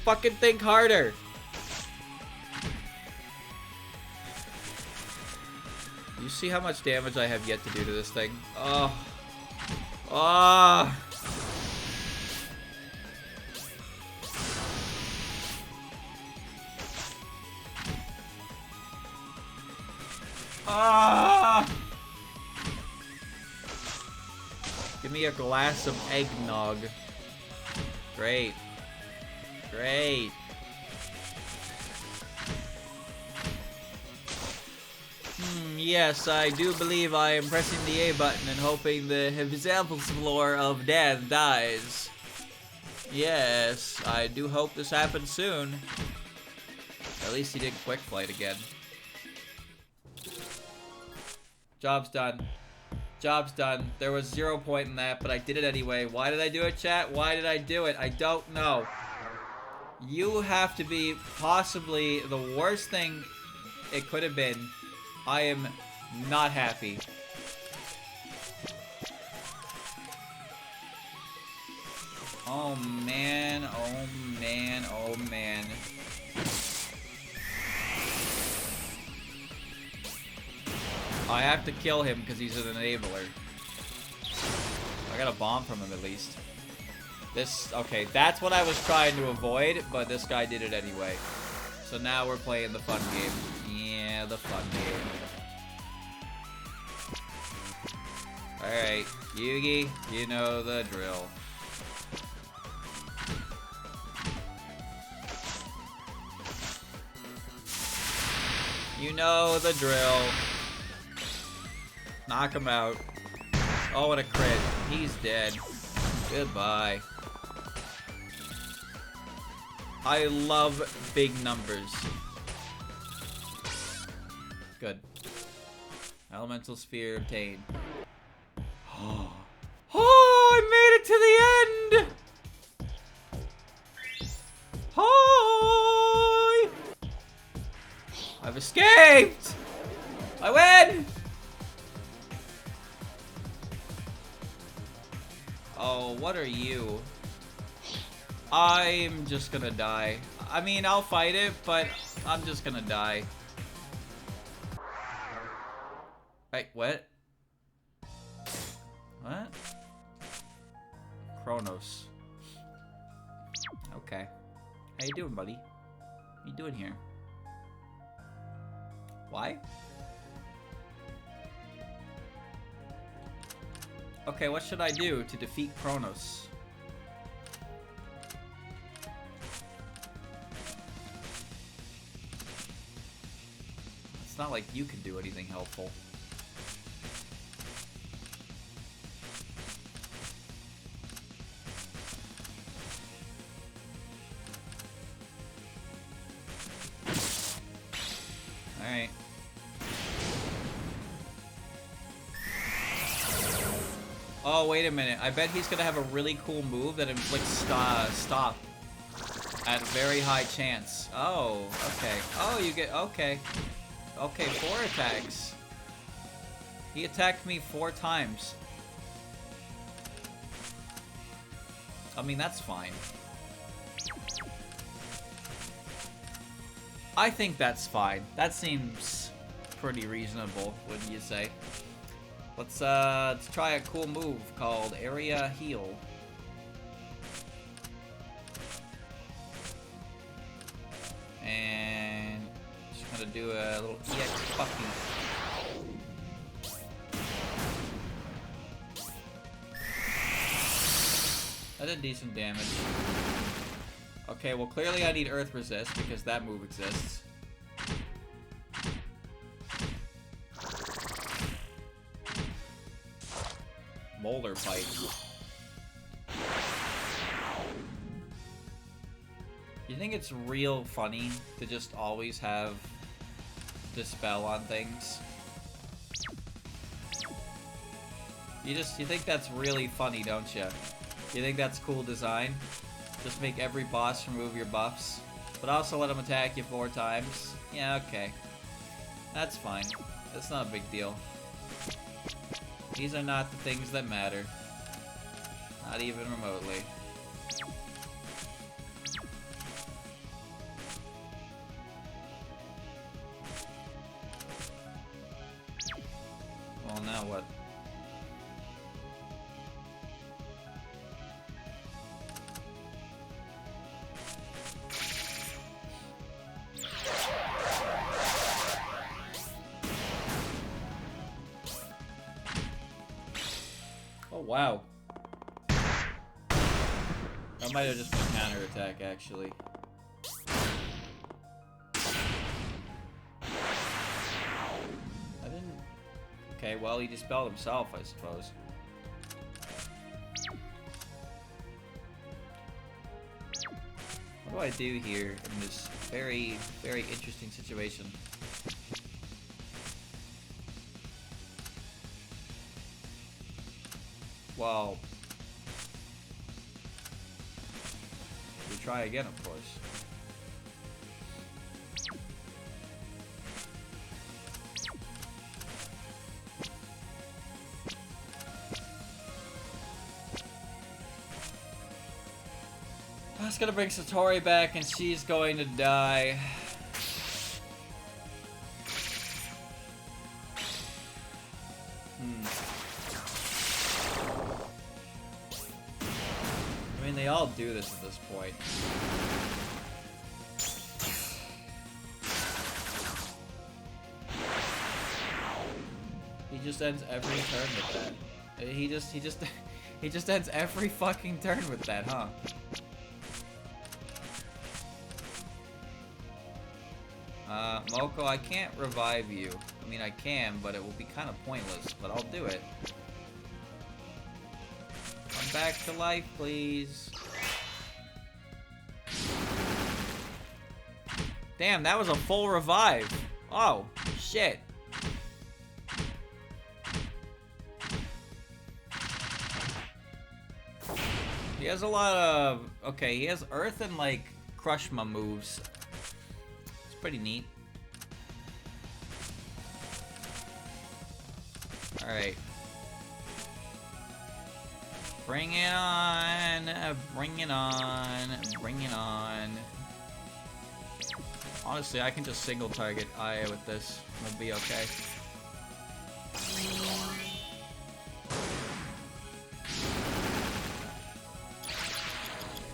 Fucking think harder. You see how much damage I have yet to do to this thing? Oh. Oh. Ah! Give me a glass of eggnog. Great. Great. Yes, I do believe I am pressing the A button and hoping the example floor of death dies. Yes, I do hope this happens soon. At least he did quick flight again. Job's done. Job's done. There was 0 point in that, but I did it anyway. Why did I do it, chat? Why did I do it? I don't know. You have to be possibly the worst thing it could have been. I am not happy. Oh man, oh man, oh man. I have to kill him because he's an enabler. I got a bomb from him at least. This, okay, that's what I was trying to avoid, but this guy did it anyway. So now we're playing the fun game. Yeah, the fun game. Alright, Yugi, you know the drill. You know the drill. Knock him out. Oh, what a crit. He's dead. Goodbye. I love big numbers. Good. Elemental sphere obtained. Oh, I made it to the end! Hi! I've escaped! I win! Oh, what are you? I'm just gonna die. I mean, I'll fight it, but I'm just gonna die. Wait, what? What? Kronos. Okay. How you doing, buddy? What you doing here? Why? Okay, what should I do to defeat Kronos? It's not like you can do anything helpful. Alright. Oh, wait a minute. I bet he's gonna have a really cool move that inflicts stop at very high chance. Oh, okay. Oh, you get... Okay. Okay, 4 attacks. He attacked me 4 times. I mean, that's fine. I think that's fine. That seems pretty reasonable, wouldn't you say? Let's try a cool move called Area Heal. And just gonna do a little EX puppy. That did decent damage. Okay, well clearly I need Earth Resist because that move exists. Boulder Pipe. You think it's real funny to just always have Dispel on things? You think that's really funny, don't you? You think that's cool design? Just make every boss remove your buffs, but also let them attack you 4 times? Yeah, okay. That's fine. That's not a big deal. These are not the things that matter. Not even remotely. Well, now what? Oh, wow. That might have just been counterattack, actually. I didn't... Okay, well, he dispelled himself, I suppose. What do I do here in this very, very interesting situation? Well, we try again, of course. just gonna bring Satori back and she's going to die. I mean, they all do this at this point. He just ends every turn with that. He just ends every fucking turn with that, huh? Moko, I can't revive you. I mean, I can, but it will be kind of pointless, but I'll do it. Come back to life, please. Damn, that was a full revive. Oh, shit. He has a lot of... Okay, he has Earth and, like, Crushma moves. It's pretty neat. Alright. Bring it on. Bring it on. Bring it on. Honestly, I can just single target Aya with this. We'll be okay.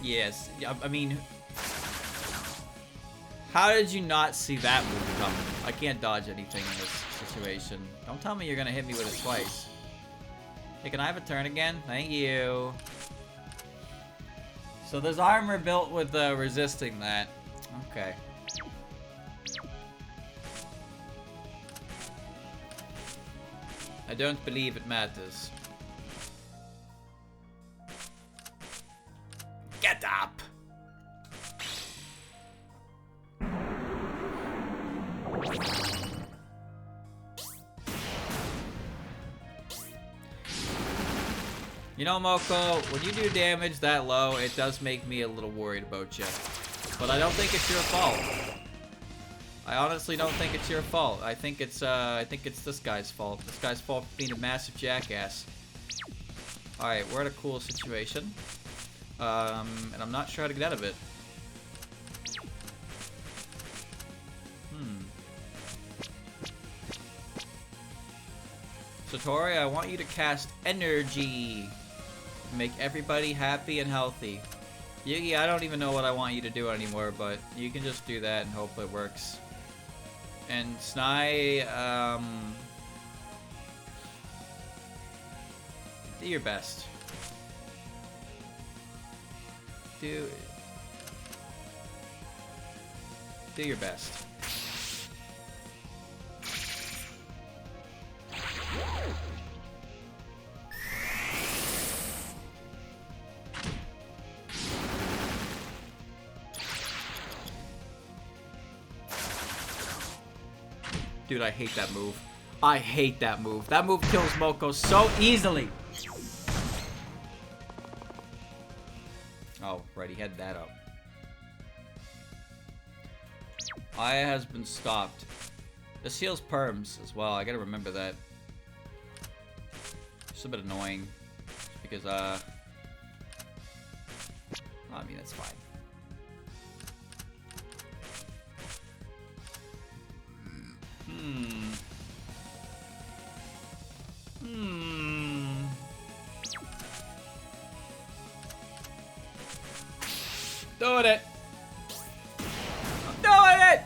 Yes, I mean, how did you not see that move coming? I can't dodge anything in this situation. Don't tell me you're gonna hit me with it twice. Hey, can I have a turn again? Thank you. So there's armor built with resisting that. Okay. I don't believe it matters. Get up! You know, Moko, when you do damage that low, it does make me a little worried about you. But I don't think it's your fault. I honestly don't think it's your fault. I think it's this guy's fault. This guy's fault for being a massive jackass. Alright, we're in a cool situation. And I'm not sure how to get out of it. Satori, I want you to cast energy. Make everybody happy and healthy. Yugi, I don't even know what I want you to do anymore, but you can just do that and hope it works. And Snai, do your best. Do your best. Dude, I hate that move. I hate that move. That move kills Moko so easily. Oh, right, he had that up. Aya has been stopped. This heals perms as well. I gotta remember that. It's a bit annoying. Because, I mean, that's fine. Doing it! I'm doing it!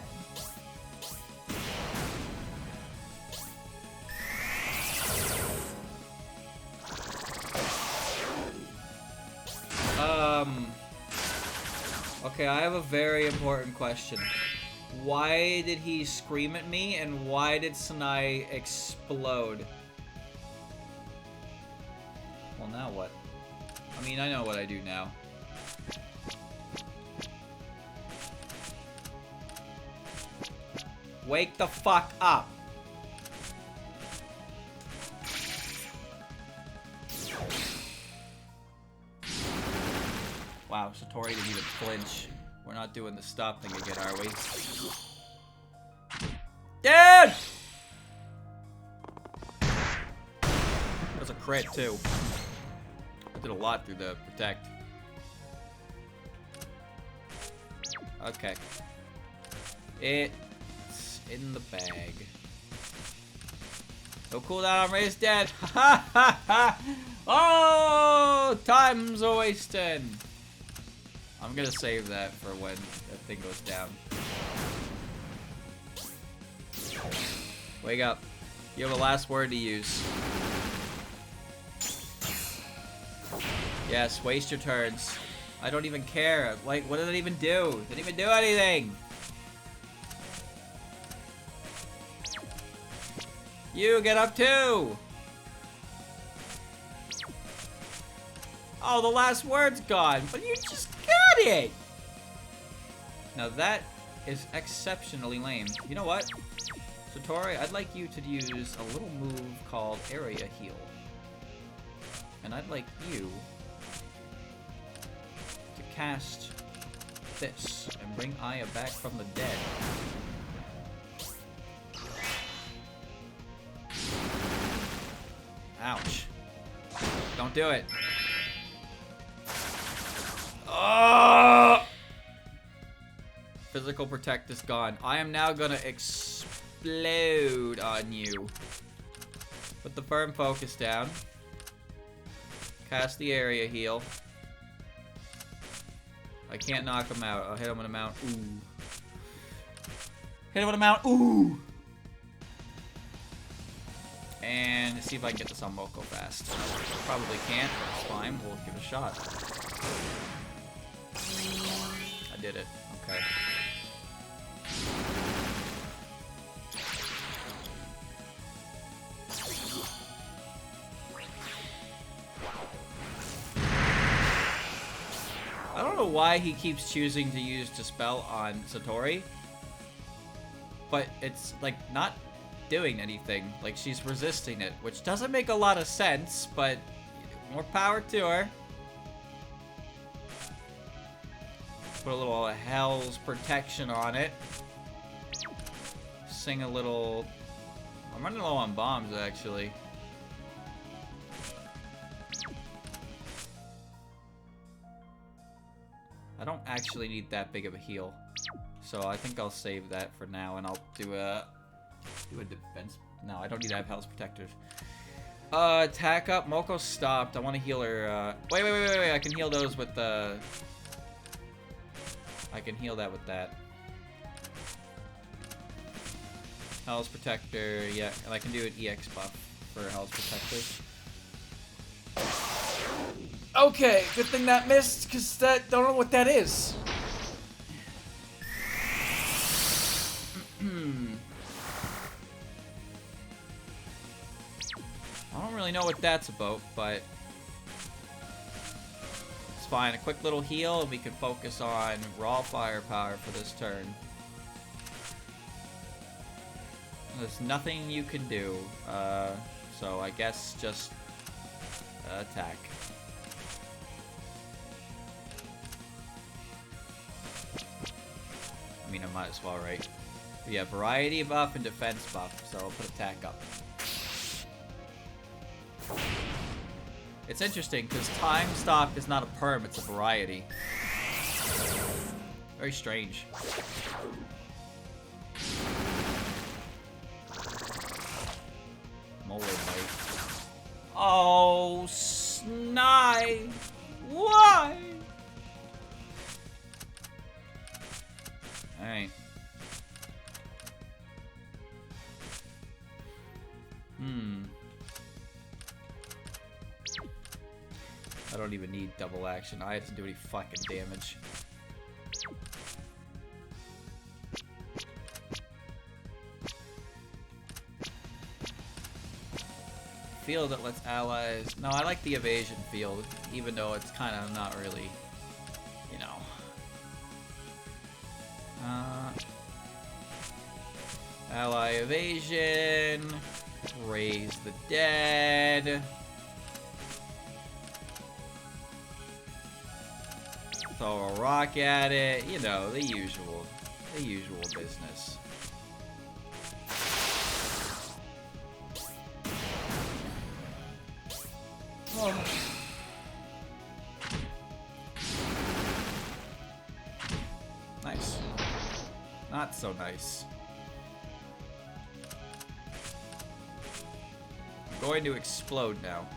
Okay, I have a very important question. Why did he scream at me, and why did Sanai explode? Well, now what? I mean, I know what I do now. Wake the fuck up! Wow, Satori didn't even flinch. We're not doing the stop thing again, are we? Dude! That was a crit, too. I did a lot through the protect. Okay. It's in the bag. No cooldown on Ray's dead. Ha ha ha! Oh! Time's a wasting. I'm gonna save that for when that thing goes down. Wake up. You have a last word to use. Yes, waste your turns. I don't even care. Like, what did it even do? Didn't even do anything. You get up too. Oh, the last word's gone, but you just got it. Now that is exceptionally lame. You know what? Satori, I'd like you to use a little move called Area Heal. And I'd like you to cast this and bring Aya back from the dead. Ouch. Don't do it. Oh! Physical Protect is gone. I am now gonna explode on you. Put the firm focus down. Cast the Area Heal. I can't knock him out. I'll hit him with a mount. Ooh. Hit him with a mount. Ooh! And see if I can get this on Moko fast. Probably can't, but it's fine. We'll give it a shot. I did it. Okay. I don't know why he keeps choosing to use Dispel on Satori, but it's like not doing anything. Like, she's resisting it, which doesn't make a lot of sense, but more power to her. Put a little Hell's Protection on it. Sing a little... I'm running low on bombs, actually. I don't actually need that big of a heal, so I think I'll save that for now, and I'll do a defense. No, I don't need to have Hell's Protectors. Attack up. Moko stopped. I want to heal her. Wait. I can heal those with the... I can heal that with that. Hell's Protector, yeah, and I can do an EX buff for Hell's Protector. Okay, good thing that missed, because that don't know what that is. I don't really know what that's about, but it's fine. A quick little heal, and we can focus on raw firepower for this turn. There's nothing you can do, so I guess just attack. I mean, I might as well, right? We have variety buff and defense buff, so I'll put attack up. It's interesting, because time stop is not a perm, it's a variety. Very strange. Molar bite. Oh, Snide! Why? Alright. I don't even need double action. I doesn't do any fucking damage. Field that lets allies... No, I like the evasion field, even though it's kind of not really, you know. Ally evasion. Raise the dead. Throw a rock at it. You know, the usual business. Oh. Nice. Not so nice. I'm going to explode now.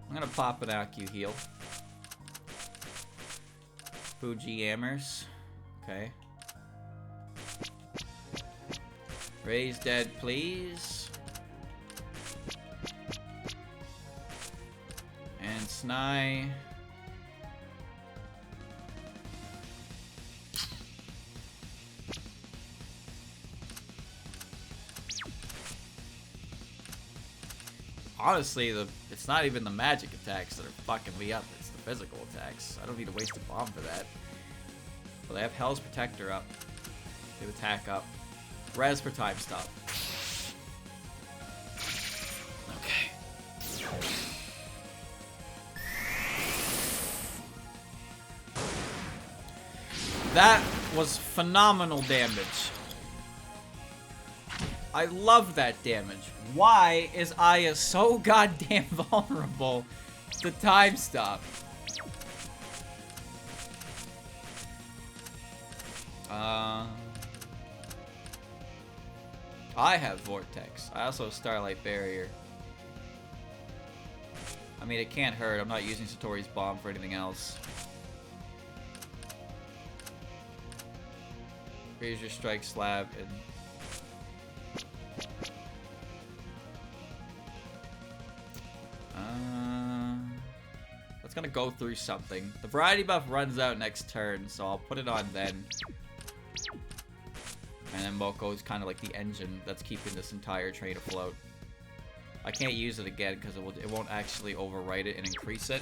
I'm gonna pop an Aku heal. Fuji Hammers. Okay. Raise dead, please. And Snai. Honestly, it's not even the magic attacks that are fucking me up. It's the physical attacks. I don't need to waste a bomb for that. But they have Hell's Protector up. They have attack up. Res for time stop. Okay. That was phenomenal damage. I love that damage. Why is Aya so goddamn vulnerable to time stop? I have Vortex. I also have Starlight Barrier. I mean, it can't hurt. I'm not using Satori's Bomb for anything else. Raise your Strike Slab and... That's gonna go through something. The variety buff runs out next turn, so I'll put it on then. And then Moko is kind of like the engine that's keeping this entire train afloat. I can't use it again because it won't actually overwrite it and increase it,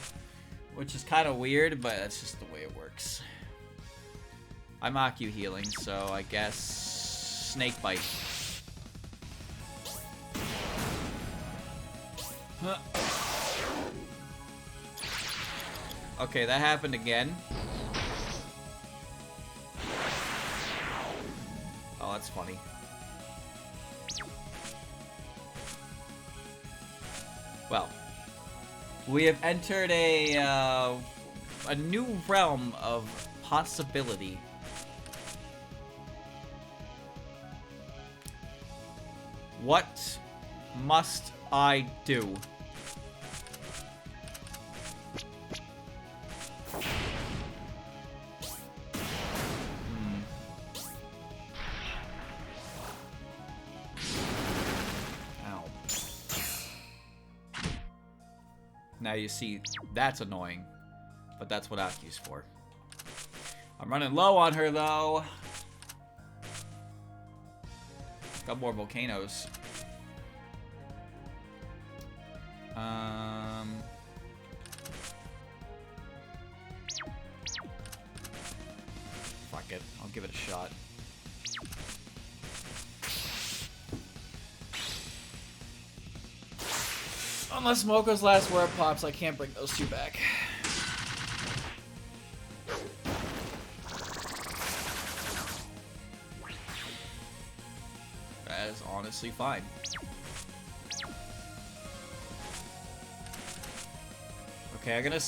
which is kind of weird, but that's just the way it works. I'm Aku healing, so I guess Snake Bite. Okay, that happened again. Oh, that's funny. Well, we have entered a new realm of possibility. What must I do? Now you see, that's annoying, but that's what Aku's for. I'm running low on her, though. Got more volcanoes. Fuck it, I'll give it a shot. Unless Moko's last word pops, I can't bring those two back. That is honestly fine. Okay, I'm gonna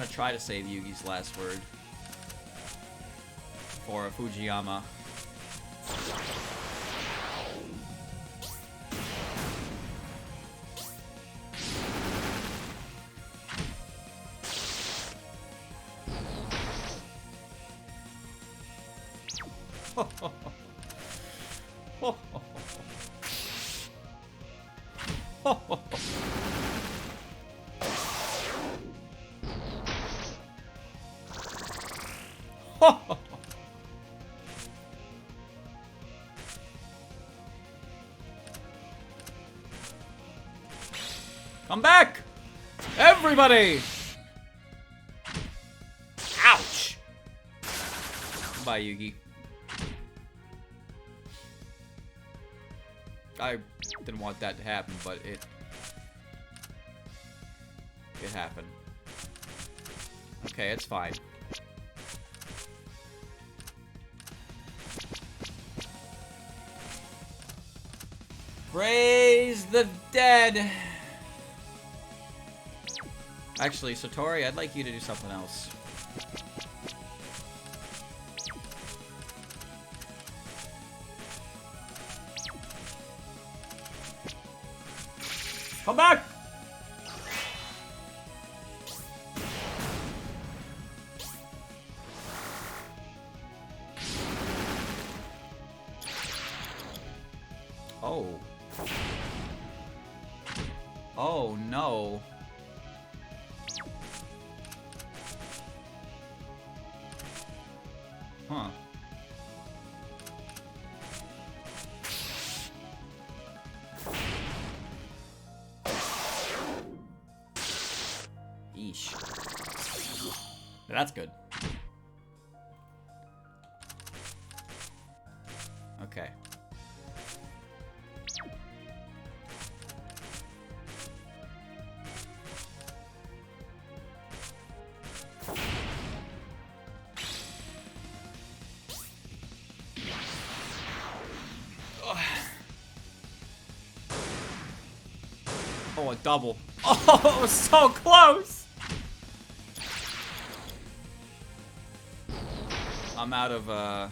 try to save Yugi's last word for Fujiyama. Come back! Everybody! Ouch! Bye, Yugi. I didn't want that to happen, but it happened. Okay, it's fine. Raise the dead! Actually, Satori, I'd like you to do something else. Come back! Oh. Oh, no. Huh. Yeesh. That's good. Okay. Oh, a double. Oh, it was so close! I'm out of,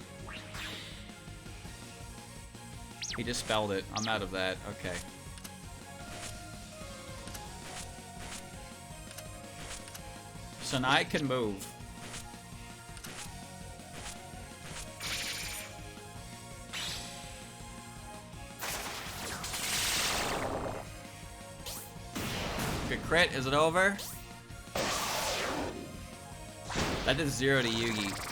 He just spelled it. I'm out of that. Okay. So now I can move. Good crit. Is it over? That did 0 to Yugi.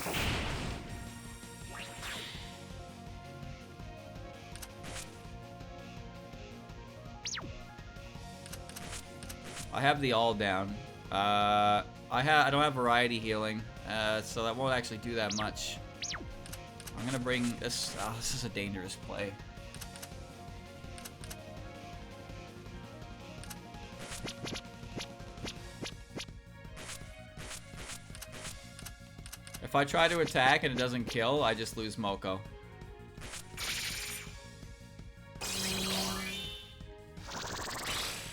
I have the all down. I don't have variety healing, so that won't actually do that much. I'm gonna bring this. Oh, this is a dangerous play. If I try to attack and it doesn't kill, I just lose Moko.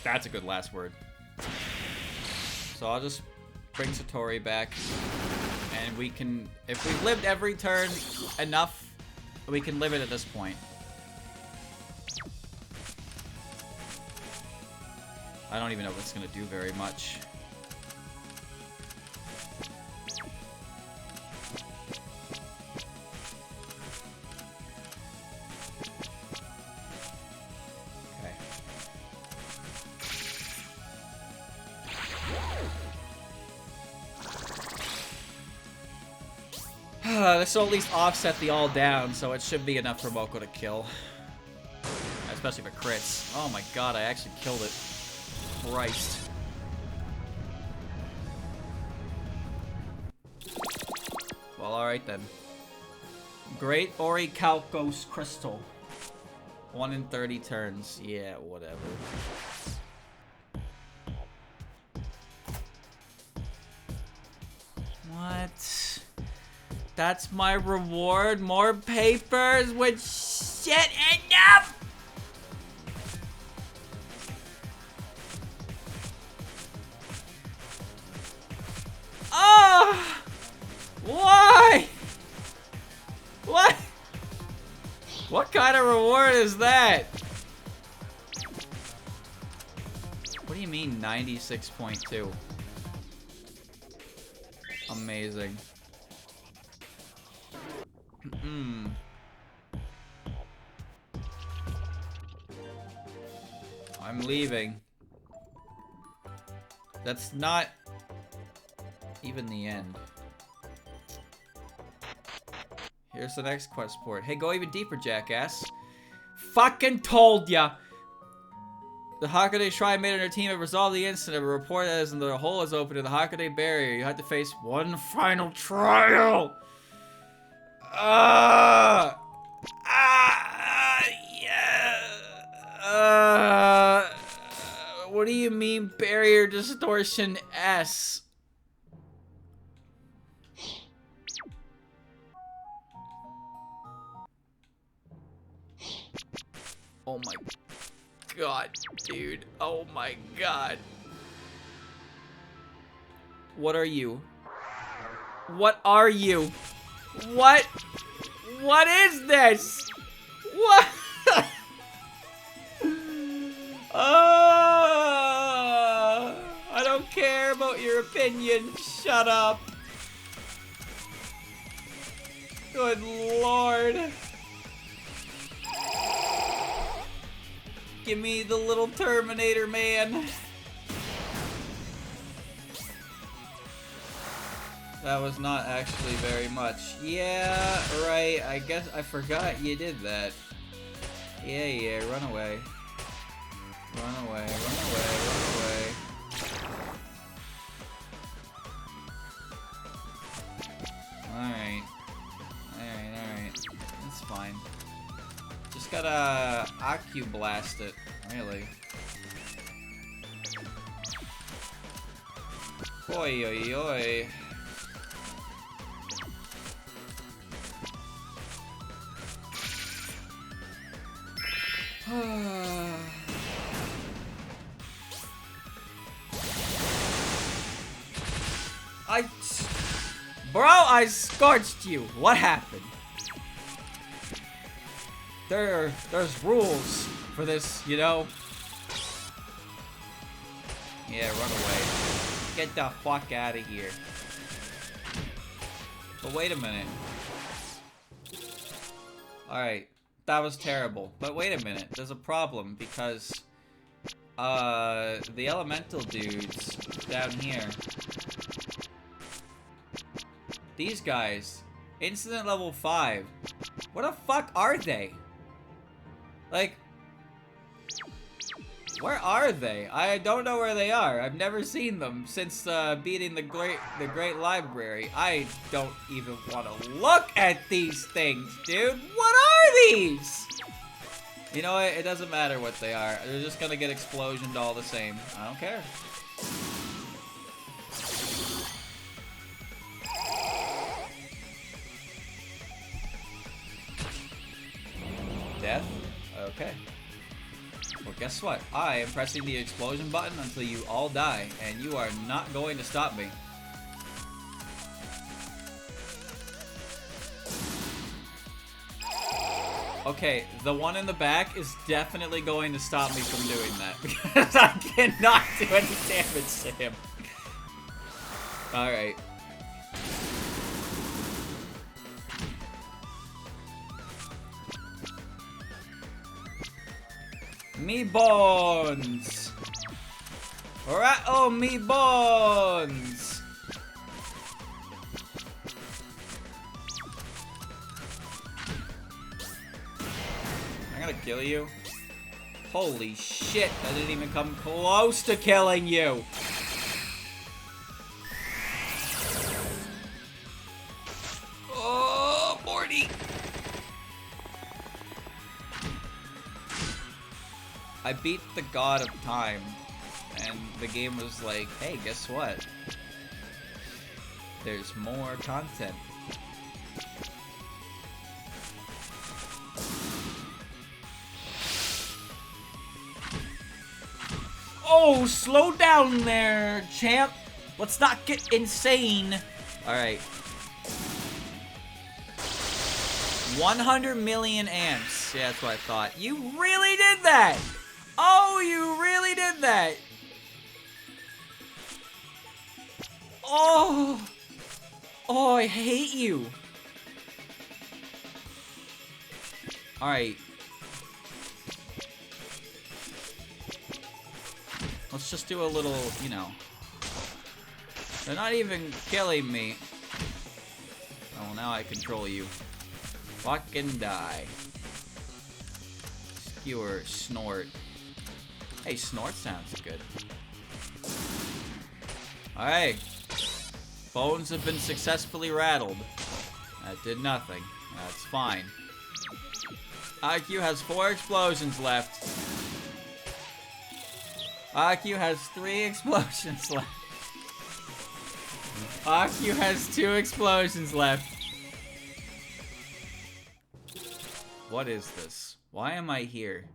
That's a good last word. So I'll just bring Satori back, and we can, if we've lived every turn enough, we can live it at this point. I don't even know if it's gonna do very much. This will at least offset the all down, so it should be enough for Moko to kill. Especially if it crits. Oh my god, I actually killed it. Christ. Well, alright then. Great Orichalcos Crystal. 1 in 30 turns. Yeah, whatever. What? That's my reward? More papers with shit enough? Oh! Why? What? What kind of reward is that? What do you mean 96.2? Amazing. I'm leaving. That's not even the end. Here's the next quest port. Hey, go even deeper, jackass. Fucking told ya! The Hakaday Shrine made and her team have resolved the incident. A report as the hole is open to the Hakaday barrier. You have to face one final trial! What do you mean barrier distortion S? Oh my god, dude. Oh my god. What are you? What are you? What? What is this? What? I don't care about your opinion. Shut up. Good Lord. Give me the little Terminator man. That was not actually very much. Yeah, right. I guess I forgot you did that. Yeah, run away. Run away, run away, run away. Alright. Alright. That's fine. Just gotta Aku blast it, really. Oi, oi, oi. Bro, I scorched you. What happened? There's rules for this, you know? Yeah, run away. Get the fuck out of here. But wait a minute. Alright, that was terrible. But wait a minute, there's a problem because the elemental dudes down here. These guys, incident level 5. What the fuck are they? Like, where are they? I don't know where they are. I've never seen them since beating the great library. I don't even want to look at these things, dude. What are these? You know what? It doesn't matter what they are. They're just gonna get explosioned all the same. I don't care. Death? Okay. Well, guess what? I am pressing the explosion button until you all die, and you are not going to stop me. Okay, the one in the back is definitely going to stop me from doing that, because I cannot do any damage to him. Alright. Me bones! Rattle me bones! I'm gonna kill you. Holy shit, that didn't even come close to killing you! Oh, Morty! I beat the god of time, and the game was like, hey, guess what? There's more content. Oh, slow down there, champ! Let's not get insane! Alright. 100 million amps. Yeah, that's what I thought. You really did that! Oh, you really did that! Oh! Oh, I hate you! Alright. Let's just do a little, you know. They're not even killing me. Oh, well, now I control you. Fucking die. Skewer, snort. Hey, snort sounds good. Alright. Bones have been successfully rattled. That did nothing. That's fine. IQ has 4 explosions left. IQ has 3 explosions left. IQ has 2 explosions left. What is this? Why am I here?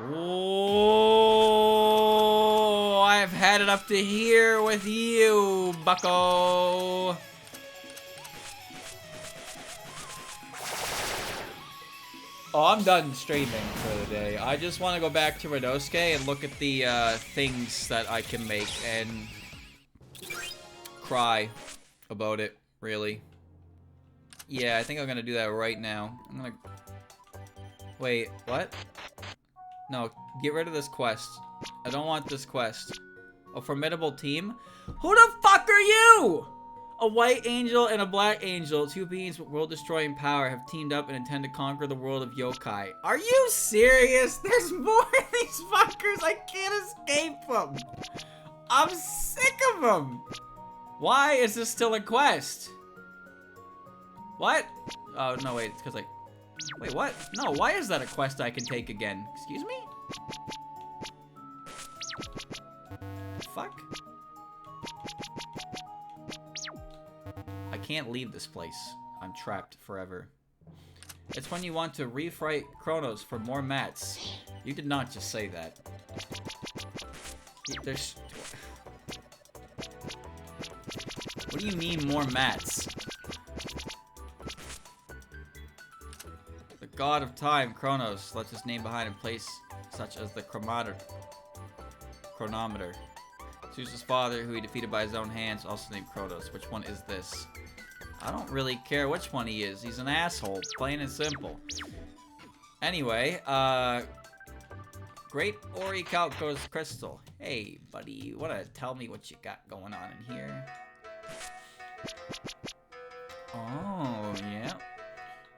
Oh, I have had it enough to hear with you, bucko. Oh, I'm done streaming for the day. I just want to go back to Radosuke and look at the things that I can make and cry about it, really. Yeah, I think I'm gonna do that right now. I'm gonna... Wait, what? No, get rid of this quest. I don't want this quest. A formidable team? Who the fuck are you? A white angel and a black angel, two beings with world-destroying power, have teamed up and intend to conquer the world of yokai. Are you serious? There's more of these fuckers. I can't escape them. I'm sick of them. Why is this still a quest? What? Oh, no, wait. It's because I... Wait, what? No, why is that a quest I can take again? Excuse me? Fuck? I can't leave this place. I'm trapped forever. It's when you want to refright Kronos for more mats. You did not just say that. There's... What do you mean more mats? The god of time, Kronos, left his name behind in place such as the chronometer. Zeus's father, who he defeated by his own hands, also named Kronos. Which one is this? I don't really care which one he is. He's an asshole, plain and simple. Anyway, Great Orichalcos Crystal. Hey, buddy, you wanna tell me what you got going on in here? Oh, yeah.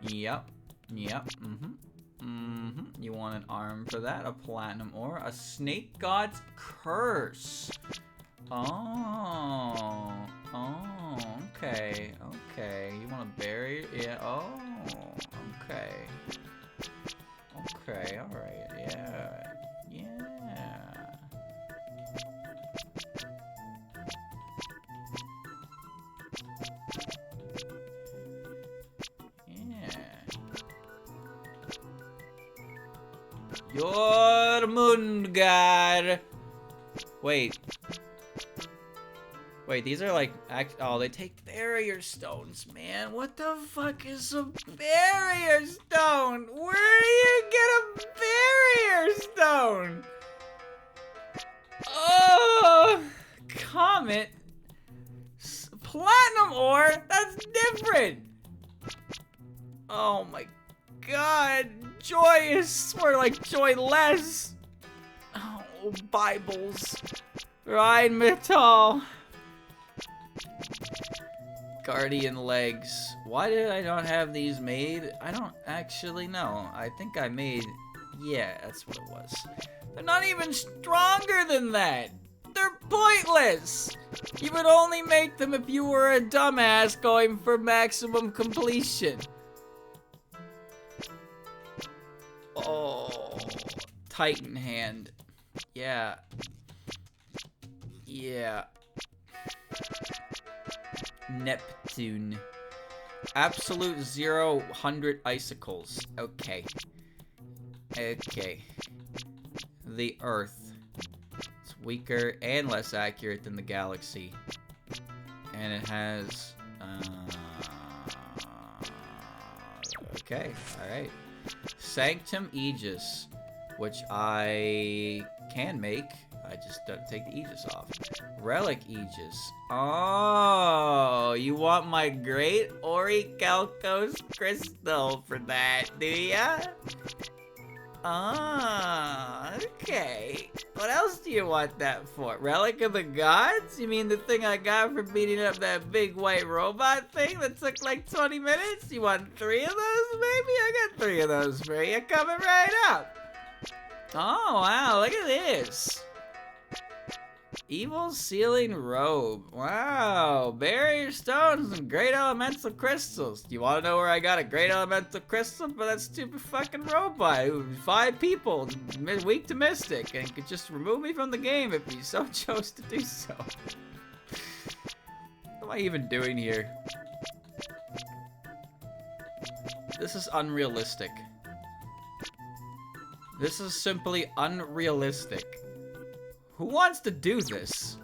Yep. Yep. You want an arm for that? A platinum ore? A snake god's curse. Oh. Oh, okay. Okay. You want to bury? Yeah. Oh. Okay. Okay. All right. Yeah. Yeah. Jormungandr. Wait. Wait, these are like... Oh, they take barrier stones, man. What the fuck is a barrier stone? Where do you get a barrier stone? Oh! Comet. Platinum ore? That's different. Oh my god. Joyous. Or like joyless. Oh, Bibles. Rheinmetall. Guardian legs. Why did I not have these made? I don't actually know. I think I made... Yeah, that's what it was. They're not even stronger than that. They're pointless. You would only make them if you were a dumbass going for maximum completion. Oh, Titan hand. Yeah. Yeah. Neptune. Absolute 0-100 icicles. Okay. Okay. The Earth. It's weaker and less accurate than the galaxy. And it has... Okay, alright. Sanctum Aegis, which I can make. I just don't take the Aegis off. Relic Aegis. Oh, you want my great Orichalcos crystal for that, do ya? Ah, okay. What else do you want that for? Relic of the Gods? You mean the thing I got for beating up that big white robot thing that took like 20 minutes? You want 3 of those, maybe? I got 3 of those for you. Coming right up. Oh, wow, look at this. Evil Sealing Robe. Wow. Barrier stones and great elemental crystals. Do you want to know where I got a great elemental crystal for that stupid fucking robot who 5 people, weak to mystic, and could just remove me from the game if he so chose to do so. What am I even doing here? This is unrealistic. This is simply unrealistic. Who wants to do this?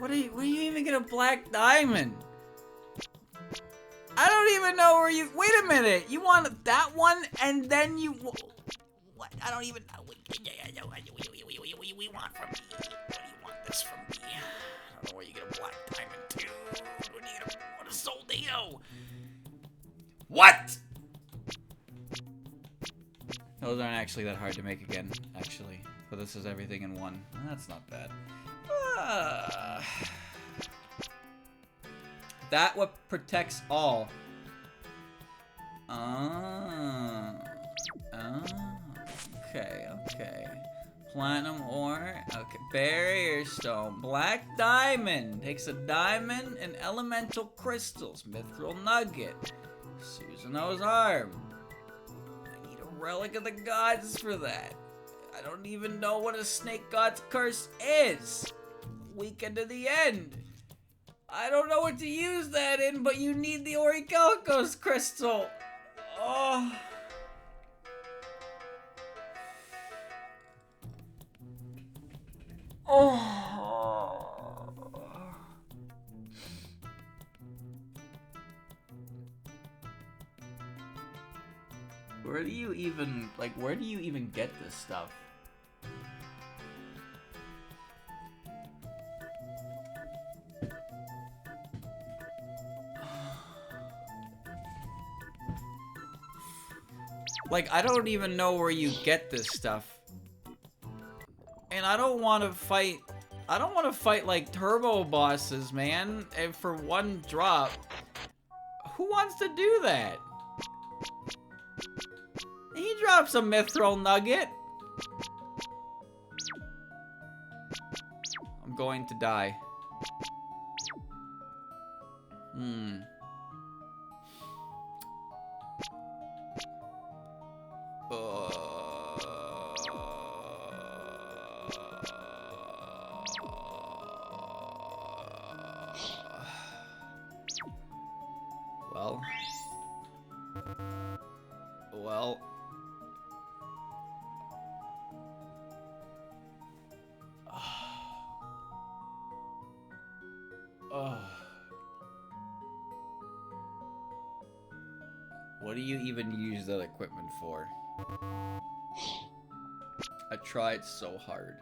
What do you even get a black diamond? I don't even know where you... Wait a minute. You want that one and then you... What? I don't even know. What do you want from me? What do you want this from me? I don't know where you get a black diamond too. What a soldado. What? Those aren't actually that hard to make again, actually. But this is everything in one. That's not bad. That what protects all. Okay. Platinum ore. Okay. Barrier stone. Black diamond. Takes a diamond and elemental crystals. Mithril nugget. Susanoo's arm. I need a relic of the gods for that. I don't even know what a snake god's curse is. Weekend to the end. I don't know what to use that in, but you need the Orichalcos crystal. Oh. Where do you even get this stuff? Like, I don't even know where you get this stuff. And I don't want to fight like turbo bosses, man, and for one drop. Who wants to do that? He drops a mithril nugget. I'm going to die. Well. What do you even use that equipment for? I tried so hard.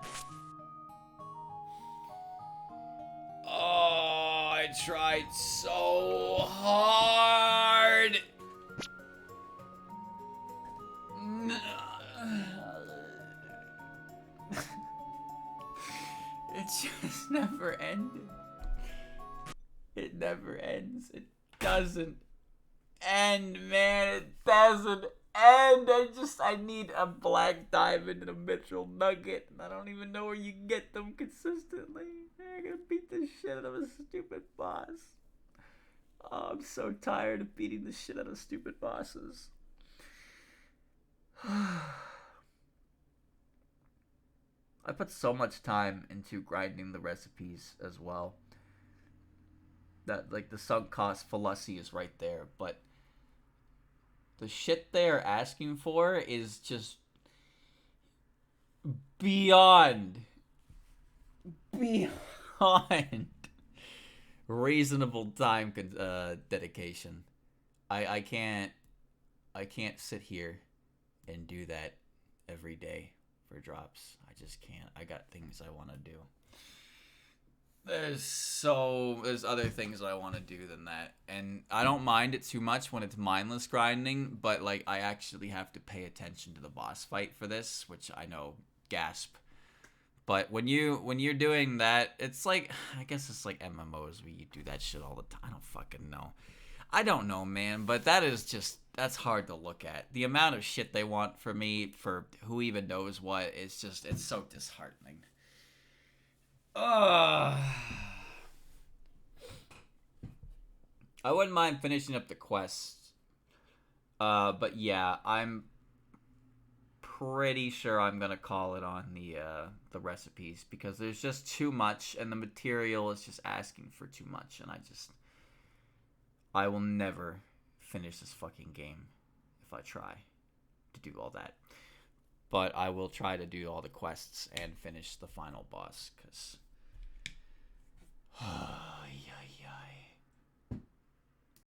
Oh, I tried so hard. It just never ended. It never ends. It doesn't end, man. It doesn't end. I need a black diamond and a mithril nugget, and I don't even know where you can get them consistently. I'm gonna beat the shit out of a stupid boss. Oh, I'm so tired of beating the shit out of stupid bosses. I put so much time into grinding the recipes as well. That, like, the sunk cost fallacy is right there, but the shit they're asking for is just beyond reasonable time dedication. I can't sit here and do that every day for drops. I just can't. I got things I want to do. There's other things that I want to do than that, and I don't mind it too much when it's mindless grinding, but like I actually have to pay attention to the boss fight for this, which I know, gasp. But when you're doing that, it's like, I guess it's like MMOs where you do that shit all the time. I don't fucking know. I don't know, man, but that's hard to look at. The amount of shit they want from me for who even knows what is it's so disheartening. I wouldn't mind finishing up the quest. But yeah, I'm pretty sure I'm gonna call it on the recipes, because there's just too much, and the material is just asking for too much, and I will never finish this fucking game if I try to do all that. But I will try to do all the quests and finish the final boss, because